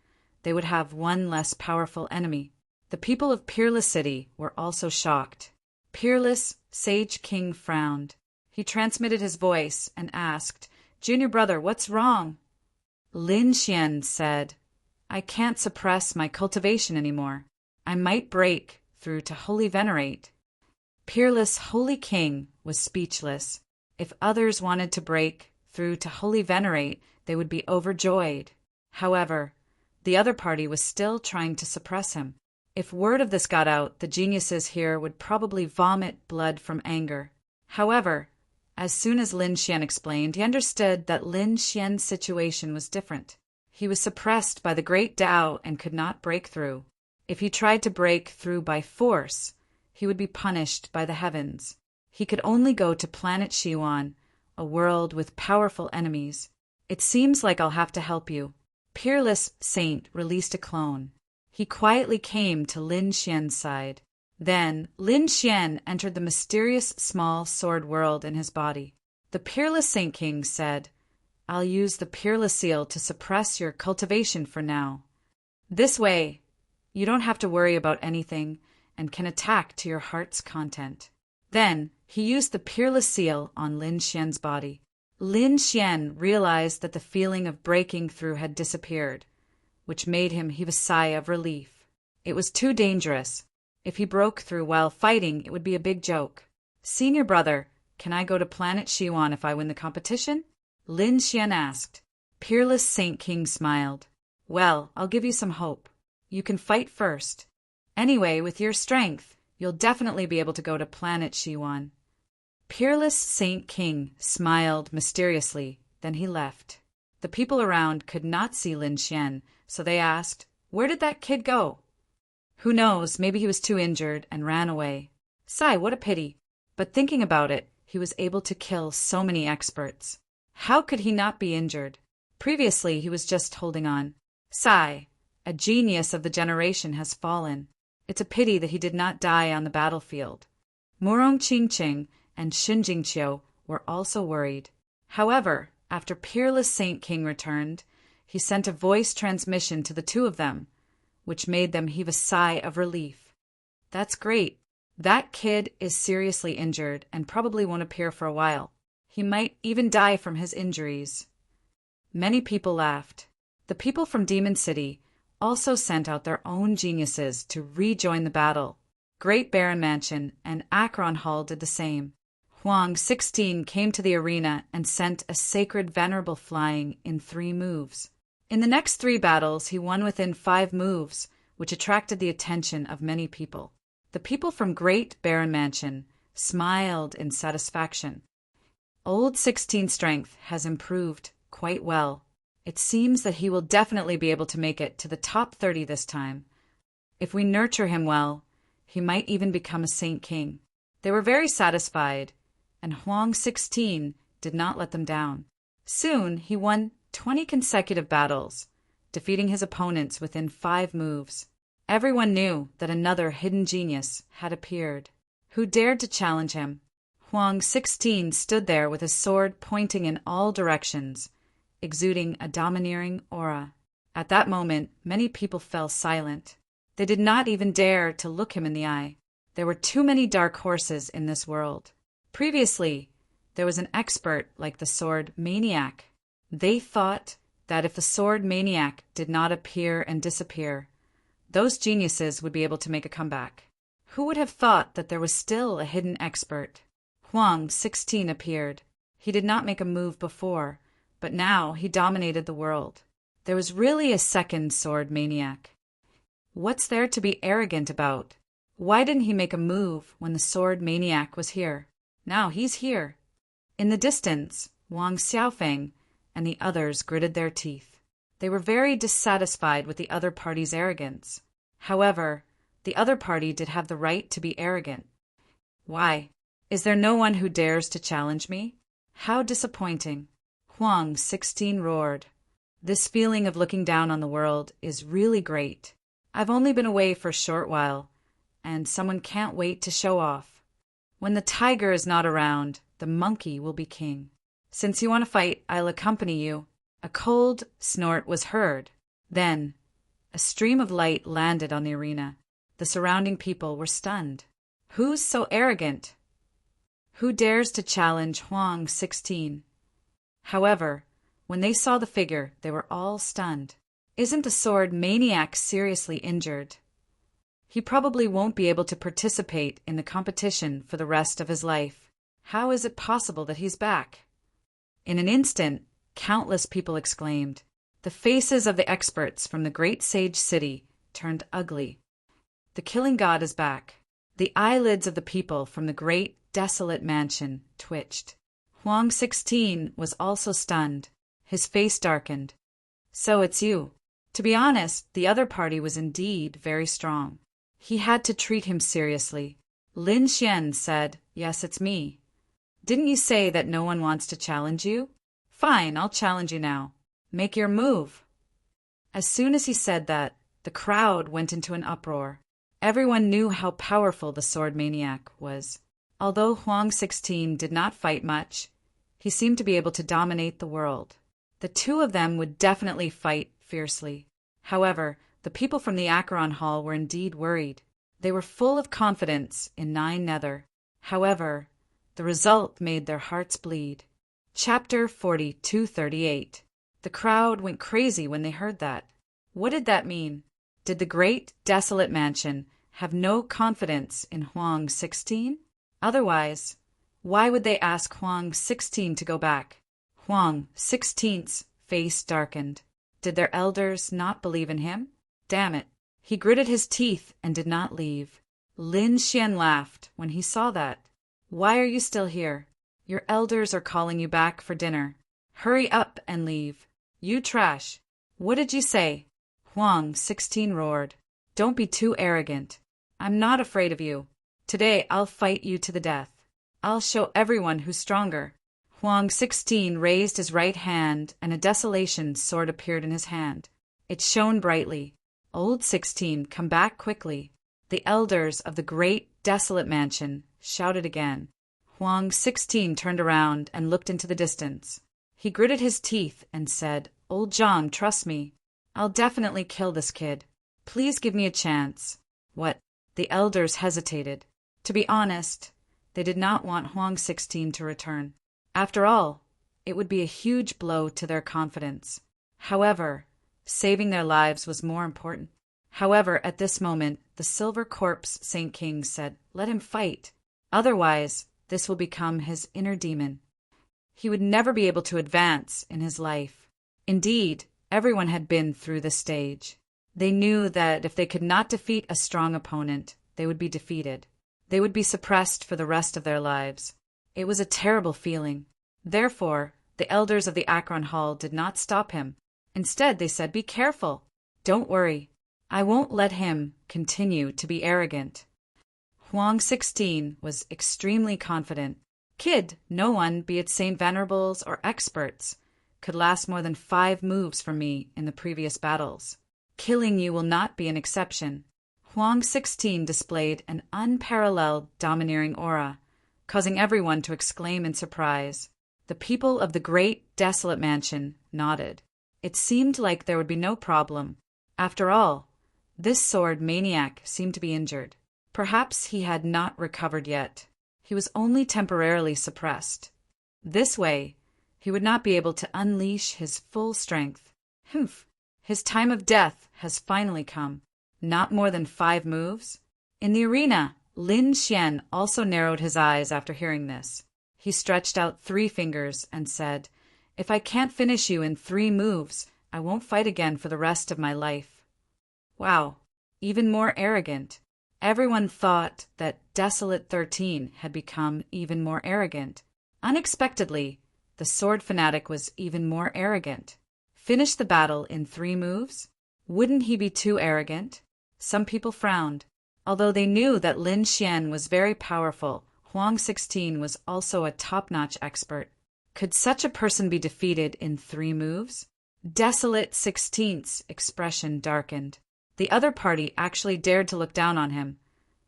they would have one less powerful enemy. The people of Peerless City were also shocked. Peerless Sage King frowned. He transmitted his voice and asked, "Junior brother, what's wrong?" Lin Xian said, "I can't suppress my cultivation anymore. I might break through to Holy Venerate." Peerless Holy King was speechless. If others wanted to break through to Holy Venerate, they would be overjoyed. However, the other party was still trying to suppress him. If word of this got out, the geniuses here would probably vomit blood from anger. However, as soon as Lin Xian explained, he understood that Lin Xian's situation was different. He was suppressed by the great Tao and could not break through. If he tried to break through by force, he would be punished by the heavens. He could only go to planet Xiwan, a world with powerful enemies. "It seems like I'll have to help you." Peerless Saint released a clone. He quietly came to Lin Xian's side. Then Lin Xian entered the mysterious small sword world in his body. The Peerless Saint King said, "I'll use the Peerless Seal to suppress your cultivation for now. This way, you don't have to worry about anything and can attack to your heart's content." Then he used the Peerless Seal on Lin Xian's body. Lin Xian realized that the feeling of breaking through had disappeared, which made him heave a sigh of relief. It was too dangerous. If he broke through while fighting, it would be a big joke. "Senior brother, can I go to planet Xiwan if I win the competition?" Lin Xian asked. Peerless Saint King smiled. "Well, I'll give you some hope. You can fight first. Anyway, with your strength, you'll definitely be able to go to planet Xiwan." Peerless Saint King smiled mysteriously, then he left. The people around could not see Lin Xian, so they asked, "Where did that kid go?" "Who knows, maybe he was too injured and ran away." Sigh, what a pity. But thinking about it, he was able to kill so many experts. How could he not be injured? Previously, he was just holding on. Sigh, a genius of the generation has fallen. It's a pity that he did not die on the battlefield. Murong Qingqing and Xin Jingqiu were also worried. However, after Peerless Saint King returned, he sent a voice transmission to the two of them, which made them heave a sigh of relief. "That's great. That kid is seriously injured and probably won't appear for a while. He might even die from his injuries." Many people laughed. The people from Demon City also sent out their own geniuses to rejoin the battle. Great Baron Mansion and Akron Hall did the same. Huang 16 came to the arena and sent a sacred venerable flying in 3 moves. In the next 3 battles, he won within 5 moves, which attracted the attention of many people. The people from Great Baron Mansion smiled in satisfaction. Old 16 strength has improved quite well. It seems that he will definitely be able to make it to the top 30 this time. If we nurture him well, he might even become a Saint King. They were very satisfied, and Huang 16 did not let them down. Soon, he won 20 consecutive battles, defeating his opponents within 5 moves. Everyone knew that another hidden genius had appeared. Who dared to challenge him? Huang 16 stood there with his sword pointing in all directions, exuding a domineering aura. At that moment, many people fell silent. They did not even dare to look him in the eye. There were too many dark horses in this world. Previously, there was an expert like the sword Maniac. They thought that if the sword Maniac did not appear and disappear, those geniuses would be able to make a comeback. Who would have thought that there was still a hidden expert? Huang 16 appeared. He did not make a move before, but now he dominated the world. There was really a second sword Maniac. What's there to be arrogant about? Why didn't he make a move when the sword Maniac was here? Now he's here. In the distance, Wang Xiaofeng and the others gritted their teeth. They were very dissatisfied with the other party's arrogance. However, the other party did have the right to be arrogant. Why? Is there no one who dares to challenge me? How disappointing. Huang 16 roared. This feeling of looking down on the world is really great. I've only been away for a short while, and someone can't wait to show off. When the tiger is not around, the monkey will be king. Since you want to fight, I'll accompany you. A cold snort was heard. Then, a stream of light landed on the arena. The surrounding people were stunned. Who's so arrogant? Who dares to challenge Huang 16? However, when they saw the figure, they were all stunned. Isn't the sword Maniac seriously injured? He probably won't be able to participate in the competition for the rest of his life. How is it possible that he's back? In an instant, countless people exclaimed. The faces of the experts from the great sage city turned ugly. The killing god is back. The eyelids of the people from the great, desolate mansion twitched. Huang 16 was also stunned. His face darkened. So it's you. To be honest, the other party was indeed very strong. He had to treat him seriously. Lin Xian said, "Yes, it's me." "Didn't you say that no one wants to challenge you? Fine, I'll challenge you now. Make your move." As soon as he said that, the crowd went into an uproar. Everyone knew how powerful the sword maniac was. Although Huang 16 did not fight much, he seemed to be able to dominate the world. The two of them would definitely fight fiercely. However, the people from the Acheron Hall were indeed worried. They were full of confidence in Nine Nether. However, the result made their hearts bleed. Chapter 4238. The crowd went crazy when they heard that. What did that mean? Did the great, desolate mansion have no confidence in Huang 16? Otherwise, why would they ask Huang 16 to go back? Huang 16's face darkened. Did their elders not believe in him? Damn it. He gritted his teeth and did not leave. Lin Xian laughed when he saw that. Why are you still here? Your elders are calling you back for dinner. Hurry up and leave. You trash. What did you say? Huang 16 roared. Don't be too arrogant. I'm not afraid of you. Today I'll fight you to the death. I'll show everyone who's stronger. Huang 16 raised his right hand and a desolation sword appeared in his hand. It shone brightly. Old 16, come back quickly. The elders of the great, desolate mansion shouted again. Huang 16 turned around and looked into the distance. He gritted his teeth and said, Old Zhang, trust me. I'll definitely kill this kid. Please give me a chance. What? The elders hesitated. To be honest, they did not want Huang 16 to return. After all, it would be a huge blow to their confidence. However, saving their lives was more important. However, at this moment, the Silver Corpse Saint King said, Let him fight. Otherwise, this will become his inner demon. He would never be able to advance in his life. Indeed, everyone had been through this stage. They knew that if they could not defeat a strong opponent, they would be defeated. They would be suppressed for the rest of their lives. It was a terrible feeling. Therefore, the elders of the Acheron Hall did not stop him. Instead, they said, Be careful. Don't worry. I won't let him continue to be arrogant. Huang 16 was extremely confident. Kid, no one, be it Saint Venerables or experts, could last more than 5 moves from me in the previous battles. Killing you will not be an exception. Huang 16 displayed an unparalleled domineering aura, causing everyone to exclaim in surprise. The people of the great, desolate mansion nodded. It seemed like there would be no problem. After all, this sword maniac seemed to be injured. Perhaps he had not recovered yet. He was only temporarily suppressed. This way, he would not be able to unleash his full strength. Humph! His time of death has finally come. Not more than 5 moves? In the arena, Lin Xian also narrowed his eyes after hearing this. He stretched out 3 fingers and said, If I can't finish you in 3 moves, I won't fight again for the rest of my life. Wow, even more arrogant. Everyone thought that Desolate 13 had become even more arrogant. Unexpectedly, the sword fanatic was even more arrogant. Finish the battle in 3 moves? Wouldn't he be too arrogant? Some people frowned. Although they knew that Lin Xian was very powerful, Huang 16 was also a top-notch expert. Could such a person be defeated in 3 moves? Desolate 16's expression darkened. The other party actually dared to look down on him,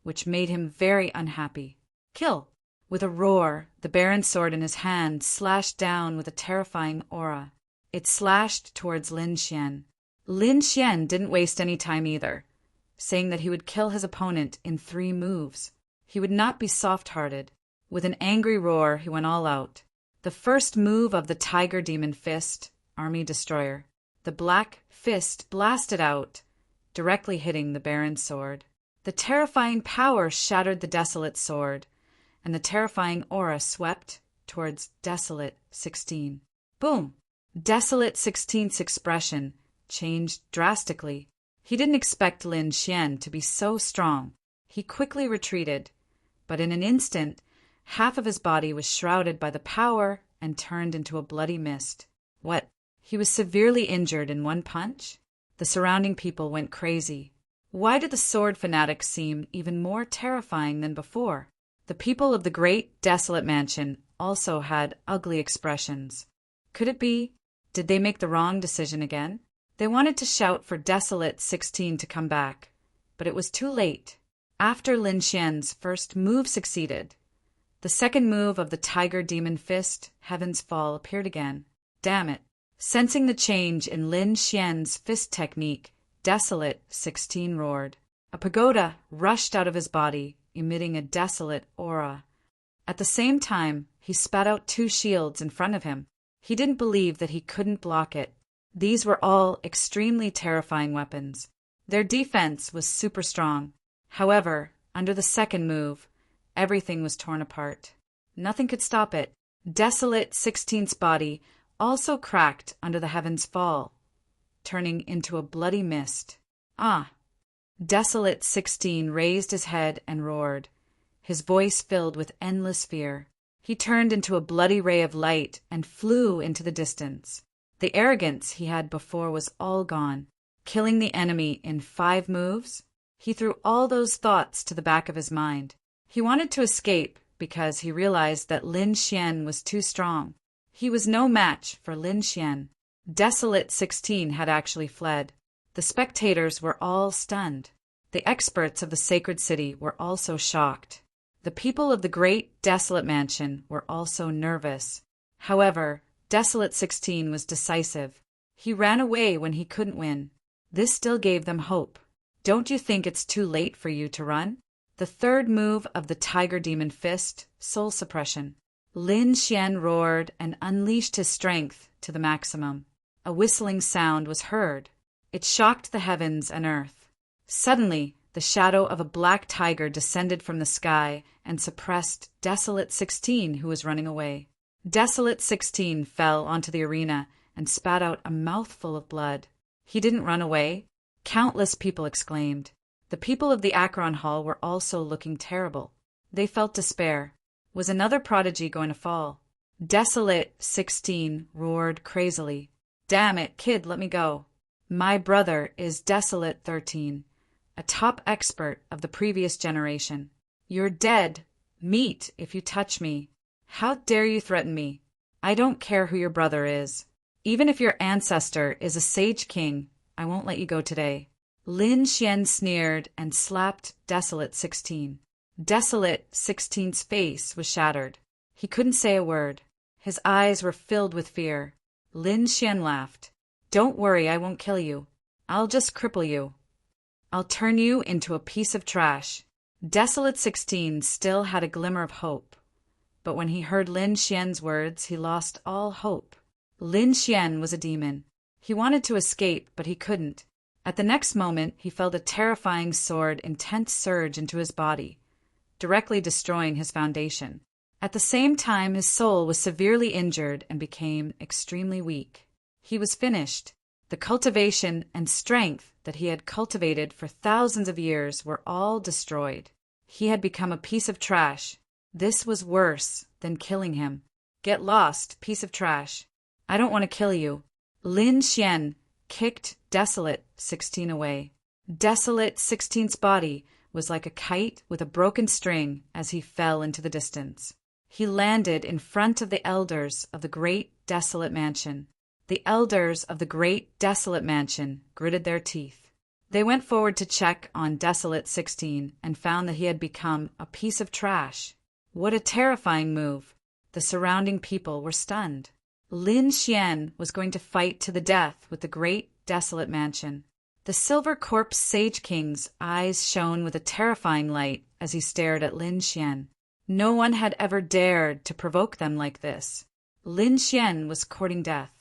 which made him very unhappy. Kill! With a roar, the Baron's sword in his hand slashed down with a terrifying aura. It slashed towards Lin Xian. Lin Xian didn't waste any time either, saying that he would kill his opponent in 3 moves. He would not be soft-hearted. With an angry roar, he went all out. The first move of the Tiger Demon Fist, Army Destroyer. The black fist blasted out, directly hitting the Baron's sword. The terrifying power shattered the Desolate sword, and the terrifying aura swept towards Desolate 16. Boom! Desolate 16's expression changed drastically. He didn't expect Lin Xian to be so strong. He quickly retreated, but in an instant, half of his body was shrouded by the power and turned into a bloody mist. What? He was severely injured in one punch? The surrounding people went crazy. Why did the sword fanatic seem even more terrifying than before? The people of the great desolate mansion also had ugly expressions. Could it be? Did they make the wrong decision again? They wanted to shout for Desolate 16 to come back, but it was too late. After Lin Xian's first move succeeded, the second move of the Tiger Demon Fist, Heaven's Fall, appeared again. Damn it. Sensing the change in Lin Xian's fist technique, Desolate 16 roared. A pagoda rushed out of his body, emitting a desolate aura. At the same time, he spat out 2 shields in front of him. He didn't believe that he couldn't block it. These were all extremely terrifying weapons. Their defense was super strong. However, under the second move, everything was torn apart. Nothing could stop it. Desolate 16's body also cracked under the Heaven's Fall, turning into a bloody mist. Ah! Desolate 16 raised his head and roared, his voice filled with endless fear. He turned into a bloody ray of light and flew into the distance. The arrogance he had before was all gone. Killing the enemy in 5 moves? He threw all those thoughts to the back of his mind. He wanted to escape because he realized that Lin Xian was too strong. He was no match for Lin Xian. Desolate 16 had actually fled. The spectators were all stunned. The experts of the sacred city were also shocked. The people of the great desolate mansion were also nervous. However, Desolate 16 was decisive. He ran away when he couldn't win. This still gave them hope. Don't you think it's too late for you to run? The third move of the Tiger Demon Fist, Soul Suppression. Lin Xian roared and unleashed his strength to the maximum. A whistling sound was heard. It shocked the heavens and earth. Suddenly, the shadow of a black tiger descended from the sky and suppressed Desolate 16, who was running away. Desolate 16 fell onto the arena and spat out a mouthful of blood. He didn't run away. Countless people exclaimed. The people of the Akron Hall were also looking terrible. They felt despair. Was another prodigy going to fall? Desolate 16 roared crazily. Damn it, kid, let me go. My brother is Desolate 13, a top expert of the previous generation. You're dead. Meat if you touch me. How dare you threaten me? I don't care who your brother is. Even if your ancestor is a sage king, I won't let you go today. Lin Xian sneered and slapped Desolate 16. Desolate 16's face was shattered. He couldn't say a word. His eyes were filled with fear. Lin Xian laughed. Don't worry, I won't kill you. I'll just cripple you. I'll turn you into a piece of trash. Desolate 16 still had a glimmer of hope. But when he heard Lin Xian's words, he lost all hope. Lin Xian was a demon. He wanted to escape, but he couldn't. At the next moment, he felt a terrifying sword intense surge into his body, directly destroying his foundation. At the same time, his soul was severely injured and became extremely weak. He was finished. The cultivation and strength that he had cultivated for thousands of years were all destroyed. He had become a piece of trash. This was worse than killing him. Get lost, piece of trash. I don't want to kill you. Lin Xian kicked Desolate 16 away. Desolate 16's body was like a kite with a broken string as he fell into the distance. He landed in front of the elders of the great desolate mansion. The elders of the great desolate mansion gritted their teeth. They went forward to check on Desolate 16 and found that he had become a piece of trash. What a terrifying move. The surrounding people were stunned. Lin Xian was going to fight to the death with the great desolate mansion. The Silver Corpse Sage King's eyes shone with a terrifying light as he stared at Lin Xian. No one had ever dared to provoke them like this. Lin Xian was courting death.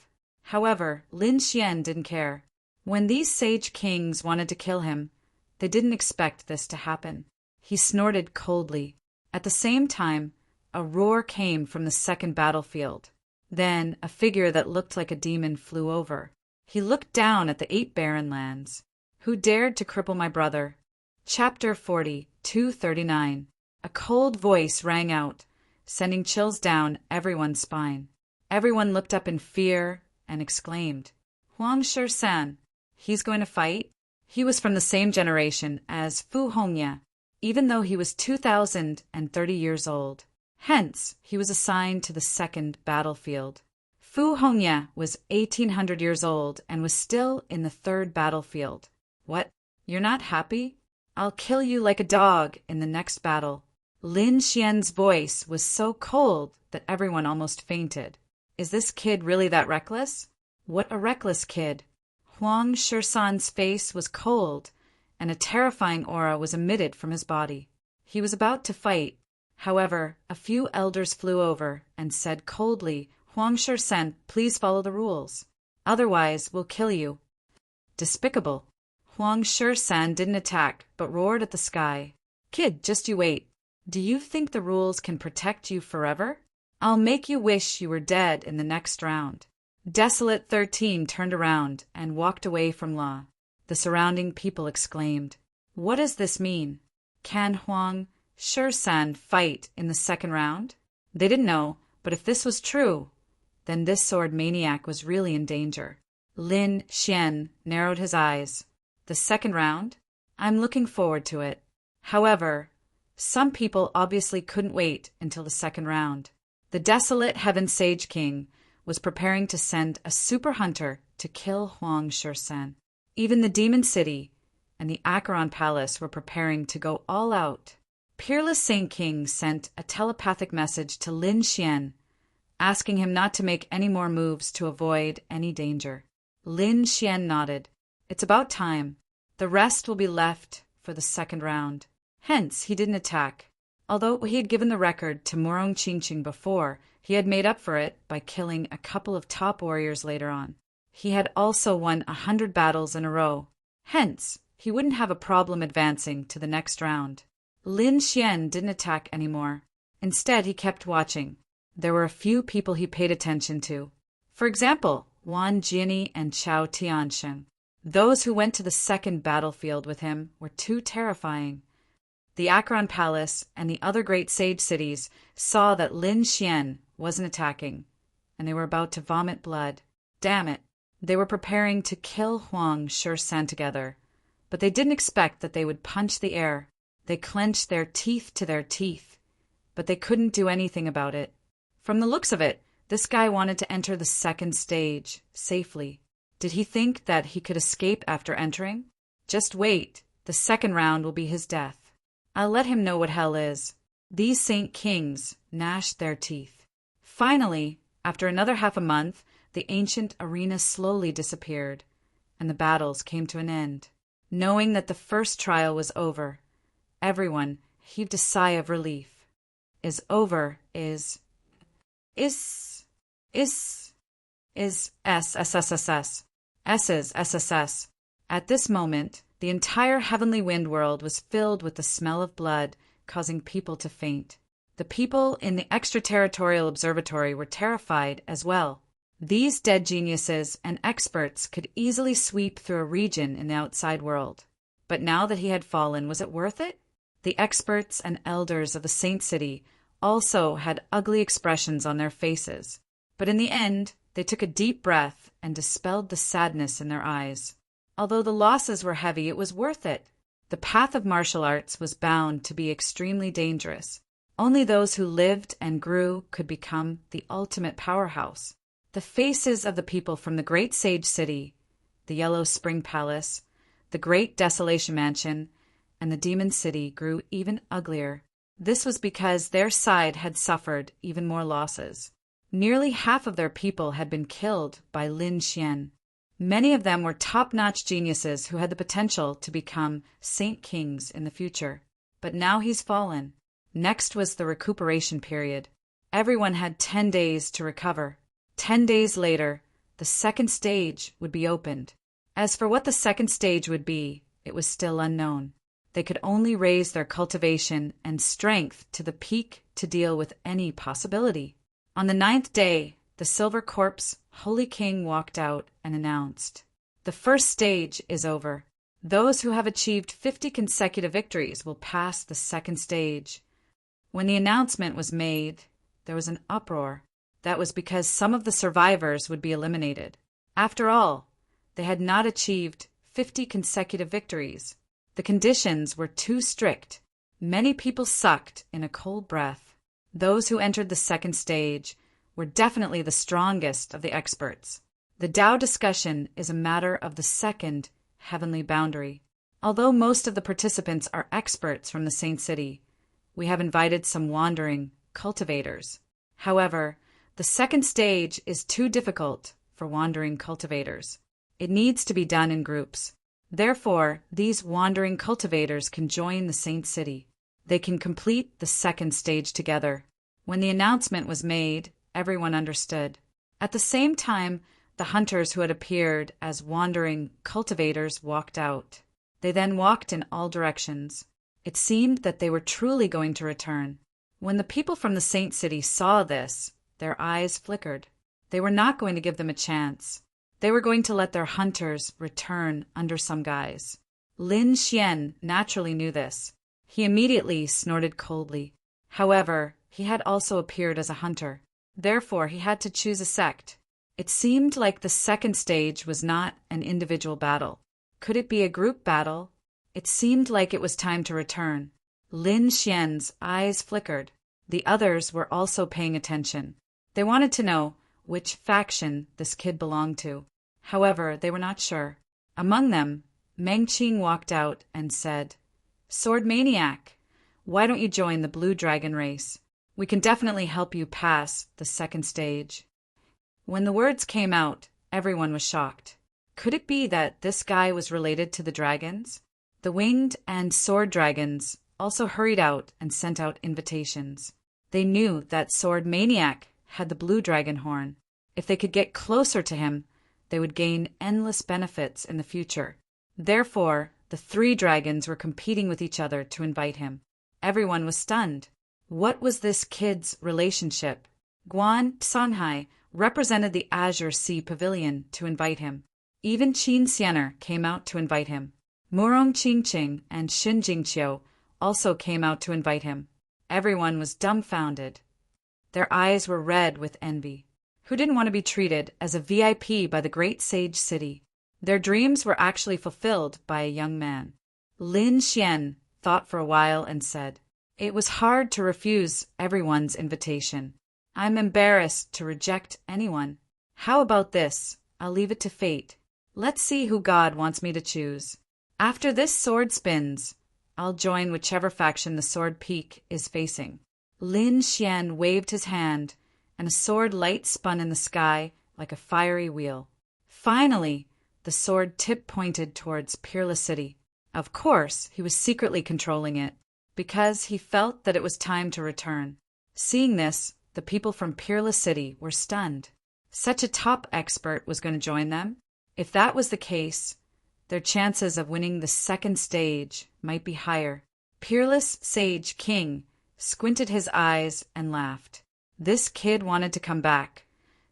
However, Lin Xian didn't care. When these Sage Kings wanted to kill him, they didn't expect this to happen. He snorted coldly. At the same time, a roar came from the second battlefield. Then a figure that looked like a demon flew over. He looked down at the 8 barren lands. Who dared to cripple my brother? Chapter 40, 239. A cold voice rang out, sending chills down everyone's spine. Everyone looked up in fear and exclaimed, Huang Shi-san, he's going to fight? He was from the same generation as Fu Hongye, even though he was 2,030 years old. Hence, he was assigned to the second battlefield. Fu Hongye was 1,800 years old and was still in the third battlefield. What? You're not happy? I'll kill you like a dog in the next battle. Lin Xian's voice was so cold that everyone almost fainted. Is this kid really that reckless? What a reckless kid. Huang Shi-san's face was cold, and a terrifying aura was emitted from his body. He was about to fight. However, a few elders flew over and said coldly, Huang Shi-san, please follow the rules. Otherwise, we'll kill you. Despicable. Huang Shi-san didn't attack, but roared at the sky. Kid, just you wait. Do you think the rules can protect you forever? I'll make you wish you were dead in the next round. Desolate 13 turned around and walked away from Law. The surrounding people exclaimed, What does this mean? Can Huang Shi-san fight in the second round? They didn't know, but if this was true, then this sword maniac was really in danger. Lin Xian narrowed his eyes. The second round? I'm looking forward to it. However, some people obviously couldn't wait until the second round. The desolate Heaven Sage King was preparing to send a super hunter to kill Huang Shi-san. Even the Demon City and the Acheron Palace were preparing to go all out. Peerless Saint King sent a telepathic message to Lin Xian, asking him not to make any more moves to avoid any danger. Lin Xian nodded. It's about time. The rest will be left for the second round. Hence, he didn't attack. Although he had given the record to Morong Qingqing before, he had made up for it by killing a couple of top warriors later on. He had also won 100 battles in a row. Hence, he wouldn't have a problem advancing to the next round. Lin Xian didn't attack anymore. Instead, he kept watching. There were a few people he paid attention to. For example, Wan Jiani and Chao Tiansheng. Those who went to the second battlefield with him were too terrifying. The Acheron Palace and the other great sage cities saw that Lin Xian wasn't attacking, and they were about to vomit blood. Damn it! They were preparing to kill Huang Shi-san together, but they didn't expect that they would punch the air. They clenched their teeth to their teeth, but they couldn't do anything about it. From the looks of it, this guy wanted to enter the second stage safely. Did he think that he could escape after entering? Just wait. The second round will be his death. I'll let him know what hell is. These Saint Kings gnashed their teeth. Finally, after another half a month, the ancient arena slowly disappeared, and the battles came to an end. Knowing that the first trial was over, everyone heaved a sigh of relief. Is over is SSSS. S's SSS. At this moment, the entire heavenly wind world was filled with the smell of blood, causing people to faint. The people in the extraterritorial observatory were terrified as well. These dead geniuses and experts could easily sweep through a region in the outside world. But now that he had fallen, was it worth it? The experts and elders of the Saint City also had ugly expressions on their faces. But in the end, they took a deep breath and dispelled the sadness in their eyes. Although the losses were heavy, it was worth it. The path of martial arts was bound to be extremely dangerous. Only those who lived and grew could become the ultimate powerhouse. The faces of the people from the Great Sage City, the Yellow Spring Palace, the Great Desolation Mansion, and the Demon City grew even uglier. This was because their side had suffered even more losses. Nearly half of their people had been killed by Lin Xian. Many of them were top-notch geniuses who had the potential to become Saint Kings in the future. But now he's fallen. Next was the recuperation period. Everyone had 10 days to recover. 10 days later, the second stage would be opened. As for what the second stage would be, it was still unknown. They could only raise their cultivation and strength to the peak to deal with any possibility. On the 9th day, the Silver Corpse Holy King walked out and announced, "The first stage is over. Those who have achieved 50 consecutive victories will pass the second stage." When the announcement was made, there was an uproar. That was because some of the survivors would be eliminated. After all, they had not achieved 50 consecutive victories. The conditions were too strict. Many people sucked in a cold breath. Those who entered the second stage were definitely the strongest of the experts. The Tao discussion is a matter of the second heavenly boundary. Although most of the participants are experts from the Saint City, we have invited some wandering cultivators. However, the second stage is too difficult for wandering cultivators. It needs to be done in groups. Therefore, these wandering cultivators can join the Saint City. They can complete the second stage together. When the announcement was made, everyone understood. At the same time, the hunters who had appeared as wandering cultivators walked out. They then walked in all directions. It seemed that they were truly going to return. When the people from the Saint City saw this, their eyes flickered. They were not going to give them a chance. They were going to let their hunters return under some guise. Lin Xian naturally knew this. He immediately snorted coldly. However, he had also appeared as a hunter. Therefore, he had to choose a sect. It seemed like the second stage was not an individual battle. Could it be a group battle? It seemed like it was time to return. Lin Xian's eyes flickered. The others were also paying attention. They wanted to know which faction this kid belonged to. However, they were not sure. Among them, Meng Qing walked out and said, "Sword Maniac, why don't you join the Blue Dragon race? We can definitely help you pass the second stage." When the words came out, everyone was shocked. Could it be that this guy was related to the dragons? The winged and sword dragons also hurried out and sent out invitations. They knew that Sword Maniac had the blue dragon horn. If they could get closer to him, they would gain endless benefits in the future. Therefore, the three dragons were competing with each other to invite him. Everyone was stunned. What was this kid's relationship? Guan Sanhai represented the Azure Sea Pavilion to invite him. Even Qin Xianer came out to invite him. Murong Qingqing and Xin Jingqiu also came out to invite him. Everyone was dumbfounded. Their eyes were red with envy. Who didn't want to be treated as a VIP by the great sage city? Their dreams were actually fulfilled by a young man. Lin Xian thought for a while and said, "It was hard to refuse everyone's invitation. I'm embarrassed to reject anyone. How about this? I'll leave it to fate. Let's see who God wants me to choose. After this sword spins, I'll join whichever faction the sword peak is facing." Lin Xian waved his hand, and a sword light spun in the sky like a fiery wheel. Finally, the sword tip pointed towards Peerless City. Of course, he was secretly controlling it, because he felt that it was time to return. Seeing this, the people from Peerless City were stunned. Such a top expert was going to join them. If that was the case, their chances of winning the second stage might be higher. Peerless Sage King squinted his eyes and laughed. This kid wanted to come back,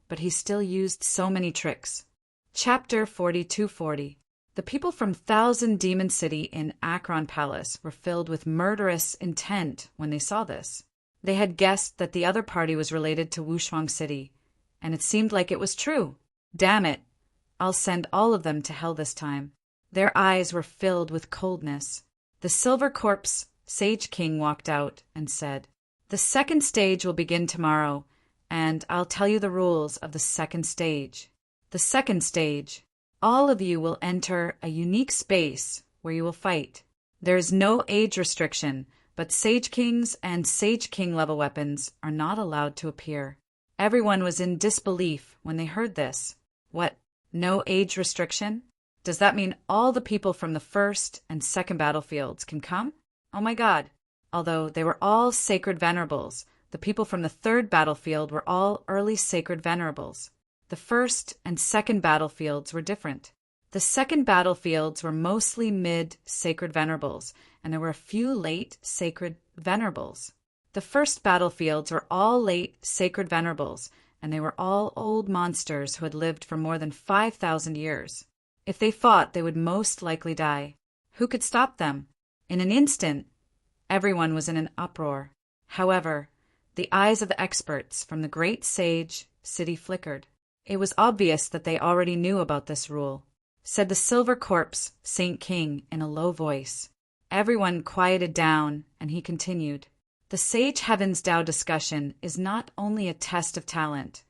but he still used so many tricks. Chapter 4240. The people from Thousand Demon City in Akron Palace were filled with murderous intent when they saw this. They had guessed that the other party was related to Wushuang City, and it seemed like it was true. Damn it, I'll send all of them to hell this time. Their eyes were filled with coldness. The Silver Corpse Sage King walked out and said, "The second stage will begin tomorrow, and I'll tell you the rules of the second stage. The second stage. All of you will enter a unique space where you will fight. There is no age restriction, but Sage Kings and Sage King level weapons are not allowed to appear." Everyone was in disbelief when they heard this. What, No age restriction? Does that mean all the people from the first and second battlefields can come? Oh my God. Although they were all sacred venerables, the people from the third battlefield were all early sacred venerables. The first and second battlefields were different. The second battlefields were mostly mid-sacred venerables, and there were a few late sacred venerables. The first battlefields were all late sacred venerables, and they were all old monsters who had lived for more than 5,000 years. If they fought, they would most likely die. Who could stop them? In an instant, everyone was in an uproar. However, the eyes of the experts from the great sage city flickered. It was obvious that they already knew about this rule, said the silver corpse Saint King in a low voice. Everyone quieted down, and he continued. The Sage Heavens Tao discussion is not only a test of talent,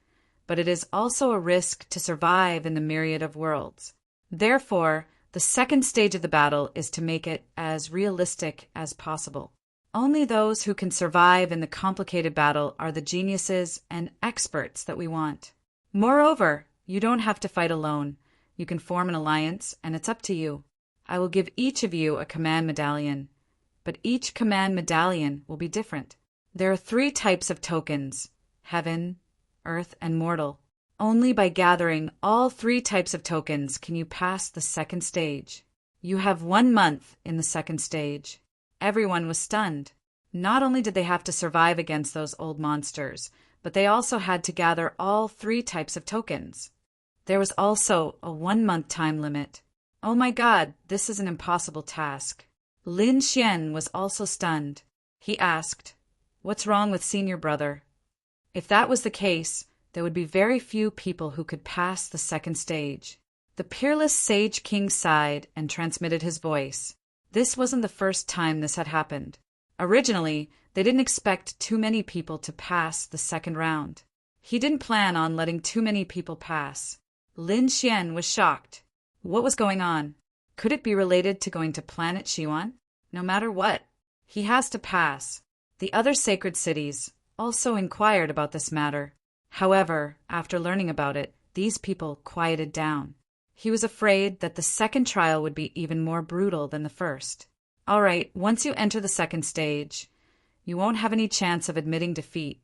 but it is also a risk to survive in the myriad of worlds. Therefore, the second stage of the battle is to make it as realistic as possible. Only those who can survive in the complicated battle are the geniuses and experts that we want. Moreover, you don't have to fight alone. You can form an alliance, and it's up to you. I will give each of you a command medallion, but each command medallion will be different. There are 3 types of tokens: heaven, earth, and mortal. Only by gathering all 3 types of tokens can you pass the second stage. You have 1 month in the second stage. Everyone was stunned. Not only did they have to survive against those old monsters, but they also had to gather all 3 types of tokens. There was also a 1-month time limit. Oh my God, this is an impossible task. Lin Xian was also stunned. He asked, "What's wrong with senior brother?" If that was the case, there would be very few people who could pass the second stage. The peerless Sage King sighed and transmitted his voice. This wasn't the first time this had happened. Originally, they didn't expect too many people to pass the second round. He didn't plan on letting too many people pass. Lin Xian was shocked. What was going on? Could it be related to going to planet Xiwan? No matter what, he has to pass. The other sacred cities also inquired about this matter. However, after learning about it, these people quieted down. He was afraid that the second trial would be even more brutal than the first. All right, once you enter the second stage, you won't have any chance of admitting defeat.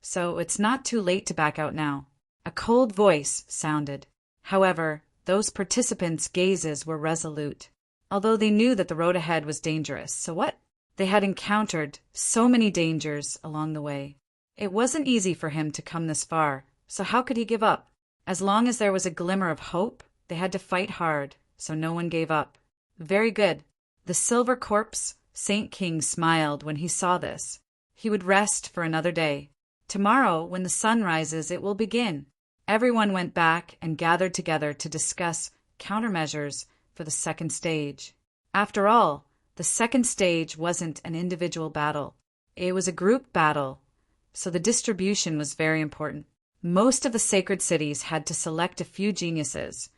So it's not too late to back out now. A cold voice sounded. However, those participants' gazes were resolute, although they knew that the road ahead was dangerous. So what? They had encountered so many dangers along the way. It wasn't easy for him to come this far, so how could he give up? As long as there was a glimmer of hope, they had to fight hard, so no one gave up. Very good. The silver corpse Saint King smiled when he saw this. He would rest for another day. Tomorrow, when the sun rises, it will begin. Everyone went back and gathered together to discuss countermeasures for the second stage. After all, the second stage wasn't an individual battle. It was a group battle, so the distribution was very important. Most of the sacred cities had to select a few geniuses,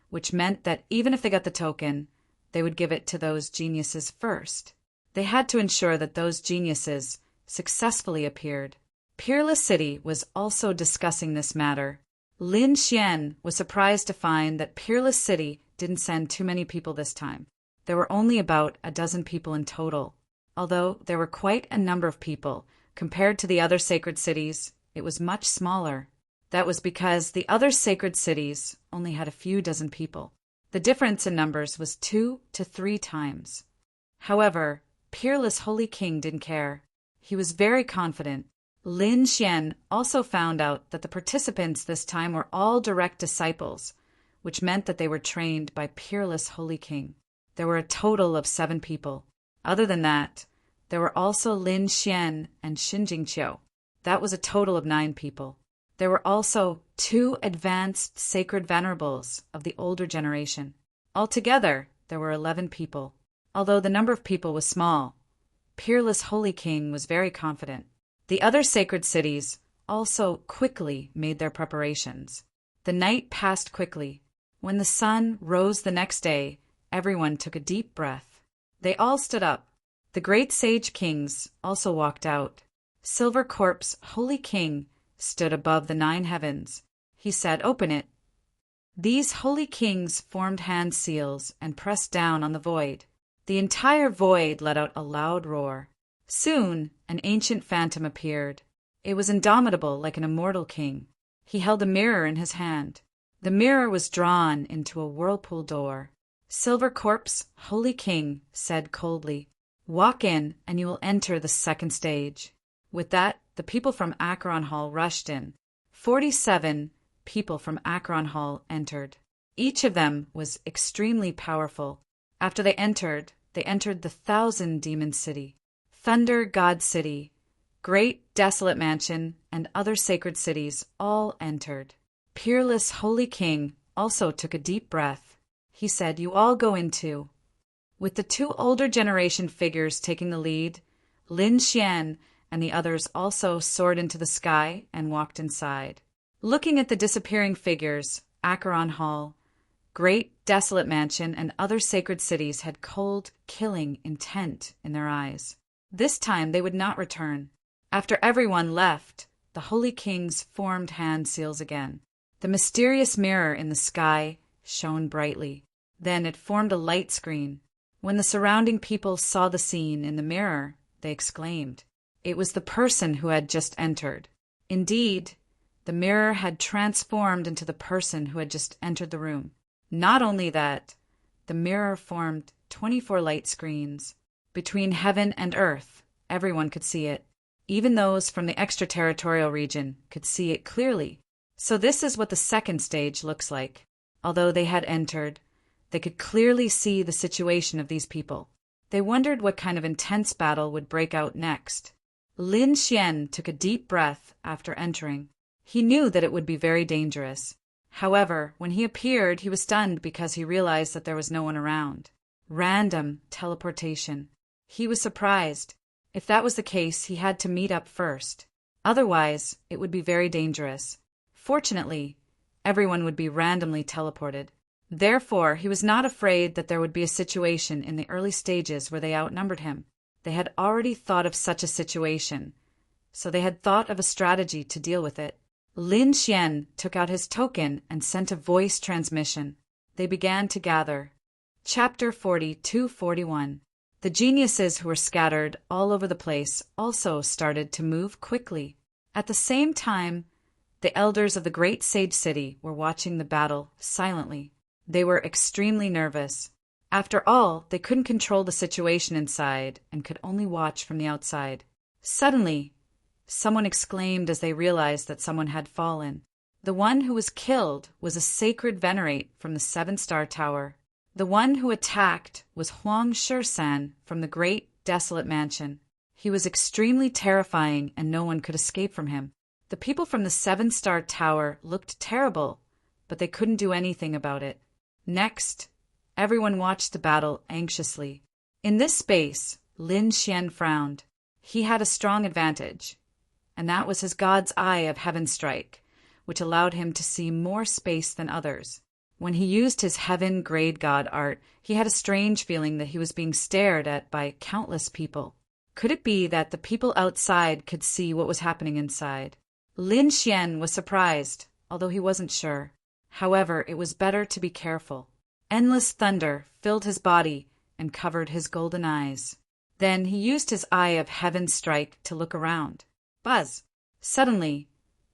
which meant that even if they got the token, they would give it to those geniuses first. They had to ensure that those geniuses successfully appeared. Peerless City was also discussing this matter. Lin Xian was surprised to find that Peerless City didn't send too many people this time. There were only about a dozen people in total. Although there were quite a number of people, compared to the other sacred cities, it was much smaller. That was because the other sacred cities only had a few dozen people. The difference in numbers was 2 to 3 times. However, Peerless Holy King didn't care. He was very confident. Lin Xian also found out that the participants this time were all direct disciples, which meant that they were trained by Peerless Holy King. There were a total of 7 people. Other than that, there were also Lin Xian and Xinjingqiu. That was a total of 9 people. There were also 2 advanced sacred venerables of the older generation. Altogether, there were 11 people. Although the number of people was small, Peerless Holy King was very confident. The other sacred cities also quickly made their preparations. The night passed quickly. When the sun rose the next day, everyone took a deep breath. They all stood up. The great sage kings also walked out. Silver Corpse Holy King stood above the 9 heavens. He said, "Open it." These holy kings formed hand seals and pressed down on the void. The entire void let out a loud roar. Soon, an ancient phantom appeared. It was indomitable like an immortal king. He held a mirror in his hand. The mirror was drawn into a whirlpool door. Silver Corpse, Holy King, said coldly, "Walk in, and you will enter the second stage." With that, the people from Acheron Hall rushed in. 47 people from Acheron Hall entered. Each of them was extremely powerful. After they entered the 1,000-demon city. Thunder God City, Great Desolate Mansion, and other sacred cities all entered. Peerless Holy King also took a deep breath. He said, "You all go into." With the two older generation figures taking the lead, Lin Xian and the others also soared into the sky and walked inside. Looking at the disappearing figures, Acheron Hall, Great Desolate Mansion, and other sacred cities had cold, killing intent in their eyes. This time they would not return. After everyone left, the Holy Kings formed hand seals again. The mysterious mirror in the sky shone brightly. Then it formed a light screen. When the surrounding people saw the scene in the mirror, they exclaimed. It was the person who had just entered. Indeed, the mirror had transformed into the person who had just entered the room. Not only that, the mirror formed 24 light screens. Between heaven and earth, everyone could see it. Even those from the extraterritorial region could see it clearly. So this is what the second stage looks like. Although they had entered, they could clearly see the situation of these people. They wondered what kind of intense battle would break out next. Lin Xian took a deep breath after entering. He knew that it would be very dangerous. However, when he appeared, he was stunned because he realized that there was no one around. Random teleportation. He was surprised. If that was the case, he had to meet up first. Otherwise, it would be very dangerous. Fortunately, everyone would be randomly teleported. Therefore, he was not afraid that there would be a situation in the early stages where they outnumbered him. They had already thought of such a situation, so they had thought of a strategy to deal with it. Lin Xian took out his token and sent a voice transmission. They began to gather. Chapter 42-41. The geniuses who were scattered all over the place also started to move quickly. At the same time, the elders of the great sage city were watching the battle silently. They were extremely nervous. After all, they couldn't control the situation inside and could only watch from the outside. Suddenly, someone exclaimed as they realized that someone had fallen. The one who was killed was a sacred venerate from the 7-star tower. The one who attacked was Huang Shisan from the Great Desolate Mansion. He was extremely terrifying and no one could escape from him. The people from the 7-star tower looked terrible, but they couldn't do anything about it. Next, everyone watched the battle anxiously. In this space, Lin Xian frowned. He had a strong advantage, and that was his God's Eye of Heaven Strike, which allowed him to see more space than others. When he used his Heaven Grade God art, he had a strange feeling that he was being stared at by countless people. Could it be that the people outside could see what was happening inside? Lin Xian was surprised, although he wasn't sure. However, it was better to be careful. Endless thunder filled his body and covered his golden eyes. Then he used his Eye of Heaven Strike to look around. Buzz! Suddenly,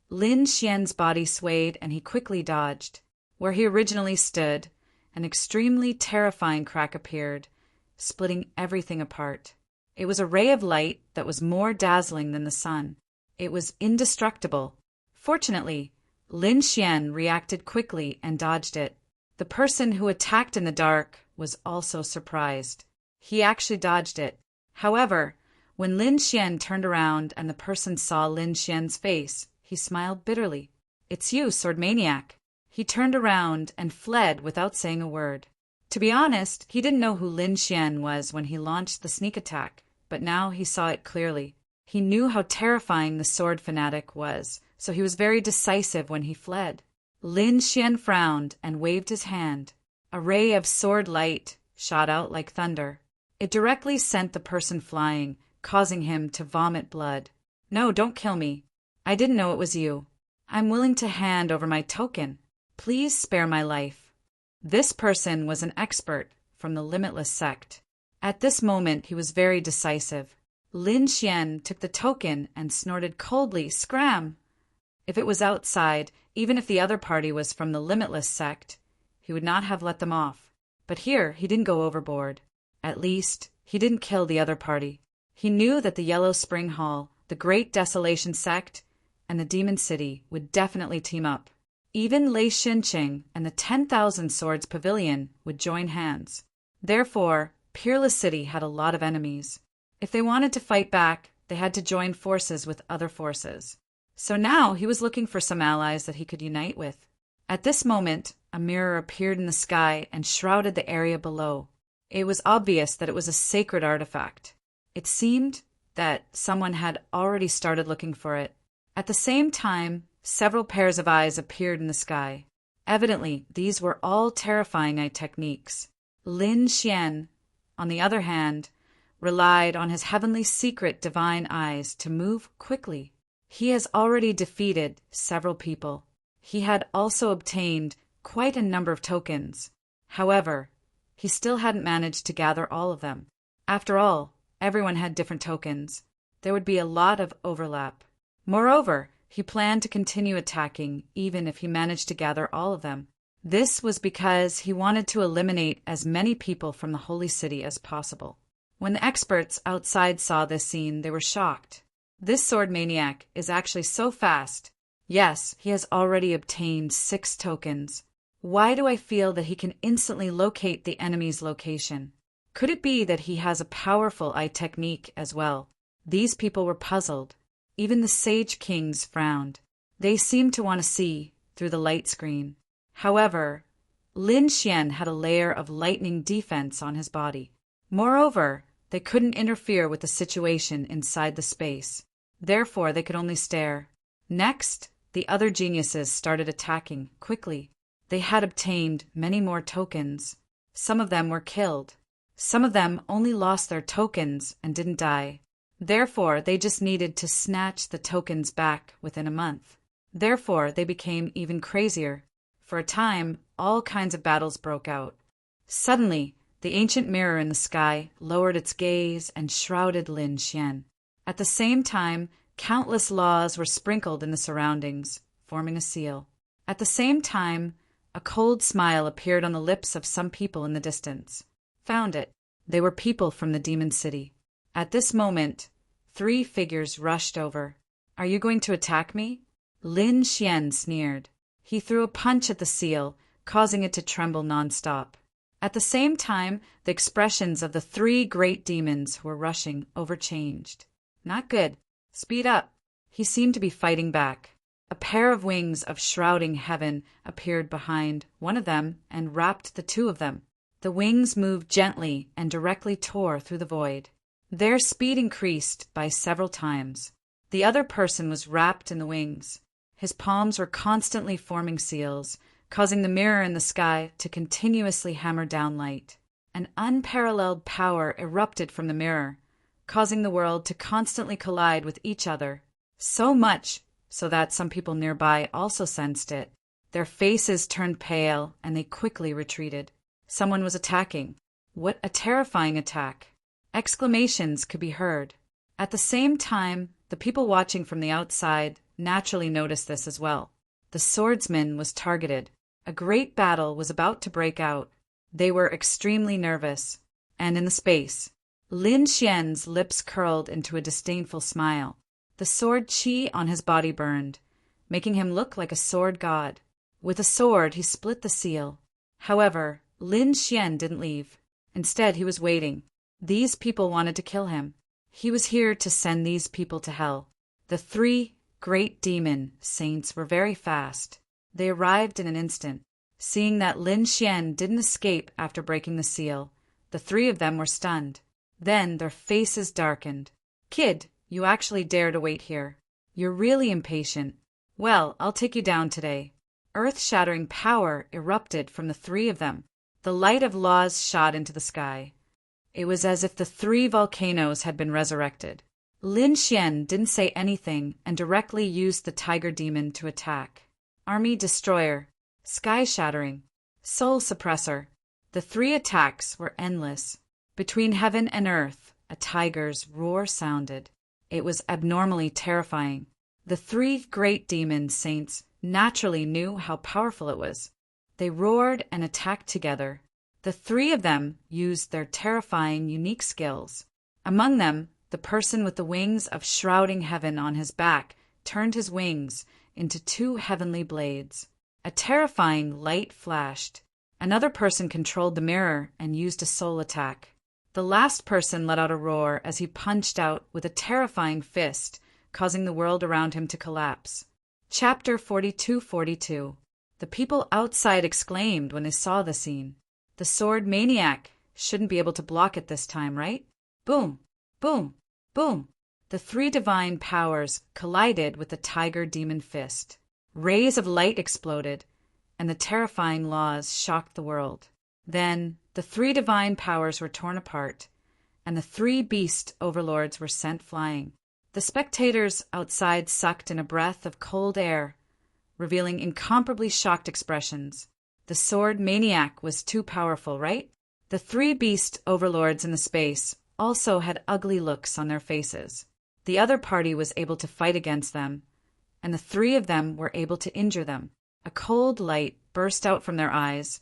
Lin Xian's body swayed and he quickly dodged. Where he originally stood, an extremely terrifying crack appeared, splitting everything apart. It was a ray of light that was more dazzling than the sun. It was indestructible. Fortunately, Lin Xian reacted quickly and dodged it. The person who attacked in the dark was also surprised. He actually dodged it. However, when Lin Xian turned around and the person saw Lin Xian's face, he smiled bitterly. "It's you, Sword Maniac." He turned around and fled without saying a word. To be honest, he didn't know who Lin Xian was when he launched the sneak attack, but now he saw it clearly. He knew how terrifying the sword fanatic was, so he was very decisive when he fled. Lin Xian frowned and waved his hand. A ray of sword light shot out like thunder. It directly sent the person flying, causing him to vomit blood. "No, don't kill me. I didn't know it was you. I'm willing to hand over my token. Please spare my life. This person was an expert from the Limitless sect. At this moment, he was very decisive. Lin Xian took the token and snorted coldly, "Scram!" If it was outside, even if the other party was from the Limitless sect, he would not have let them off. But here, he didn't go overboard. At least, he didn't kill the other party. He knew that the Yellow Spring Hall, the Great Desolation sect, and the Demon City would definitely team up. Even Lei Xinqing and the 10,000 Swords Pavilion would join hands. Therefore, Peerless City had a lot of enemies. If they wanted to fight back, they had to join forces with other forces. So now he was looking for some allies that he could unite with. At this moment, a mirror appeared in the sky and shrouded the area below. It was obvious that it was a sacred artifact. It seemed that someone had already started looking for it. At the same time, several pairs of eyes appeared in the sky. Evidently, these were all terrifying eye techniques. Lin Xian, on the other hand, relied on his heavenly secret divine eyes to move quickly. He has already defeated several people. He had also obtained quite a number of tokens. However, he still hadn't managed to gather all of them. After all, everyone had different tokens. There would be a lot of overlap. Moreover, he planned to continue attacking even if he managed to gather all of them. This was because he wanted to eliminate as many people from the Holy City as possible. When the experts outside saw this scene, they were shocked. This sword maniac is actually so fast. Yes, he has already obtained 6 tokens. Why do I feel that he can instantly locate the enemy's location? Could it be that he has a powerful eye technique as well? These people were puzzled. Even the Sage Kings frowned. They seemed to want to see through the light screen. However, Lin Xian had a layer of lightning defense on his body. Moreover, they couldn't interfere with the situation inside the space. Therefore, they could only stare. Next, the other geniuses started attacking quickly. They had obtained many more tokens. Some of them were killed. Some of them only lost their tokens and didn't die. Therefore, they just needed to snatch the tokens back within a month. Therefore, they became even crazier. For a time, all kinds of battles broke out. Suddenly, the ancient mirror in the sky lowered its gaze and shrouded Lin Xian. At the same time, countless laws were sprinkled in the surroundings, forming a seal. At the same time, a cold smile appeared on the lips of some people in the distance. Found it. They were people from the Demon City. At this moment, 3 figures rushed over. "Are you going to attack me?" Lin Xian sneered. He threw a punch at the seal, causing it to tremble nonstop. At the same time, the expressions of the 3 great demons who were rushing over changed. Not good. Speed up. He seemed to be fighting back. A pair of wings of shrouding heaven appeared behind one of them and wrapped the 2 of them. The wings moved gently and directly tore through the void. Their speed increased by several times. The other person was wrapped in the wings. His palms were constantly forming seals, causing the mirror in the sky to continuously hammer down light. An unparalleled power erupted from the mirror, causing the world to constantly collide with each other. So much so that some people nearby also sensed it. Their faces turned pale and they quickly retreated. Someone was attacking. What a terrifying attack! Exclamations could be heard. At the same time, the people watching from the outside naturally noticed this as well. The swordsman was targeted. A great battle was about to break out. They were extremely nervous. And in the space, Lin Xian's lips curled into a disdainful smile. The sword qi on his body burned, making him look like a sword god. With a sword, he split the seal. However, Lin Xian didn't leave. Instead, he was waiting. These people wanted to kill him. He was here to send these people to hell. The 3 great demon saints were very fast. They arrived in an instant. Seeing that Lin Xian didn't escape after breaking the seal, the 3 of them were stunned. Then their faces darkened. "Kid, you actually dare to wait here. You're really impatient. Well, I'll take you down today." Earth-shattering power erupted from the 3 of them. The light of laws shot into the sky. It was as if the 3 volcanoes had been resurrected. Lin Xian didn't say anything and directly used the tiger demon to attack. Army Destroyer. sky-shattering, soul-suppressor. The three attacks were endless. Between heaven and earth, a tiger's roar sounded. It was abnormally terrifying. The three great demon saints naturally knew how powerful it was. They roared and attacked together. The three of them used their terrifying, unique skills. Among them, the person with the wings of shrouding heaven on his back turned his wings into two heavenly blades. A terrifying light flashed. Another person controlled the mirror and used a soul attack. The last person let out a roar as he punched out with a terrifying fist, causing the world around him to collapse. Chapter 42:42. The people outside exclaimed when they saw the scene. The sword Maniac shouldn't be able to block it this time, right? Boom, boom, boom. The three divine powers collided with the tiger demon fist. Rays of light exploded, and the terrifying laws shocked the world. Then the three divine powers were torn apart, and the three beast overlords were sent flying. The spectators outside sucked in a breath of cold air, revealing incomparably shocked expressions. The sword Maniac was too powerful, right? The three beast overlords in the space also had ugly looks on their faces. The other party was able to fight against them, and the three of them were able to injure them. A cold light burst out from their eyes,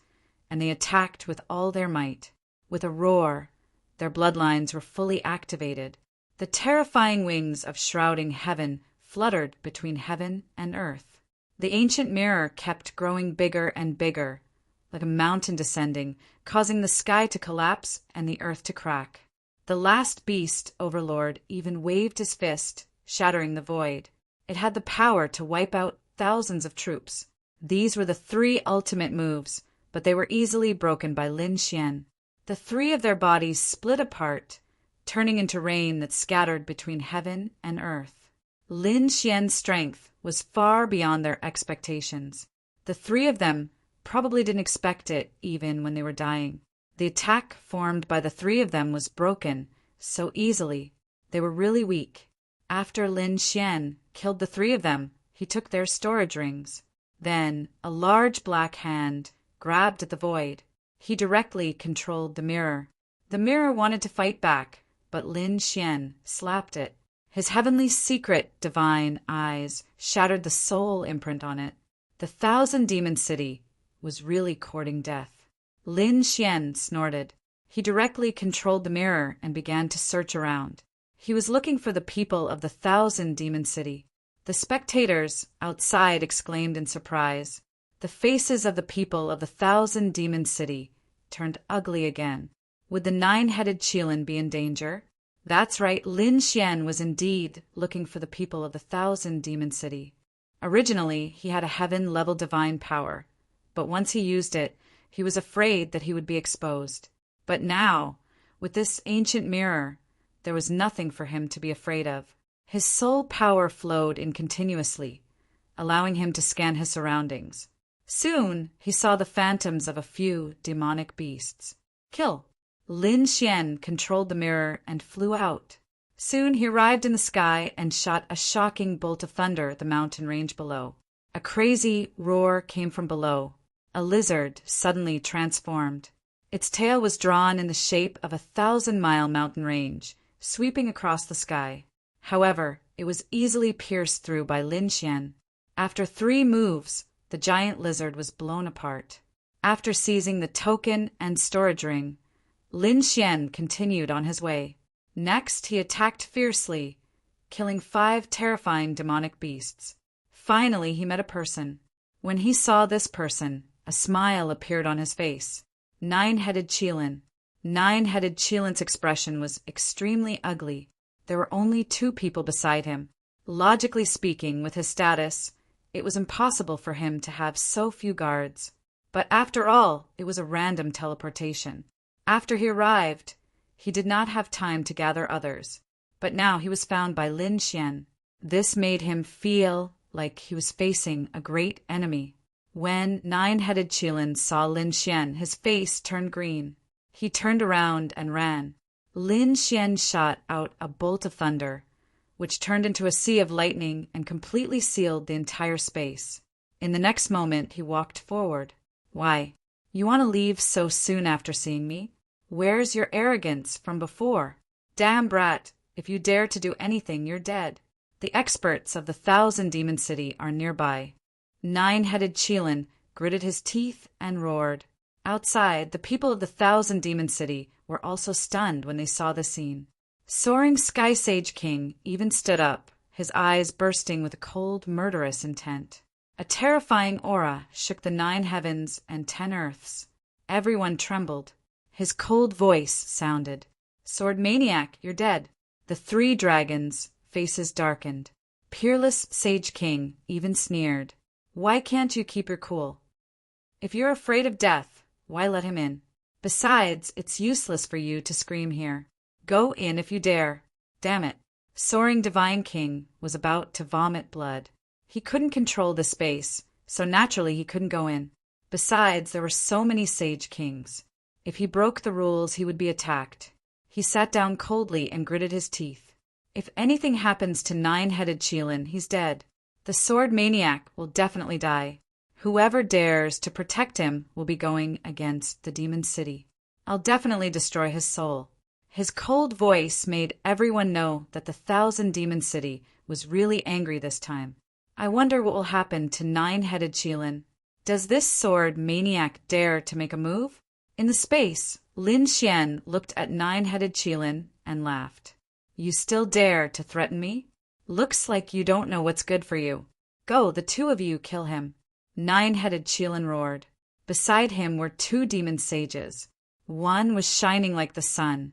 and they attacked with all their might. With a roar, their bloodlines were fully activated. The terrifying wings of shrouding heaven fluttered between heaven and earth. The ancient mirror kept growing bigger and bigger, like a mountain descending, causing the sky to collapse and the earth to crack. The last beast overlord even waved his fist, shattering the void. It had the power to wipe out thousands of troops. These were the three ultimate moves, but they were easily broken by Lin Xian. The three of their bodies split apart, turning into rain that scattered between heaven and earth. Lin Xian's strength was far beyond their expectations. The three of them probably didn't expect it even when they were dying. The attack formed by the three of them was broken so easily. They were really weak. After Lin Xian killed the three of them, he took their storage rings. Then a large black hand grabbed at the void. He directly controlled the mirror. The mirror wanted to fight back, but Lin Xian slapped it. His heavenly secret divine eyes shattered the soul imprint on it. The Thousand Demon City was really courting death. Lin Xian snorted. He directly controlled the mirror and began to search around. He was looking for the people of the Thousand Demon City. The spectators outside exclaimed in surprise. The faces of the people of the Thousand Demon City turned ugly again. Would the nine-headed Qilin be in danger? That's right, Lin Xian was indeed looking for the people of the Thousand Demon City. Originally, he had a heaven-level divine power, but once he used it, he was afraid that he would be exposed. But now, with this ancient mirror, there was nothing for him to be afraid of. His soul power flowed in continuously, allowing him to scan his surroundings. Soon, he saw the phantoms of a few demonic beasts. Kill! Lin Xian controlled the mirror and flew out. Soon he arrived in the sky and shot a shocking bolt of thunder at the mountain range below. A crazy roar came from below. A lizard suddenly transformed. Its tail was drawn in the shape of a 1,000-mile mountain range, sweeping across the sky. However, it was easily pierced through by Lin Xian. After 3 moves, the giant lizard was blown apart. After seizing the token and storage ring, Lin Xian continued on his way. Next, he attacked fiercely, killing 5 terrifying demonic beasts. Finally, he met a person. When he saw this person, a smile appeared on his face. Nine-headed Qilin. Nine-headed Qilin's expression was extremely ugly. There were only 2 people beside him. Logically speaking, with his status, it was impossible for him to have so few guards. But after all, it was a random teleportation. After he arrived, he did not have time to gather others. But now he was found by Lin Xian. This made him feel like he was facing a great enemy. When Nine-headed Qilin saw Lin Xian, his face turned green. He turned around and ran. Lin Xian shot out a bolt of thunder, which turned into a sea of lightning and completely sealed the entire space. In the next moment, he walked forward. Why, you want to leave so soon after seeing me? Where's your arrogance from before? Damn brat, if you dare to do anything, you're dead. The experts of the 1,000 Demon City are nearby. Nine-headed Cheelin gritted his teeth and roared. Outside, the people of the 1,000 Demon City were also stunned when they saw the scene. Soaring Sky Sage King even stood up, his eyes bursting with a cold, murderous intent. A terrifying aura shook the 9 heavens and 10 earths. Everyone trembled. His cold voice sounded. Sword Maniac, you're dead. The 3 dragons' faces darkened. Peerless Sage King even sneered. Why can't you keep your cool? If you're afraid of death, why let him in? Besides, it's useless for you to scream here. Go in if you dare. Damn it. Soaring Divine King was about to vomit blood. He couldn't control the space, so naturally he couldn't go in. Besides, there were so many Sage Kings. If he broke the rules, he would be attacked. He sat down coldly and gritted his teeth. If anything happens to 9-headed Cheelin, he's dead. The Sword Maniac will definitely die. Whoever dares to protect him will be going against the Demon City. I'll definitely destroy his soul. His cold voice made everyone know that the 1,000 Demon City was really angry this time. I wonder what will happen to 9-headed Cheelin. Does this Sword Maniac dare to make a move? In the space, Lin Xian looked at 9-headed Cheelin and laughed. You still dare to threaten me? Looks like you don't know what's good for you. Go, the 2 of you kill him. 9-headed Cheelin roared. Beside him were 2 demon sages. One was shining like the sun,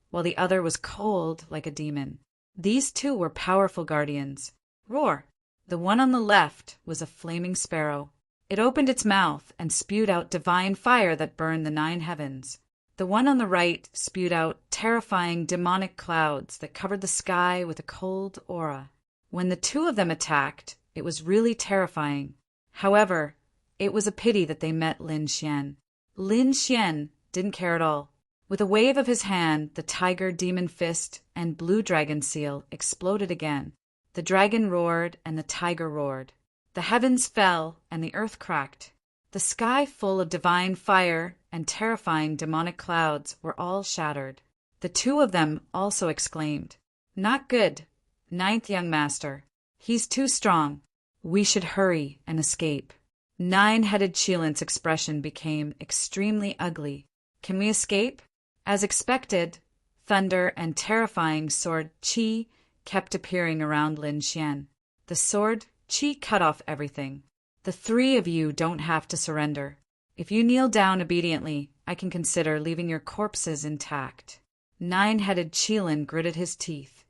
while the other was cold like a demon. These 2 were powerful guardians. Roar! The one on the left was a flaming sparrow. It opened its mouth and spewed out divine fire that burned the 9 heavens. The one on the right spewed out terrifying demonic clouds that covered the sky with a cold aura. When the 2 of them attacked, it was really terrifying. However, it was a pity that they met Lin Xian. Lin Xian didn't care at all. With a wave of his hand, the tiger demon fist and blue dragon seal exploded again. The dragon roared and the tiger roared. The heavens fell and the earth cracked. The sky full of divine fire and terrifying demonic clouds were all shattered. The 2 of them also exclaimed, Not good, 9th young master. He's too strong. We should hurry and escape. 9-headed Cheelin's expression became extremely ugly. Can we escape? As expected, thunder and terrifying sword Qi kept appearing around Lin Xian. The sword Qi cut off everything. The 3 of you don't have to surrender. If you kneel down obediently, I can consider leaving your corpses intact. 9-headed Cheelin gritted his teeth.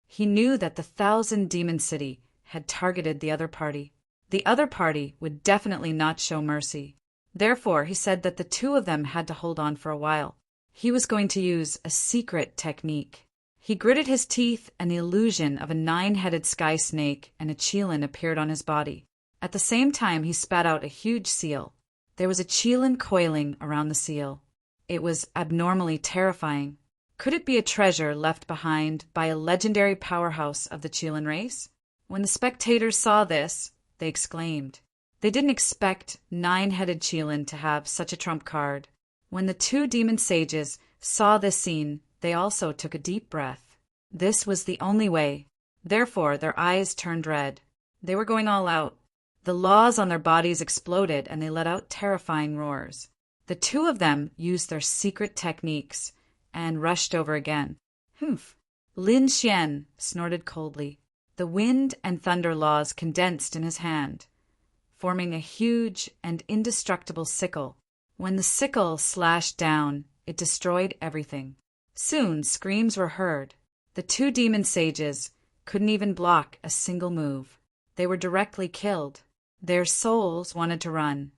He knew that the 1,000 Demon City had targeted the other party. The other party would definitely not show mercy. Therefore, he said that the 2 of them had to hold on for a while. He was going to use a secret technique. He gritted his teeth and the illusion of a 9-headed sky snake and a Cheelin appeared on his body. At the same time, he spat out a huge seal. There was a Cheelin coiling around the seal. It was abnormally terrifying. Could it be a treasure left behind by a legendary powerhouse of the Cheelin race? When the spectators saw this, they exclaimed. They didn't expect 9-headed Cheelin to have such a trump card. When the 2 demon sages saw this scene, they also took a deep breath. This was the only way. Therefore, their eyes turned red. They were going all out. The laws on their bodies exploded and they let out terrifying roars. The 2 of them used their secret techniques and rushed over again. Humph! Lin Xian snorted coldly. The wind and thunder laws condensed in his hand, forming a huge and indestructible sickle. When the sickle slashed down, it destroyed everything. Soon, screams were heard. The 2 demon sages couldn't even block a single move. They were directly killed. Their souls wanted to run,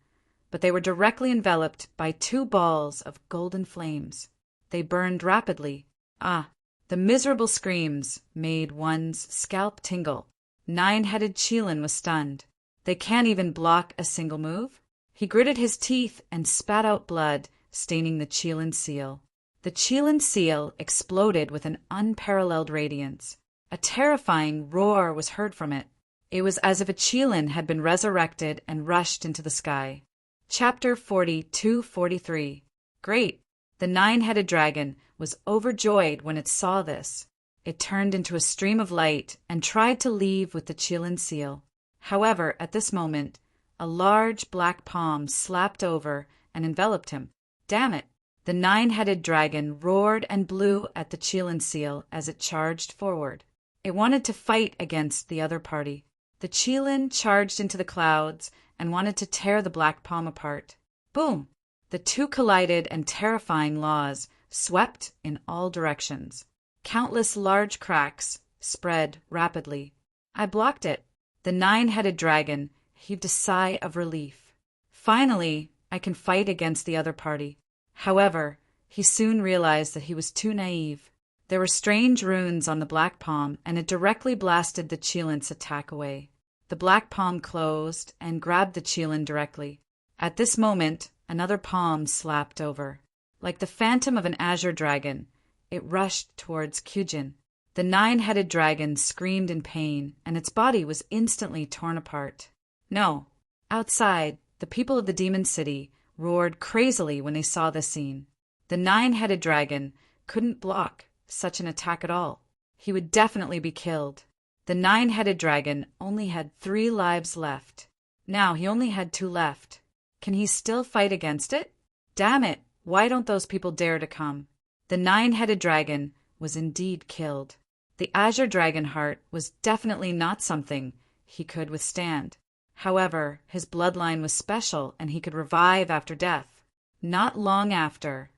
but they were directly enveloped by 2 balls of golden flames. They burned rapidly. The miserable screams made one's scalp tingle. 9-headed Cheelin was stunned. They can't even block a single move? He gritted his teeth and spat out blood, staining the Cheelin seal. The Cheelin seal exploded with an unparalleled radiance. A terrifying roar was heard from it. It was as if a Qilin had been resurrected and rushed into the sky. Chapter 42-43. Great! The nine-headed dragon was overjoyed when it saw this. It turned into a stream of light and tried to leave with the Qilin seal. However, at this moment, a large black palm slapped over and enveloped him. Damn it! The nine-headed dragon roared and blew at the Qilin seal as it charged forward. It wanted to fight against the other party. The Qilin charged into the clouds and wanted to tear the black palm apart. Boom! The two collided and terrifying laws swept in all directions. Countless large cracks spread rapidly. I blocked it. The nine-headed dragon heaved a sigh of relief. Finally, I can fight against the other party. However, he soon realized that he was too naive. There were strange runes on the black palm, and it directly blasted the Qilin's attack away. The black palm closed and grabbed the Qilin directly. At this moment, another palm slapped over. Like the phantom of an azure dragon, it rushed towards Kyujin. The nine-headed dragon screamed in pain, and its body was instantly torn apart. No. Outside, the people of the demon city roared crazily when they saw this scene. The nine-headed dragon couldn't block such an attack at all. He would definitely be killed. The nine-headed dragon only had 3 lives left. Now he only had 2 left. Can he still fight against it? Damn it! Why don't those people dare to come? The nine-headed dragon was indeed killed. The azure dragon heart was definitely not something he could withstand. However, his bloodline was special and he could revive after death. Not long after,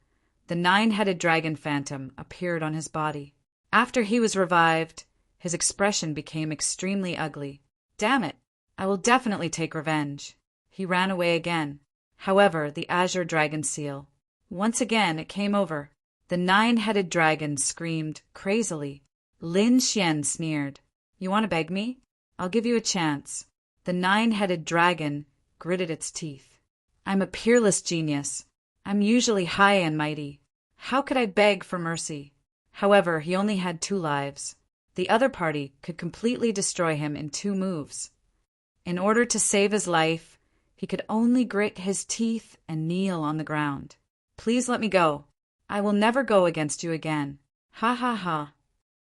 the nine-headed dragon phantom appeared on his body. After he was revived, his expression became extremely ugly. Damn it! I will definitely take revenge. He ran away again. However, the azure dragon seal. Once again it came over. The nine-headed dragon screamed crazily. Lin Xian sneered. You want to beg me? I'll give you a chance. The nine-headed dragon gritted its teeth. I'm a peerless genius. I'm usually high and mighty. How could I beg for mercy? However, he only had 2 lives. The other party could completely destroy him in 2 moves. In order to save his life, he could only grit his teeth and kneel on the ground. Please let me go. I will never go against you again. Ha ha ha.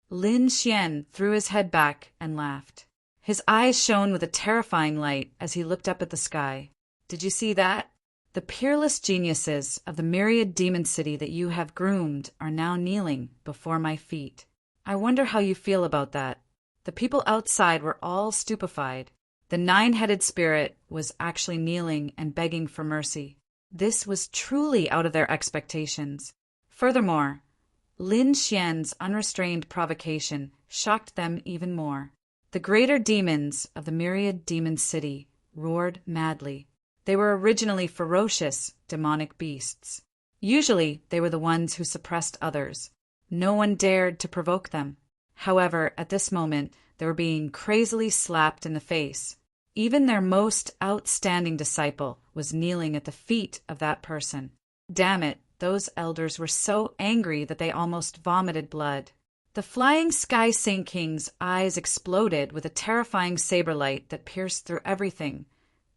Lin Xian threw his head back and laughed. His eyes shone with a terrifying light as he looked up at the sky. Did you see that? The peerless geniuses of the myriad demon city that you have groomed are now kneeling before my feet. I wonder how you feel about that. The people outside were all stupefied. The nine-headed spirit was actually kneeling and begging for mercy. This was truly out of their expectations. Furthermore, Lin Xian's unrestrained provocation shocked them even more. The greater demons of the myriad demon city roared madly. They were originally ferocious, demonic beasts. Usually, they were the ones who suppressed others. No one dared to provoke them. However, at this moment, they were being crazily slapped in the face. Even their most outstanding disciple was kneeling at the feet of that person. Damn it, those elders were so angry that they almost vomited blood. The flying Sky Saint King's eyes exploded with a terrifying saber light that pierced through everything,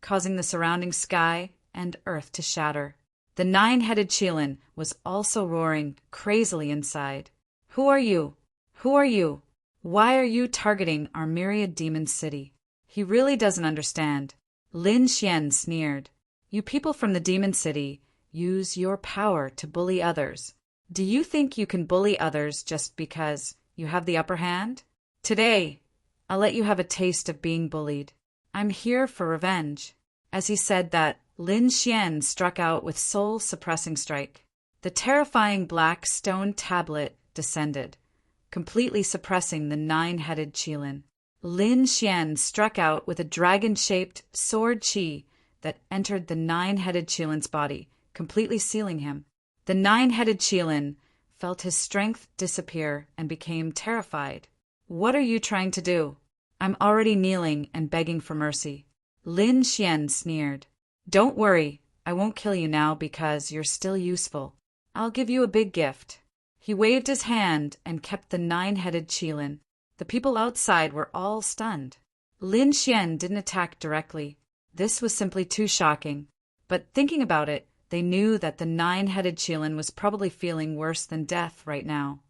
causing the surrounding sky and earth to shatter. The nine-headed Qilin was also roaring crazily inside. Who are you? Who are you? Why are you targeting our myriad demon city? He really doesn't understand. Lin Xian sneered. You people from the demon city use your power to bully others. Do you think you can bully others just because you have the upper hand? Today, I'll let you have a taste of being bullied. I'm here for revenge. As he said that, Lin Xian struck out with soul-suppressing strike. The terrifying black stone tablet descended, completely suppressing the nine-headed Qilin. Lin Xian struck out with a dragon-shaped sword chi that entered the nine-headed Qilin's body, completely sealing him. The nine-headed Qilin felt his strength disappear and became terrified. What are you trying to do? I'm already kneeling and begging for mercy. Lin Xian sneered. Don't worry, I won't kill you now because you're still useful. I'll give you a big gift. He waved his hand and kept the nine-headed Qilin. The people outside were all stunned. Lin Xian didn't attack directly. This was simply too shocking. But thinking about it, they knew that the nine-headed Qilin was probably feeling worse than death right now.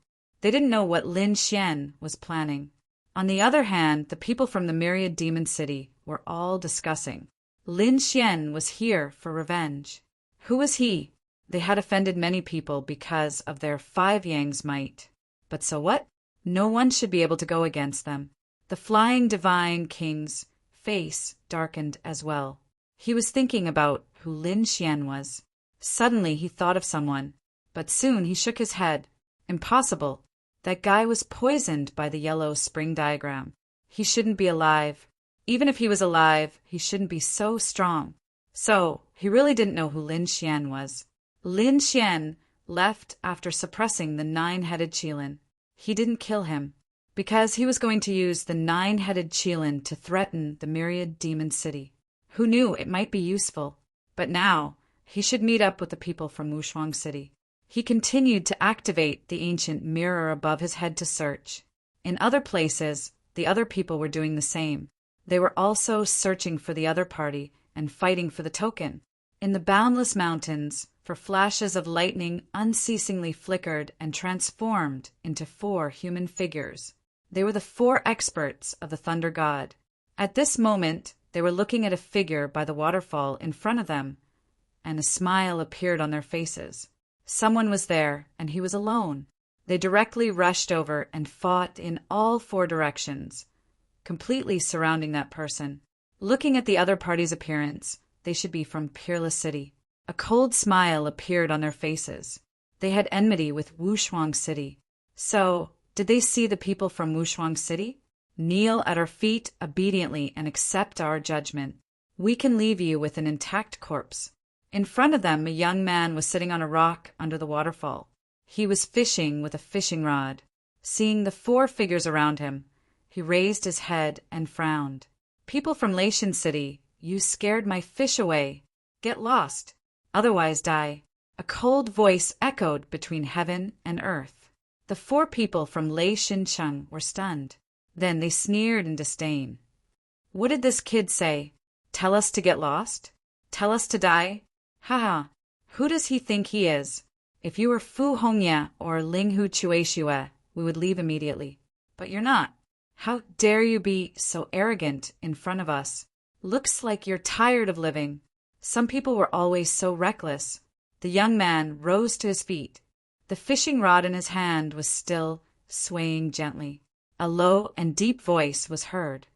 They didn't know what Lin Xian was planning. On the other hand, the people from the Myriad Demon City were all discussing. Lin Xian was here for revenge. Who was he? They had offended many people because of their 5 Yang's might. But so what? No one should be able to go against them. The flying divine king's face darkened as well. He was thinking about who Lin Xian was. Suddenly he thought of someone, but soon he shook his head. Impossible. That guy was poisoned by the yellow spring diagram. He shouldn't be alive. Even if he was alive, he shouldn't be so strong. So, he really didn't know who Lin Xian was. Lin Xian left after suppressing the 9-headed Qilin. He didn't kill him, because he was going to use the 9-headed Qilin to threaten the Myriad Demon City. Who knew it might be useful? But now, he should meet up with the people from Wushuang City. He continued to activate the ancient mirror above his head to search. In other places, the other people were doing the same. They were also searching for the other party and fighting for the token. In the boundless mountains, for flashes of lightning unceasingly flickered and transformed into 4 human figures. They were the 4 experts of the Thunder God. At this moment, they were looking at a figure by the waterfall in front of them, and a smile appeared on their faces. Someone was there, and he was alone. They directly rushed over and fought in all 4 directions, completely surrounding that person. Looking at the other party's appearance, they should be from Peerless City. A cold smile appeared on their faces. They had enmity with Wushuang City. So, did they see the people from Wushuang City? Kneel at our feet obediently and accept our judgment. We can leave you with an intact corpse. In front of them, a young man was sitting on a rock under the waterfall. He was fishing with a fishing rod. Seeing the 4 figures around him, he raised his head and frowned. People from Laishan City, you scared my fish away. Get lost, otherwise die. A cold voice echoed between heaven and earth. The 4 people from Laishan Cheng were stunned. Then they sneered in disdain. What did this kid say? Tell us to get lost? Tell us to die? Haha, who does he think he is? If you were Fu Hongye or Linghu Chueshue, we would leave immediately. But you're not. How dare you be so arrogant in front of us? Looks like you're tired of living. Some people were always so reckless. The young man rose to his feet. The fishing rod in his hand was still swaying gently. A low and deep voice was heard.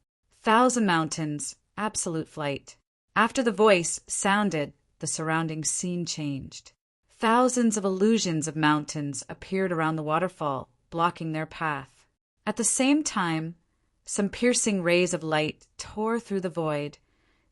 1,000 mountains, absolute flight. After the voice sounded, the surrounding scene changed. Thousands of illusions of mountains appeared around the waterfall, blocking their path. At the same time, some piercing rays of light tore through the void,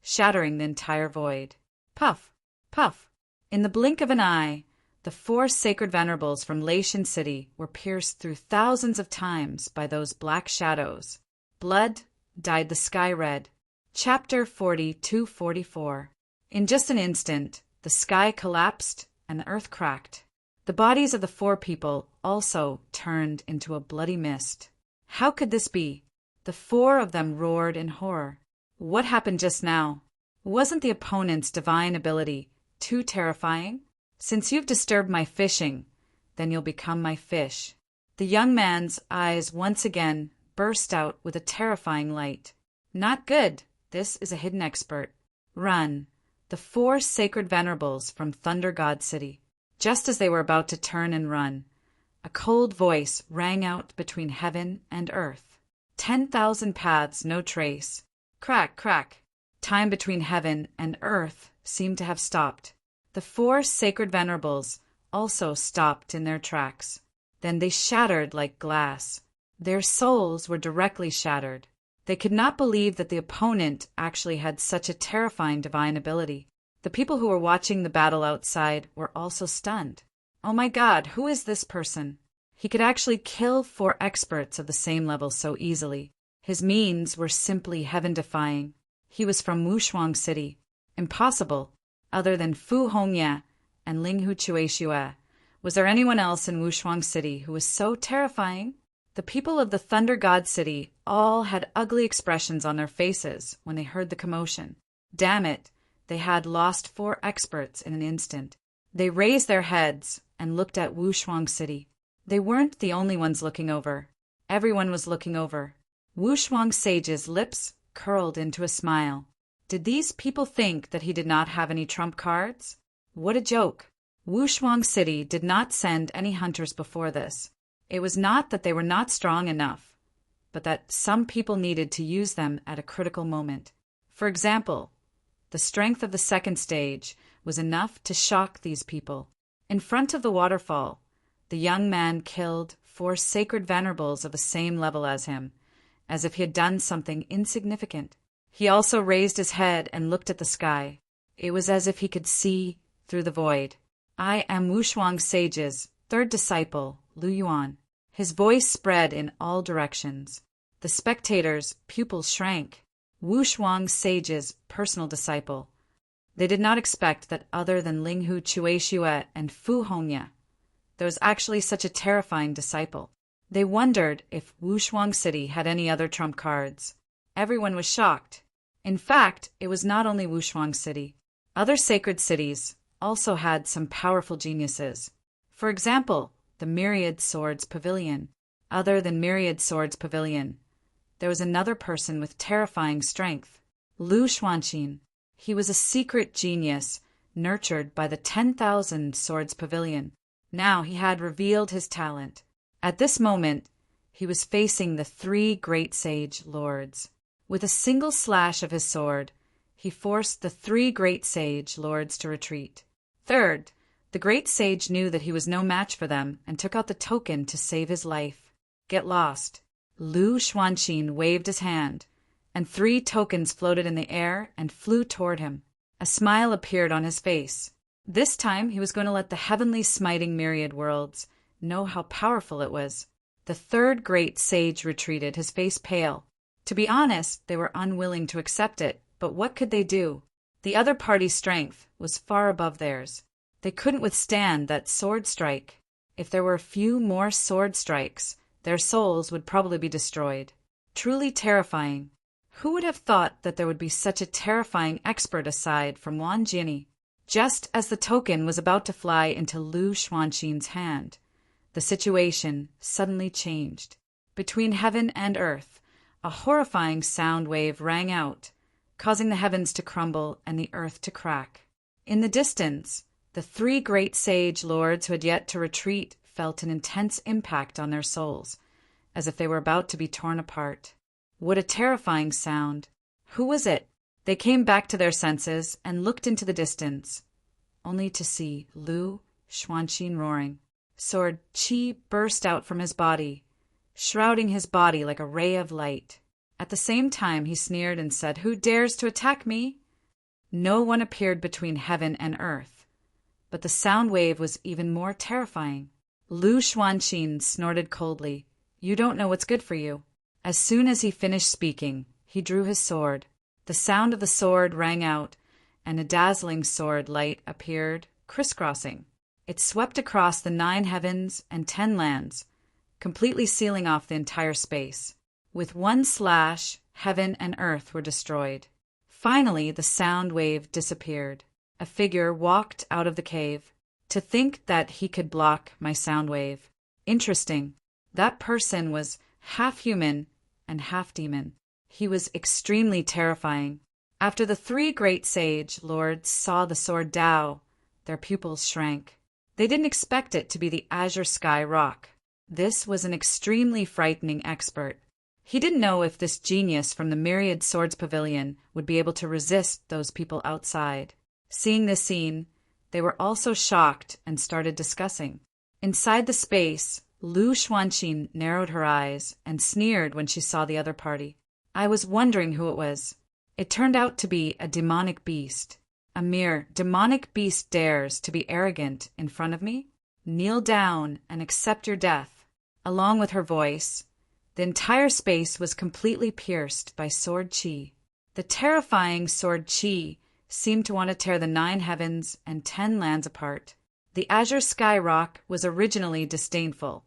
shattering the entire void. Puff! Puff! In the blink of an eye, the 4 sacred venerables from Laishan City were pierced through thousands of times by those black shadows. Blood dyed the sky red. Chapter 42-44. In just an instant, the sky collapsed and the earth cracked. The bodies of the 4 people also turned into a bloody mist. How could this be? The 4 of them roared in horror. What happened just now? Wasn't the opponent's divine ability too terrifying? Since you've disturbed my fishing, then you'll become my fish. The young man's eyes once again burst out with a terrifying light. Not good. This is a hidden expert. Run. The 4 sacred venerables from Thunder God City. Just as they were about to turn and run, a cold voice rang out between heaven and earth. 10,000 paths, no trace. Crack, crack. Time between heaven and earth seemed to have stopped. The 4 sacred venerables also stopped in their tracks. Then they shattered like glass. Their souls were directly shattered. They could not believe that the opponent actually had such a terrifying divine ability. The people who were watching the battle outside were also stunned. Oh my God, who is this person? He could actually kill 4 experts of the same level so easily. His means were simply heaven-defying. He was from Wushuang City. Impossible. Other than Fu Hongye and Linghu Chueshue, was there anyone else in Wushuang City who was so terrifying? The people of the Thunder God City all had ugly expressions on their faces when they heard the commotion. Damn it, they had lost 4 experts in an instant. They raised their heads and looked at Wushuang City. They weren't the only ones looking over. Everyone was looking over. Wushuang Sage's lips curled into a smile. Did these people think that he did not have any trump cards? What a joke! Wushuang City did not send any hunters before this. It was not that they were not strong enough, but that some people needed to use them at a critical moment. For example, the strength of the second stage was enough to shock these people. In front of the waterfall, the young man killed 4 sacred venerables of the same level as him, as if he had done something insignificant. He also raised his head and looked at the sky. It was as if he could see through the void. I am Wushuang Sage's 3rd disciple, Lu Yuan. His voice spread in all directions. The spectators' pupils shrank. Wushuang Sage's personal disciple. They did not expect that other than Linghu Chuexue and Fu Hongya, there was actually such a terrifying disciple. They wondered if Wushuang City had any other trump cards. Everyone was shocked. In fact, it was not only Wushuang City. Other sacred cities also had some powerful geniuses. For example, the Myriad Swords Pavilion. Other than Myriad Swords Pavilion, there was another person with terrifying strength, Lu Xuanqin. He was a secret genius, nurtured by the 10,000 Swords Pavilion. Now he had revealed his talent. At this moment, he was facing the 3 great sage lords. With a single slash of his sword, he forced the 3 great sage lords to retreat. Third, the great sage knew that he was no match for them and took out the token to save his life. Get lost. Lu Xuanqin waved his hand, and 3 tokens floated in the air and flew toward him. A smile appeared on his face. This time he was going to let the heavenly smiting myriad worlds know how powerful it was. The 3rd great sage retreated, his face pale. To be honest, they were unwilling to accept it, but what could they do? The other party's strength was far above theirs. They couldn't withstand that sword strike. If there were a few more sword strikes, their souls would probably be destroyed. Truly terrifying. Who would have thought that there would be such a terrifying expert aside from Wan Jiani? Just as the token was about to fly into Lu Xuanqin's hand, the situation suddenly changed. Between heaven and earth, a horrifying sound wave rang out, causing the heavens to crumble and the earth to crack. In the distance, the 3 great sage lords who had yet to retreat felt an intense impact on their souls, as if they were about to be torn apart. What a terrifying sound! Who was it? They came back to their senses and looked into the distance, only to see Lu Xuanqin roaring. Sword Qi burst out from his body, shrouding his body like a ray of light. At the same time, he sneered and said, "Who dares to attack me?" No one appeared between heaven and earth, but the sound wave was even more terrifying. Lu Xuanqin snorted coldly. "You don't know what's good for you." As soon as he finished speaking, he drew his sword. The sound of the sword rang out, and a dazzling sword light appeared, crisscrossing. It swept across the 9 heavens and 10 lands, completely sealing off the entire space. With one slash, heaven and earth were destroyed. Finally, the sound wave disappeared. A figure walked out of the cave. To think that he could block my sound wave. Interesting. That person was half human and half demon. He was extremely terrifying. After the 3 great sage lords saw the sword Dao, their pupils shrank. They didn't expect it to be the Azure Sky Rock. This was an extremely frightening expert. He didn't know if this genius from the Myriad Swords Pavilion would be able to resist those people outside. Seeing this scene, they were also shocked and started discussing. Inside the space, Lu Xuanqin narrowed her eyes and sneered when she saw the other party. I was wondering who it was. It turned out to be a demonic beast. A mere demonic beast dares to be arrogant in front of me? Kneel down and accept your death. Along with her voice, the entire space was completely pierced by Sword Qi. The terrifying Sword Qi seemed to want to tear the 9 heavens and 10 lands apart. The Azure Sky Rock was originally disdainful,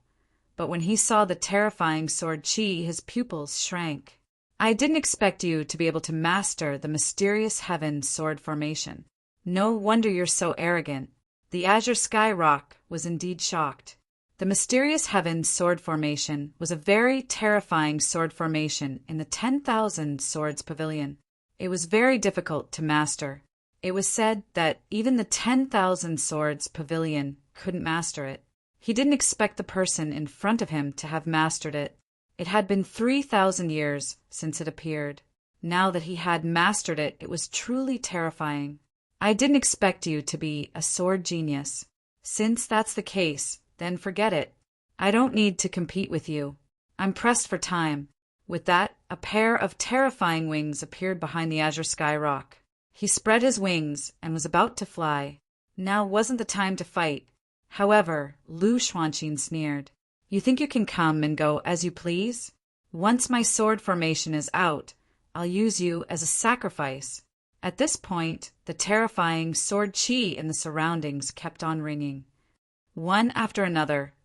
but when he saw the terrifying sword Qi, his pupils shrank. I didn't expect you to be able to master the mysterious heaven sword formation. No wonder you're so arrogant. The azure sky rock was indeed shocked. The mysterious heaven sword formation was a very terrifying sword formation in the 10,000 Swords Pavilion. It was very difficult to master. It was said that even the 10,000 Swords Pavilion couldn't master it. He didn't expect the person in front of him to have mastered it. It had been 3,000 years since it appeared. Now that he had mastered it, it was truly terrifying. I didn't expect you to be a sword genius. Since that's the case, then forget it. I don't need to compete with you. I'm pressed for time. With that, a pair of terrifying wings appeared behind the azure sky rock. He spread his wings and was about to fly. Now wasn't the time to fight. However, Lu Xuanqin sneered. You think you can come and go as you please? Once my sword formation is out, I'll use you as a sacrifice. At this point, the terrifying sword Qi in the surroundings kept on ringing. One after another,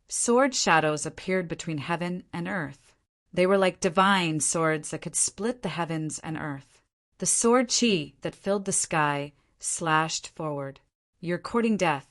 sword shadows appeared between heaven and earth. They were like divine swords that could split the heavens and earth. The sword Qi that filled the sky slashed forward. You're courting death.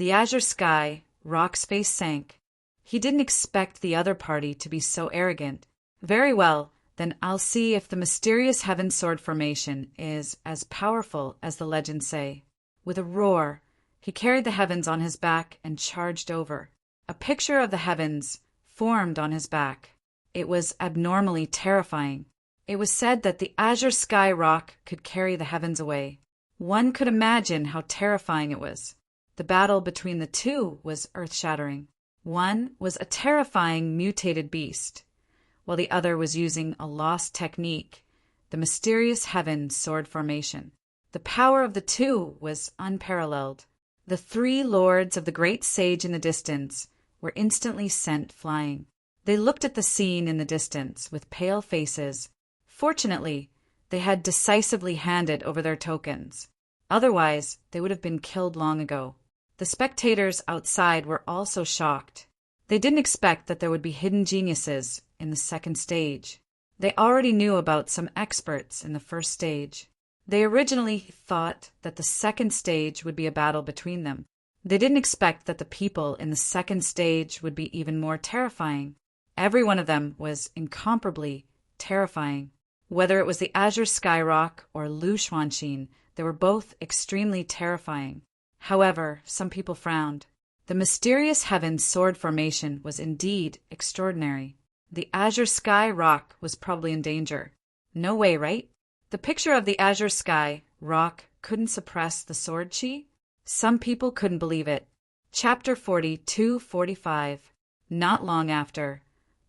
The azure sky rock's face sank. He didn't expect the other party to be so arrogant. Very well, then I'll see if the mysterious heaven sword formation is as powerful as the legends say. With a roar, he carried the heavens on his back and charged over. A picture of the heavens formed on his back. It was abnormally terrifying. It was said that the azure sky rock could carry the heavens away. One could imagine how terrifying it was. The battle between the two was earth-shattering. One was a terrifying mutated beast, while the other was using a lost technique, the mysterious heaven sword formation. The power of the two was unparalleled. The three lords of the great sage in the distance were instantly sent flying. They looked at the scene in the distance with pale faces. Fortunately, they had decisively handed over their tokens. Otherwise, they would have been killed long ago. The spectators outside were also shocked. They didn't expect that there would be hidden geniuses in the second stage. They already knew about some experts in the first stage. They originally thought that the second stage would be a battle between them. They didn't expect that the people in the second stage would be even more terrifying. Every one of them was incomparably terrifying. Whether it was the azure sky rock or Lu Xuanqin, they were both extremely terrifying. However, some people frowned. The mysterious heaven sword formation was indeed extraordinary. The azure sky rock was probably in danger. No way, right? The picture of the azure sky rock couldn't suppress the sword Qi? Some people couldn't believe it. Chapter 42-45. Not long after,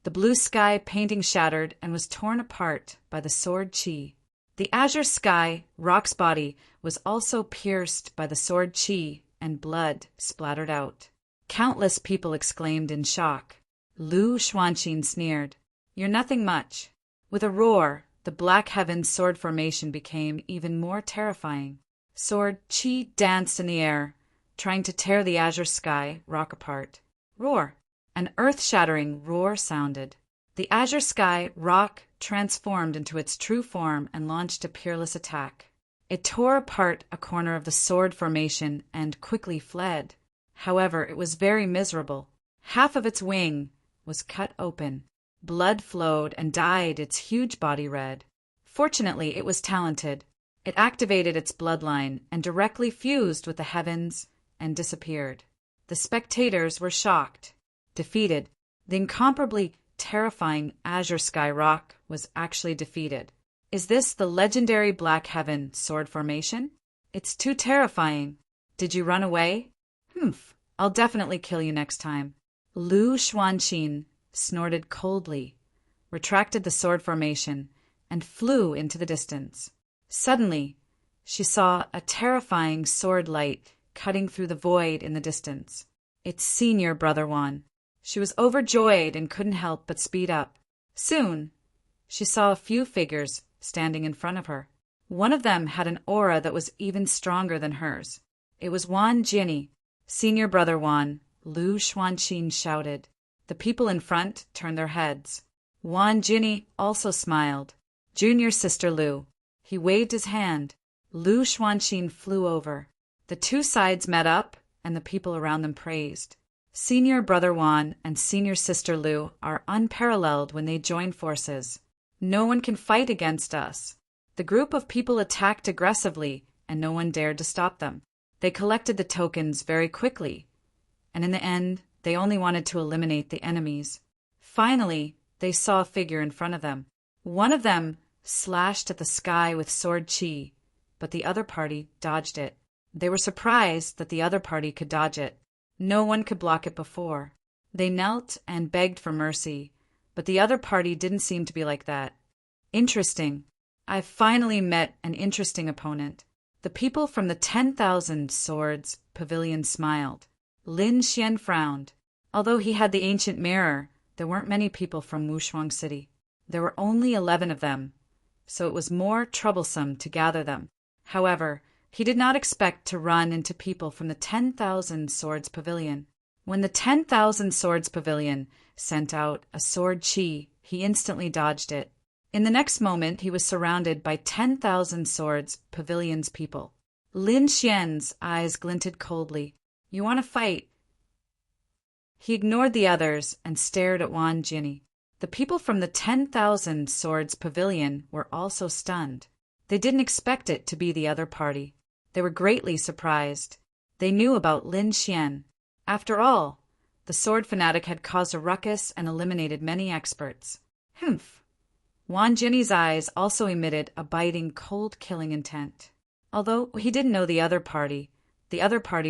the blue sky painting shattered and was torn apart by the sword Qi. The azure sky rock's body was also pierced by the sword Qi, and blood splattered out. Countless people exclaimed in shock. Lu Xuanqin sneered. You're nothing much. With a roar, the black heaven sword formation became even more terrifying. Sword Qi danced in the air, trying to tear the azure sky rock apart. Roar! An earth-shattering roar sounded. The azure sky rock transformed into its true form and launched a peerless attack. It tore apart a corner of the sword formation and quickly fled. However, it was very miserable. Half of its wing was cut open. Blood flowed and dyed its huge body red. Fortunately, it was talented. It activated its bloodline and directly fused with the heavens and disappeared. The spectators were shocked. Defeated, the incomparably terrifying azure sky rock was actually defeated. Is this the legendary black heaven sword formation? It's too terrifying. Did you run away? Humph, I'll definitely kill you next time. Lu Xuanqin snorted coldly, retracted the sword formation, and flew into the distance. Suddenly, she saw a terrifying sword light cutting through the void in the distance. Its senior brother Wan. She was overjoyed and couldn't help but speed up. Soon, she saw a few figures standing in front of her. One of them had an aura that was even stronger than hers. It was Wan Jianni. Senior brother Wan, Lu Xuanqin shouted. The people in front turned their heads. Wan Jinny also smiled. Junior sister Lu. He waved his hand. Lu Xuanxin flew over. The two sides met up, and the people around them praised. Senior brother Wan and senior sister Lu are unparalleled when they join forces. No one can fight against us. The group of people attacked aggressively, and no one dared to stop them. They collected the tokens very quickly, and in the end, they only wanted to eliminate the enemies. Finally, they saw a figure in front of them. One of them slashed at the sky with sword chi, but the other party dodged it. They were surprised that the other party could dodge it. No one could block it before. They knelt and begged for mercy, but the other party didn't seem to be like that. Interesting. I've finally met an interesting opponent. The people from the 10,000 Swords Pavilion smiled. Lin Xian frowned. Although he had the ancient mirror, there weren't many people from Wushuang City. There were only 11 of them, so it was more troublesome to gather them. However, he did not expect to run into people from the 10,000 Swords Pavilion. When the 10,000 Swords Pavilion sent out a sword chi, he instantly dodged it. In the next moment, he was surrounded by 10,000 Swords Pavilion's people. Lin Xian's eyes glinted coldly. You want to fight? He ignored the others and stared at Wan Jinny. The people from the 10,000 Swords Pavilion were also stunned. They didn't expect it to be the other party. They were greatly surprised. They knew about Lin Xian. After all, the sword fanatic had caused a ruckus and eliminated many experts. Humph! Wan Jinny's eyes also emitted a biting, cold-killing intent. Although he didn't know the other party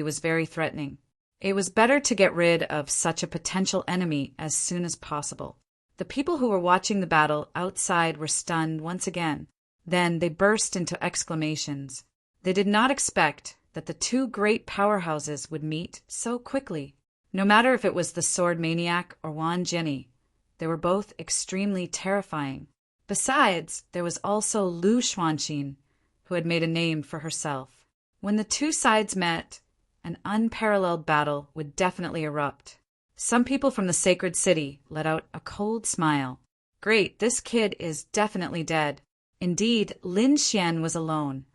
was very threatening. It was better to get rid of such a potential enemy as soon as possible. The people who were watching the battle outside were stunned once again. Then they burst into exclamations. They did not expect that the two great powerhouses would meet so quickly. No matter if it was the sword maniac or Wan Jinny, they were both extremely terrifying. Besides, there was also Lu Xuanxin, who had made a name for herself. When the two sides met, an unparalleled battle would definitely erupt. Some people from the sacred city let out a cold smile. Great, this kid is definitely dead. Indeed, Lin Xian was alone,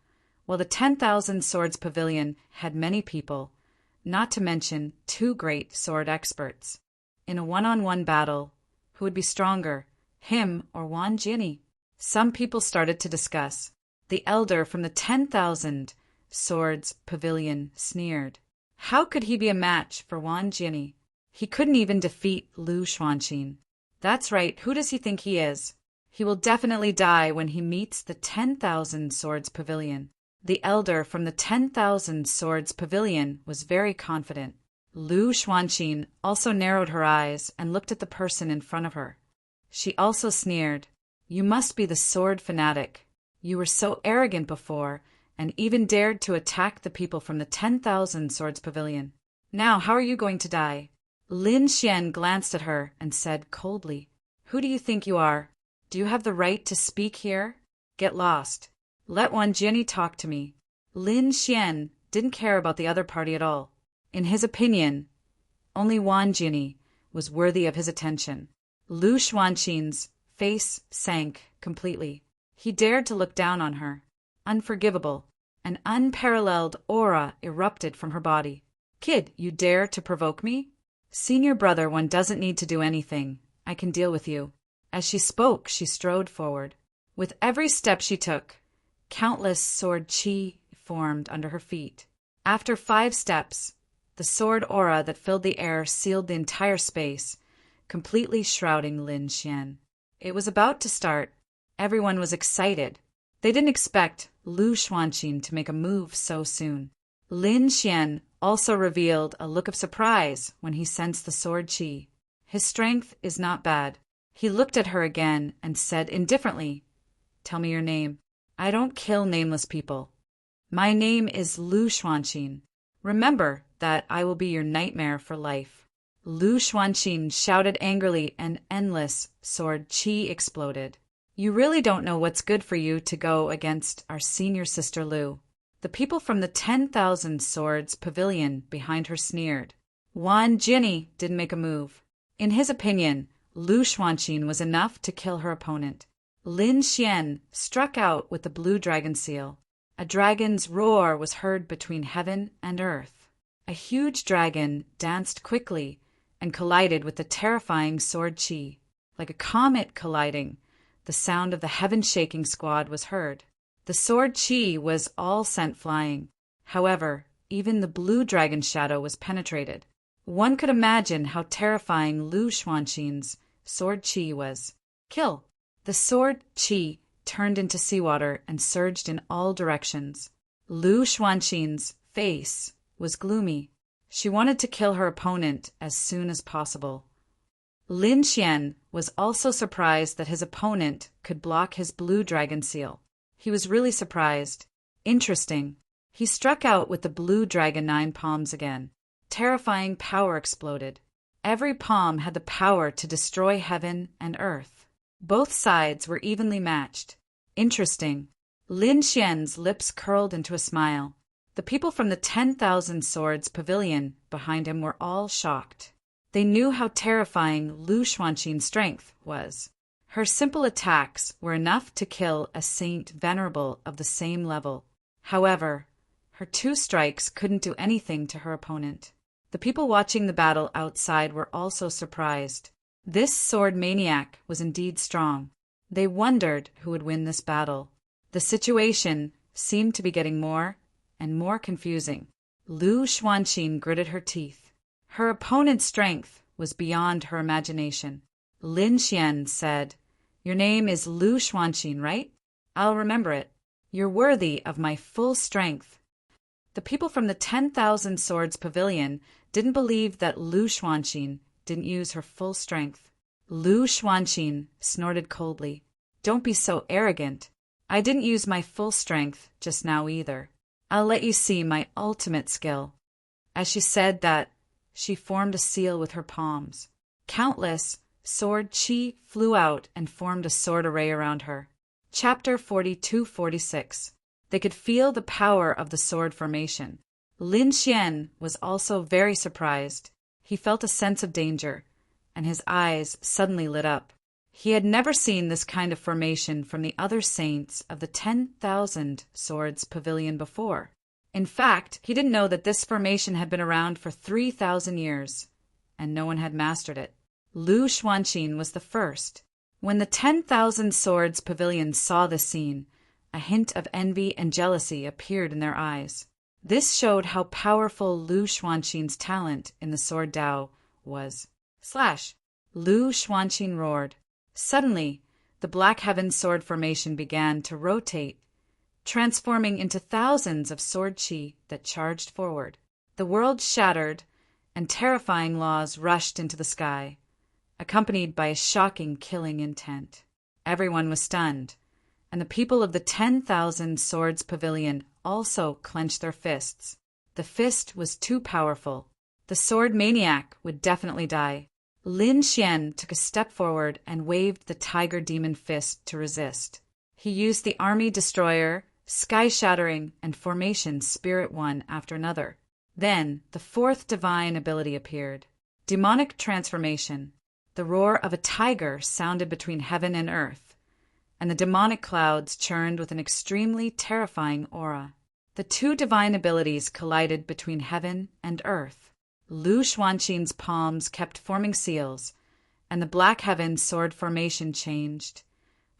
while the 10,000 Swords Pavilion had many people, not to mention two great sword experts. In a one-on-one battle, who would be stronger, him or Wan Jinny? Some people started to discuss. The elder from the 10,000 Swords Pavilion sneered. How could he be a match for Wan Jinny? He couldn't even defeat Lu Xuanxin. That's right, who does he think he is? He will definitely die when he meets the 10,000 Swords Pavilion. The elder from the 10,000 Swords Pavilion was very confident. Lu Xuanxin also narrowed her eyes and looked at the person in front of her. She also sneered. You must be the sword fanatic. You were so arrogant before, and even dared to attack the people from the 10,000 Swords Pavilion. Now, how are you going to die? Lin Xian glanced at her and said coldly, Who do you think you are? Do you have the right to speak here? Get lost. Let Wan Jinny talk to me. Lin Xian didn't care about the other party at all. In his opinion, only Wan Jinny was worthy of his attention. Lu Xuanxin's face sank completely. He dared to look down on her. Unforgivable. An unparalleled aura erupted from her body. Kid, you dare to provoke me? Senior brother, one doesn't need to do anything. I can deal with you. As she spoke, she strode forward. With every step she took, countless sword chi formed under her feet. After 5 steps, the sword aura that filled the air sealed the entire space, completely shrouding Lin Xian. It was about to start. Everyone was excited. They didn't expect Lu Xuanxin to make a move so soon. Lin Xian also revealed a look of surprise when he sensed the sword chi. His strength is not bad. He looked at her again and said indifferently, Tell me your name. I don't kill nameless people. My name is Lu Xuanxin. Remember that I will be your nightmare for life. Lu Xuanxin shouted angrily and endless sword chi exploded. You really don't know what's good for you to go against our senior sister Lu. The people from the 10,000 Swords Pavilion behind her sneered. Wan Jinny didn't make a move. In his opinion, Lu Xuanqin was enough to kill her opponent. Lin Xian struck out with the blue dragon seal. A dragon's roar was heard between heaven and earth. A huge dragon danced quickly and collided with the terrifying sword Qi. Like a comet colliding, the sound of the heaven-shaking squad was heard. The sword Qi was all sent flying. However, even the blue dragon shadow was penetrated. One could imagine how terrifying Lu Xuanqin's sword Qi was. Kill! The sword Qi turned into seawater and surged in all directions. Lu Xuanqin's face was gloomy. She wanted to kill her opponent as soon as possible. Lin Xian was also surprised that his opponent could block his blue dragon seal. He was really surprised. Interesting. He struck out with the blue dragon 9 palms again. Terrifying power exploded. Every palm had the power to destroy heaven and earth. Both sides were evenly matched. Interesting. Lin Xian's lips curled into a smile. The people from the 10,000 Swords Pavilion behind him were all shocked. They knew how terrifying Lu Xuanqin's strength was. Her simple attacks were enough to kill a saint venerable of the same level. However, her 2 strikes couldn't do anything to her opponent. The people watching the battle outside were also surprised. This sword maniac was indeed strong. They wondered who would win this battle. The situation seemed to be getting more and more confusing. Lu Xuanqin gritted her teeth. Her opponent's strength was beyond her imagination. Lin Xian said, "Your name is Lu Xuanqin, right? I'll remember it. You're worthy of my full strength." The people from the 10,000 Swords Pavilion didn't believe that Lu Xuanqin didn't use her full strength. Lu Xuanqin snorted coldly. "Don't be so arrogant. I didn't use my full strength just now either. I'll let you see my ultimate skill." As she said that, she formed a seal with her palms. Countless sword Qi flew out and formed a sword array around her. Chapter 42-46. They could feel the power of the sword formation. Lin Xian was also very surprised. He felt a sense of danger, and his eyes suddenly lit up. He had never seen this kind of formation from the other saints of the 10,000 Swords Pavilion before. In fact, he didn't know that this formation had been around for 3,000 years, and no one had mastered it. Lu Xuanqin was the first. When the 10,000 Swords Pavilion saw this scene, a hint of envy and jealousy appeared in their eyes. This showed how powerful Lu Xuanqin's talent in the sword Dao was. Slash! Lu Xuanqin roared. Suddenly, the Black Heaven sword formation began to rotate, transforming into thousands of sword Qi that charged forward. The world shattered, and terrifying laws rushed into the sky, accompanied by a shocking killing intent. Everyone was stunned, and the people of the 10,000 Swords Pavilion also clenched their fists. The fist was too powerful. The sword maniac would definitely die. Lin Xian took a step forward and waved the tiger demon fist to resist. He used the army destroyer, sky shattering, and formation spirit one after another. Then the 4th divine ability appeared. Demonic transformation. The roar of a tiger sounded between heaven and earth, and the demonic clouds churned with an extremely terrifying aura. The 2 divine abilities collided between heaven and earth. Lu Xuanqin's palms kept forming seals, and the Black Heaven sword formation changed,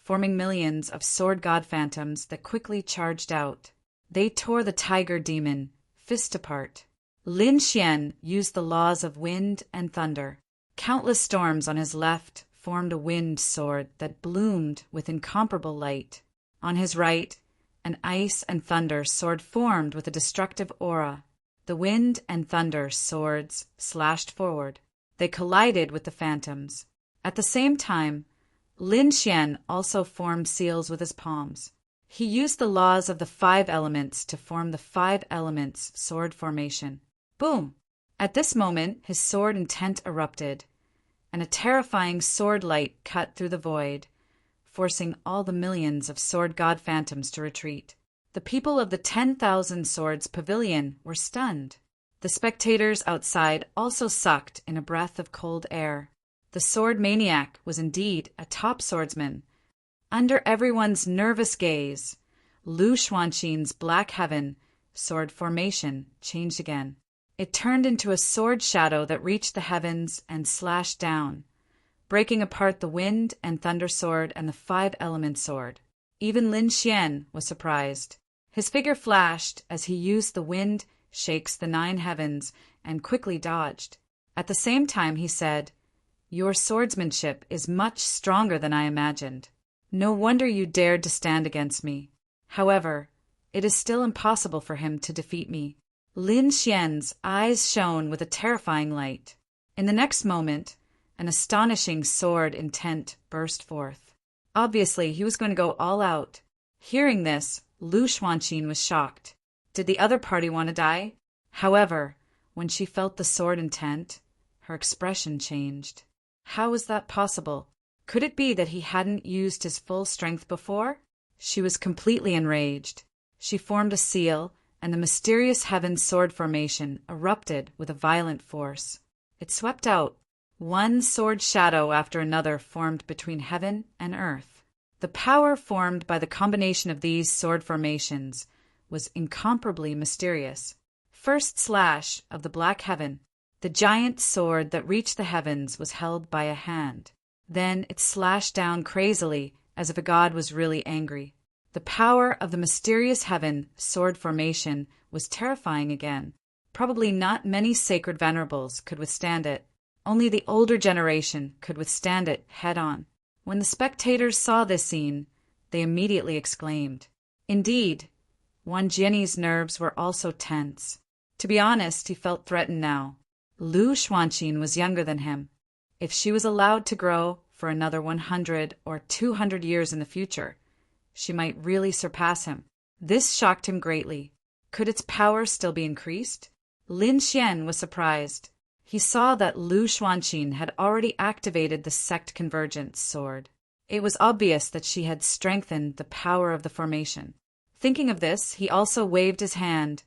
forming millions of sword god phantoms that quickly charged out. They tore the tiger demon fist apart. Lin Xian used the laws of wind and thunder. Countless storms on his left formed a wind sword that bloomed with incomparable light. On his right, an ice and thunder sword formed with a destructive aura. The wind and thunder swords slashed forward. They collided with the phantoms. At the same time, Lin Xian also formed seals with his palms. He used the laws of the 5 elements to form the 5 elements sword formation. Boom! At this moment, his sword intent erupted, and a terrifying sword light cut through the void, forcing all the millions of sword god phantoms to retreat. The people of the 10,000 Swords Pavilion were stunned. The spectators outside also sucked in a breath of cold air. The sword maniac was indeed a top swordsman. Under everyone's nervous gaze, Lu Xuanqin's black heaven sword formation changed again. It turned into a sword shadow that reached the heavens and slashed down, breaking apart the wind and thunder sword and the five-element sword. Even Lin Xian was surprised. His figure flashed as he used the wind shakes the nine heavens and quickly dodged. At the same time he said, "Your swordsmanship is much stronger than I imagined. No wonder you dared to stand against me. However, it is still impossible for him to defeat me." Lin Xian's eyes shone with a terrifying light. In the next moment, an astonishing sword intent burst forth. Obviously, he was going to go all out. Hearing this, Lu Xuanqin was shocked. Did the other party want to die? However, when she felt the sword intent, her expression changed. How was that possible? Could it be that he hadn't used his full strength before? She was completely enraged. She formed a seal, and the mysterious heaven sword formation erupted with a violent force. It swept out. One sword shadow after another formed between heaven and earth. The power formed by the combination of these sword formations was incomparably mysterious. First slash of the black heaven. The giant sword that reached the heavens was held by a hand. Then it slashed down crazily as if a god was really angry. The power of the mysterious heaven sword formation was terrifying again. Probably not many sacred venerables could withstand it. Only the older generation could withstand it head-on. When the spectators saw this scene, they immediately exclaimed. Indeed, Wang Jian's nerves were also tense. To be honest, he felt threatened now. Lu Xuanqin was younger than him. If she was allowed to grow for another 100 or 200 years in the future, she might really surpass him. This shocked him greatly. Could its power still be increased? Lin Xian was surprised. He saw that Lu Xuanqin had already activated the sect convergence sword. It was obvious that she had strengthened the power of the formation. Thinking of this, he also waved his hand,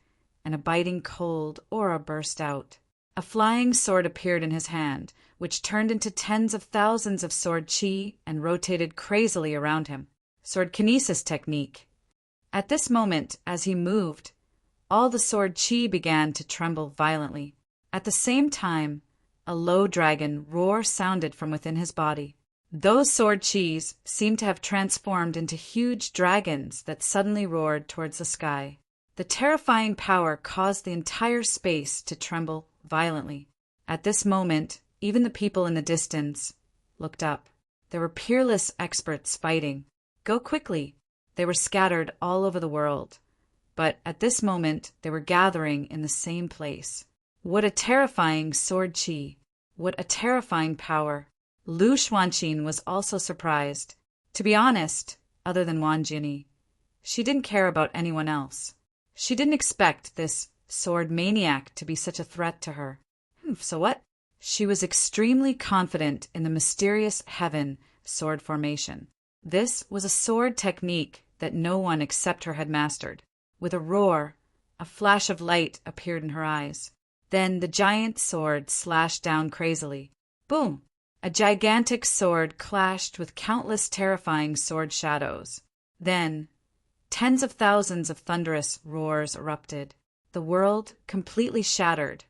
and a biting cold aura burst out. A flying sword appeared in his hand, which turned into tens of thousands of sword qi and rotated crazily around him. Sword kinesis technique. At this moment, as he moved, all the sword qi began to tremble violently. At the same time, a low dragon roar sounded from within his body. Those sword qis seemed to have transformed into huge dragons that suddenly roared towards the sky. The terrifying power caused the entire space to tremble violently. At this moment, even the people in the distance looked up. There were peerless experts fighting. Go quickly. They were scattered all over the world. But at this moment, they were gathering in the same place. What a terrifying sword qi. What a terrifying power. Lu Xuanqin was also surprised. To be honest, other than Wang Jini, she didn't care about anyone else. She didn't expect this sword maniac to be such a threat to her. So what? She was extremely confident in the mysterious heaven sword formation. This was a sword technique that no one except her had mastered. With a roar, a flash of light appeared in her eyes. Then the giant sword slashed down crazily. Boom! A gigantic sword clashed with countless terrifying sword shadows. Then, tens of thousands of thunderous roars erupted. The world completely shattered,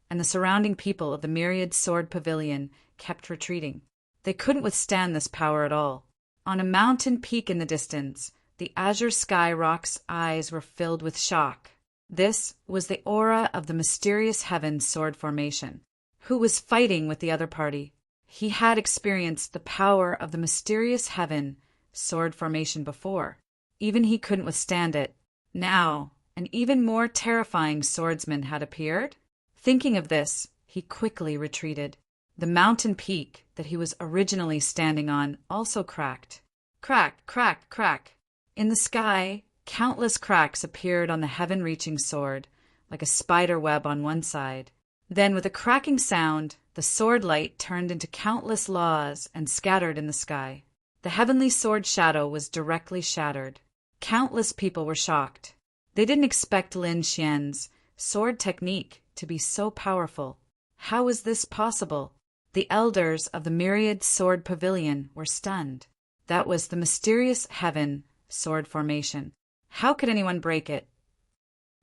and the surrounding people of the myriad sword pavilion kept retreating. They couldn't withstand this power at all. On a mountain peak in the distance, the azure sky rock's eyes were filled with shock. This was the aura of the mysterious heaven sword formation. Who was fighting with the other party? He had experienced the power of the mysterious heaven sword formation before. Even he couldn't withstand it. Now, an even more terrifying swordsman had appeared. Thinking of this, he quickly retreated. The mountain peak that he was originally standing on also cracked. Crack, crack, crack. In the sky, countless cracks appeared on the heaven-reaching sword, like a spider web on one side. Then, with a cracking sound, the sword light turned into countless laws and scattered in the sky. The heavenly sword shadow was directly shattered. Countless people were shocked. They didn't expect Lin Xian's sword technique to be so powerful. How was this possible? The elders of the myriad sword pavilion were stunned. That was the mysterious heaven sword formation. How could anyone break it?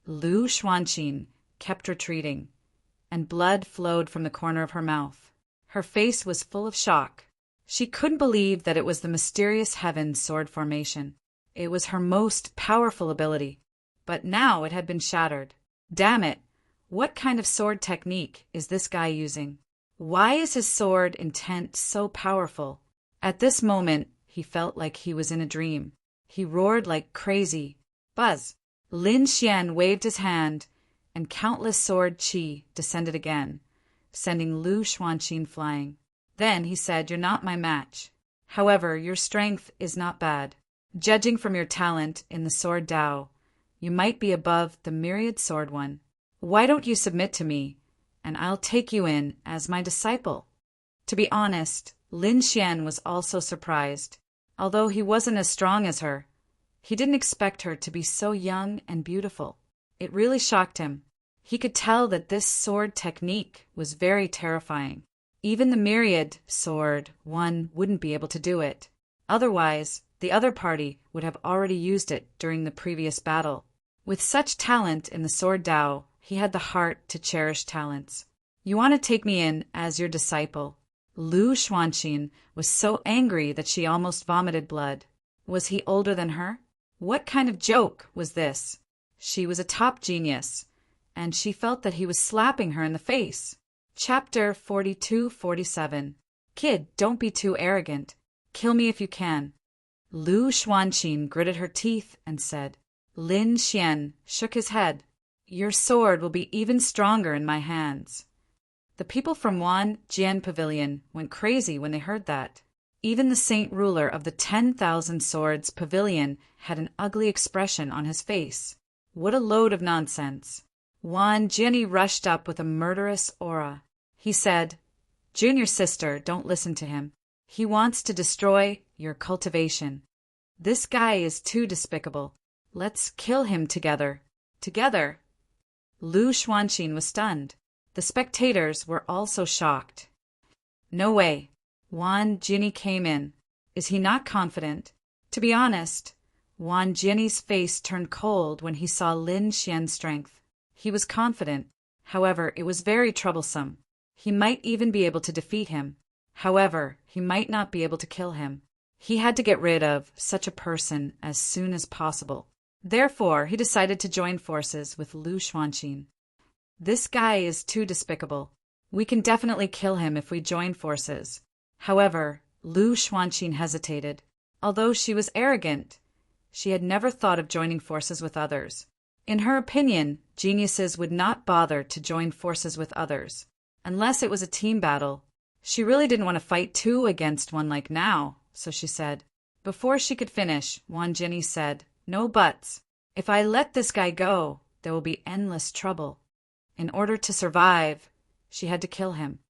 Lu Xuanqin kept retreating, and blood flowed from the corner of her mouth. Her face was full of shock. She couldn't believe that it was the mysterious heaven sword formation. It was her most powerful ability, but now it had been shattered. Damn it! What kind of sword technique is this guy using? Why is his sword intent so powerful? At this moment, he felt like he was in a dream. He roared like crazy. Buzz! Lin Xian waved his hand, and countless sword qi descended again, sending Lu Xuanqin flying. Then he said, "You're not my match. However, your strength is not bad. Judging from your talent in the sword Dao, you might be above the myriad sword one. Why don't you submit to me, and I'll take you in as my disciple?" To be honest, Lin Xian was also surprised. Although he wasn't as strong as her, he didn't expect her to be so young and beautiful. It really shocked him. He could tell that this sword technique was very terrifying. Even the myriad sword one wouldn't be able to do it. Otherwise, the other party would have already used it during the previous battle. With such talent in the sword Dao, he had the heart to cherish talents. "You want to take me in as your disciple?" Lu Xuanqin was so angry that she almost vomited blood. Was he older than her? What kind of joke was this? She was a top genius, and she felt that he was slapping her in the face. Chapter 42-47. Kid, don't be too arrogant. Kill me if you can. Lu Xuanqin gritted her teeth and said. Lin Xian shook his head. Your sword will be even stronger in my hands. The people from Wan Jian Pavilion went crazy when they heard that. Even the saint ruler of the 10,000 Swords Pavilion had an ugly expression on his face. What a load of nonsense. Wan Jianyi rushed up with a murderous aura. He said, Junior sister, don't listen to him. He wants to destroy your cultivation. This guy is too despicable. Let's kill him together. Together? Lu Xuanqin was stunned. The spectators were also shocked. No way. Wan Jianyi came in. Is he not confident? To be honest, Wan Jianyi's face turned cold when he saw Lin Xian's strength. He was confident. However, it was very troublesome. He might even be able to defeat him. However, he might not be able to kill him. He had to get rid of such a person as soon as possible. Therefore, he decided to join forces with Lu Xuanqin. This guy is too despicable. We can definitely kill him if we join forces. However, Lu Xuanqin hesitated. Although she was arrogant, she had never thought of joining forces with others. In her opinion, geniuses would not bother to join forces with others, unless it was a team battle. She really didn't want to fight two against one like now, so she said. Before she could finish, Wan Jianyi said, No buts. If I let this guy go, there will be endless trouble. In order to survive, she had to kill him.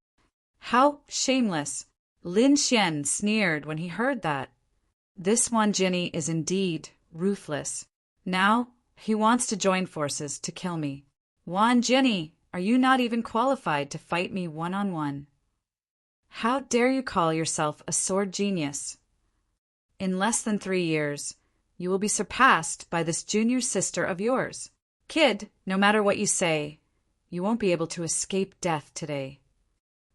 How shameless! Lin Xian sneered when he heard that. This Wan Jianyi is indeed ruthless. Now, he wants to join forces to kill me. Wan Jianyi, are you not even qualified to fight me one-on-one? How dare you call yourself a sword genius? In less than 3 years, you will be surpassed by this junior sister of yours. Kid, no matter what you say, you won't be able to escape death today.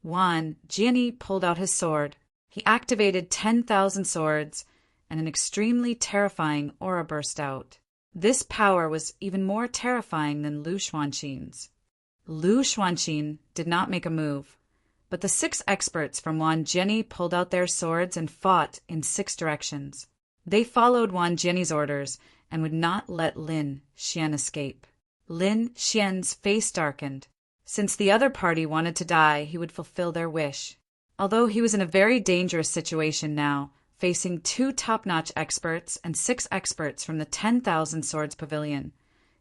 Wan Jianyi pulled out his sword. He activated 10,000 swords, and an extremely terrifying aura burst out. This power was even more terrifying than Lu Xuanqin's. Lu Xuanqin did not make a move, but the 6 experts from Wan Jianyi pulled out their swords and fought in 6 directions. They followed Wan Jianyi's orders and would not let Lin Xian escape. Lin Xian's face darkened. Since the other party wanted to die, he would fulfill their wish. Although he was in a very dangerous situation now, facing 2 top-notch experts and 6 experts from the 10,000 Swords Pavilion,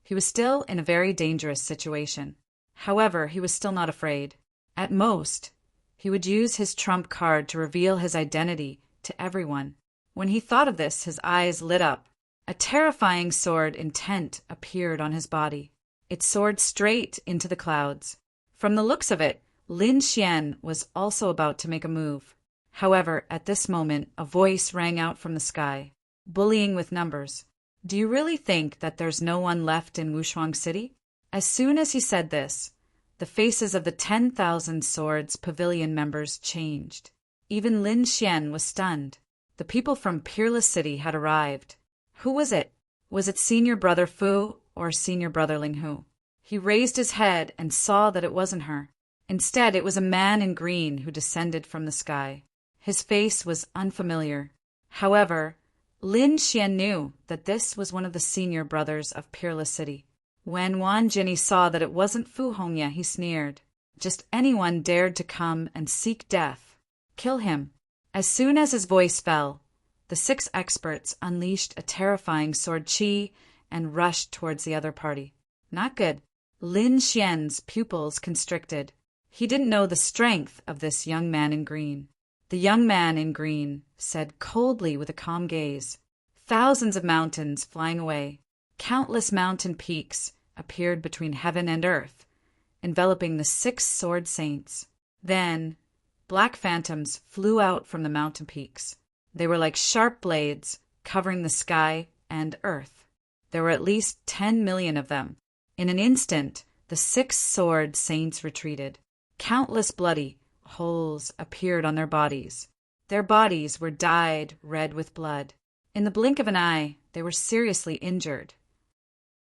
he was still in a very dangerous situation. However, he was still not afraid. At most, he would use his trump card to reveal his identity to everyone. When he thought of this, his eyes lit up. A terrifying sword intent appeared on his body. It soared straight into the clouds. From the looks of it, Lin Xian was also about to make a move. However, at this moment, a voice rang out from the sky. Bullying with numbers. Do you really think that there's no one left in Wushuang City? As soon as he said this, the faces of the 10,000 Swords Pavilion members changed. Even Lin Xian was stunned. The people from Peerless City had arrived. Who was it? Was it Senior Brother Fu or Senior Brother Ling Hu? He raised his head and saw that it wasn't her. Instead, it was a man in green who descended from the sky. His face was unfamiliar. However, Lin Xian knew that this was one of the senior brothers of Peerless City. When Wan Jinny saw that it wasn't Fu Hongya, he sneered. Just anyone dared to come and seek death. Kill him. As soon as his voice fell, the 6 experts unleashed a terrifying sword chi and rushed towards the other party. Not good. Lin Xian's pupils constricted. He didn't know the strength of this young man in green. The young man in green said coldly with a calm gaze. Thousands of mountains flying away. Countless mountain peaks appeared between heaven and earth, enveloping the 6 sword saints. Then, black phantoms flew out from the mountain peaks. They were like sharp blades covering the sky and earth. There were at least 10 million of them. In an instant, the 6 sword saints retreated. Countless bloody holes appeared on their bodies. Their bodies were dyed red with blood. In the blink of an eye, they were seriously injured.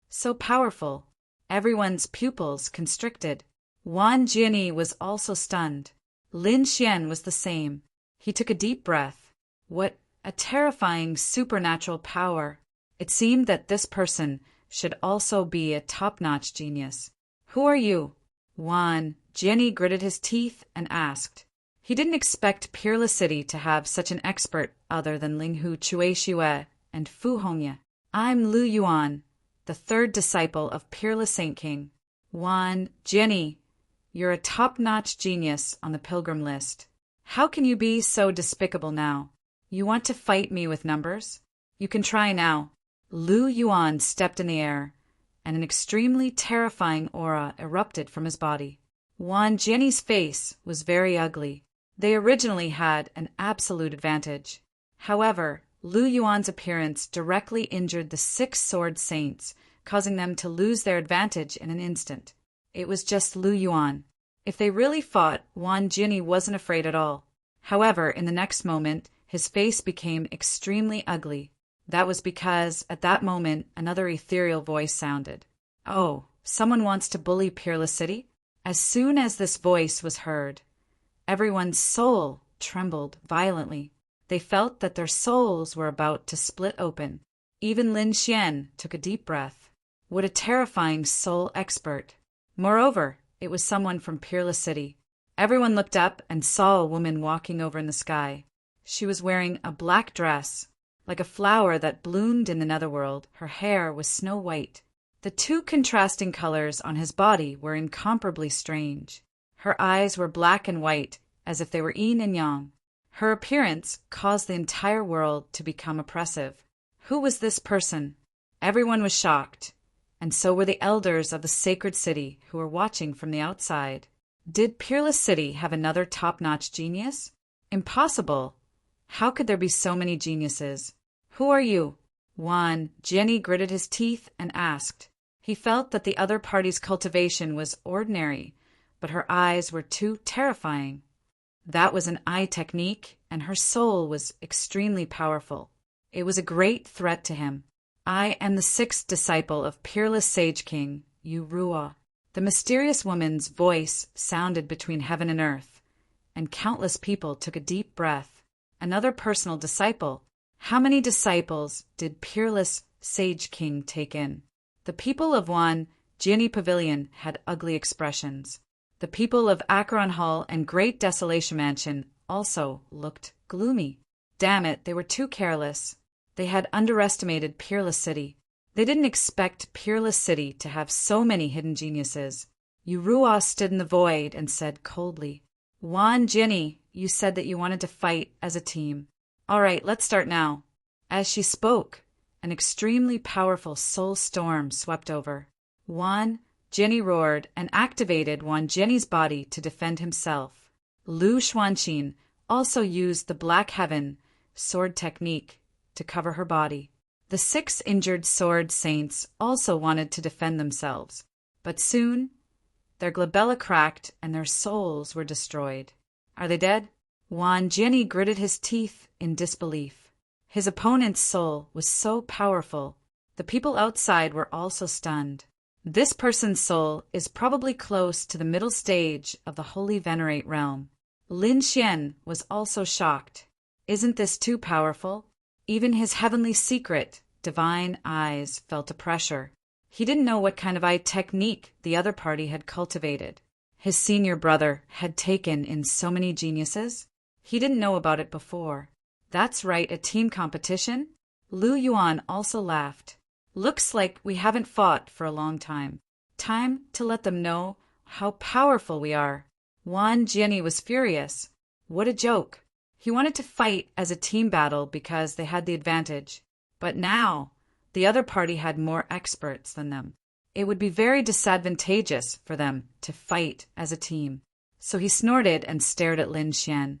So powerful, everyone's pupils constricted. Wan Jinny was also stunned. Lin Xian was the same. He took a deep breath. What a terrifying supernatural power. It seemed that this person should also be a top-notch genius. Who are you? Wan Jinny gritted his teeth and asked. He didn't expect Peerless City to have such an expert other than Ling Hu Chue Xue and Fu Hongya. I'm Lu Yuan, the 3rd disciple of Peerless Saint King. Wan Jinny, you're a top-notch genius on the pilgrim list. How can you be so despicable now? You want to fight me with numbers? You can try now. Lu Yuan stepped in the air, and an extremely terrifying aura erupted from his body. Wan Jinny's face was very ugly. They originally had an absolute advantage. However, Lu Yuan's appearance directly injured the 6 sword saints, causing them to lose their advantage in an instant. It was just Lu Yuan. If they really fought, Wan Jinny wasn't afraid at all. However, in the next moment, his face became extremely ugly. That was because, at that moment, another ethereal voice sounded. Oh, someone wants to bully Peerless City? As soon as this voice was heard, everyone's soul trembled violently. They felt that their souls were about to split open. Even Lin Xian took a deep breath. What a terrifying soul expert. Moreover, it was someone from Peerless City. Everyone looked up and saw a woman walking over in the sky. She was wearing a black dress. Like a flower that bloomed in the netherworld, her hair was snow white. The 2 contrasting colors on his body were incomparably strange. Her eyes were black and white, as if they were yin and yang. Her appearance caused the entire world to become oppressive. Who was this person? Everyone was shocked, and so were the elders of the sacred city who were watching from the outside. Did Peerless City have another top-notch genius? Impossible. How could there be so many geniuses? Who are you? Wan Jinny gritted his teeth and asked. He felt that the other party's cultivation was ordinary, but her eyes were too terrifying. That was an eye technique, and her soul was extremely powerful. It was a great threat to him. I am the 6th disciple of Peerless Sage King, Yu Ruo. The mysterious woman's voice sounded between heaven and earth, and countless people took a deep breath. Another personal disciple. How many disciples did Peerless Sage King take in? The people of Wan Jinny Pavilion had ugly expressions. The people of Acheron Hall and Great Desolation Mansion also looked gloomy. Damn it, they were too careless. They had underestimated Peerless City. They didn't expect Peerless City to have so many hidden geniuses. Yuruo stood in the void and said coldly, Wan Jinny, you said that you wanted to fight as a team. All right, let's start now. As she spoke, an extremely powerful soul storm swept over. Wan Jenny roared and activated Wan Jenny's body to defend himself. Lu Xuanqin also used the Black Heaven sword technique to cover her body. The 6 injured sword saints also wanted to defend themselves, but soon their glabella cracked and their souls were destroyed. Are they dead? Wan Jenny gritted his teeth in disbelief. His opponent's soul was so powerful. The people outside were also stunned. This person's soul is probably close to the middle stage of the Holy Venerate realm. Lin Xian was also shocked. Isn't this too powerful? Even his heavenly secret, divine eyes, felt a pressure. He didn't know what kind of eye technique the other party had cultivated. His senior brother had taken in so many geniuses. He didn't know about it before. That's right, a team competition? Lu Yuan also laughed. Looks like we haven't fought for a long time. Time to let them know how powerful we are. Wan Jenny was furious. What a joke. He wanted to fight as a team battle because they had the advantage. But now, the other party had more experts than them. It would be very disadvantageous for them to fight as a team. So he snorted and stared at Lin Xian.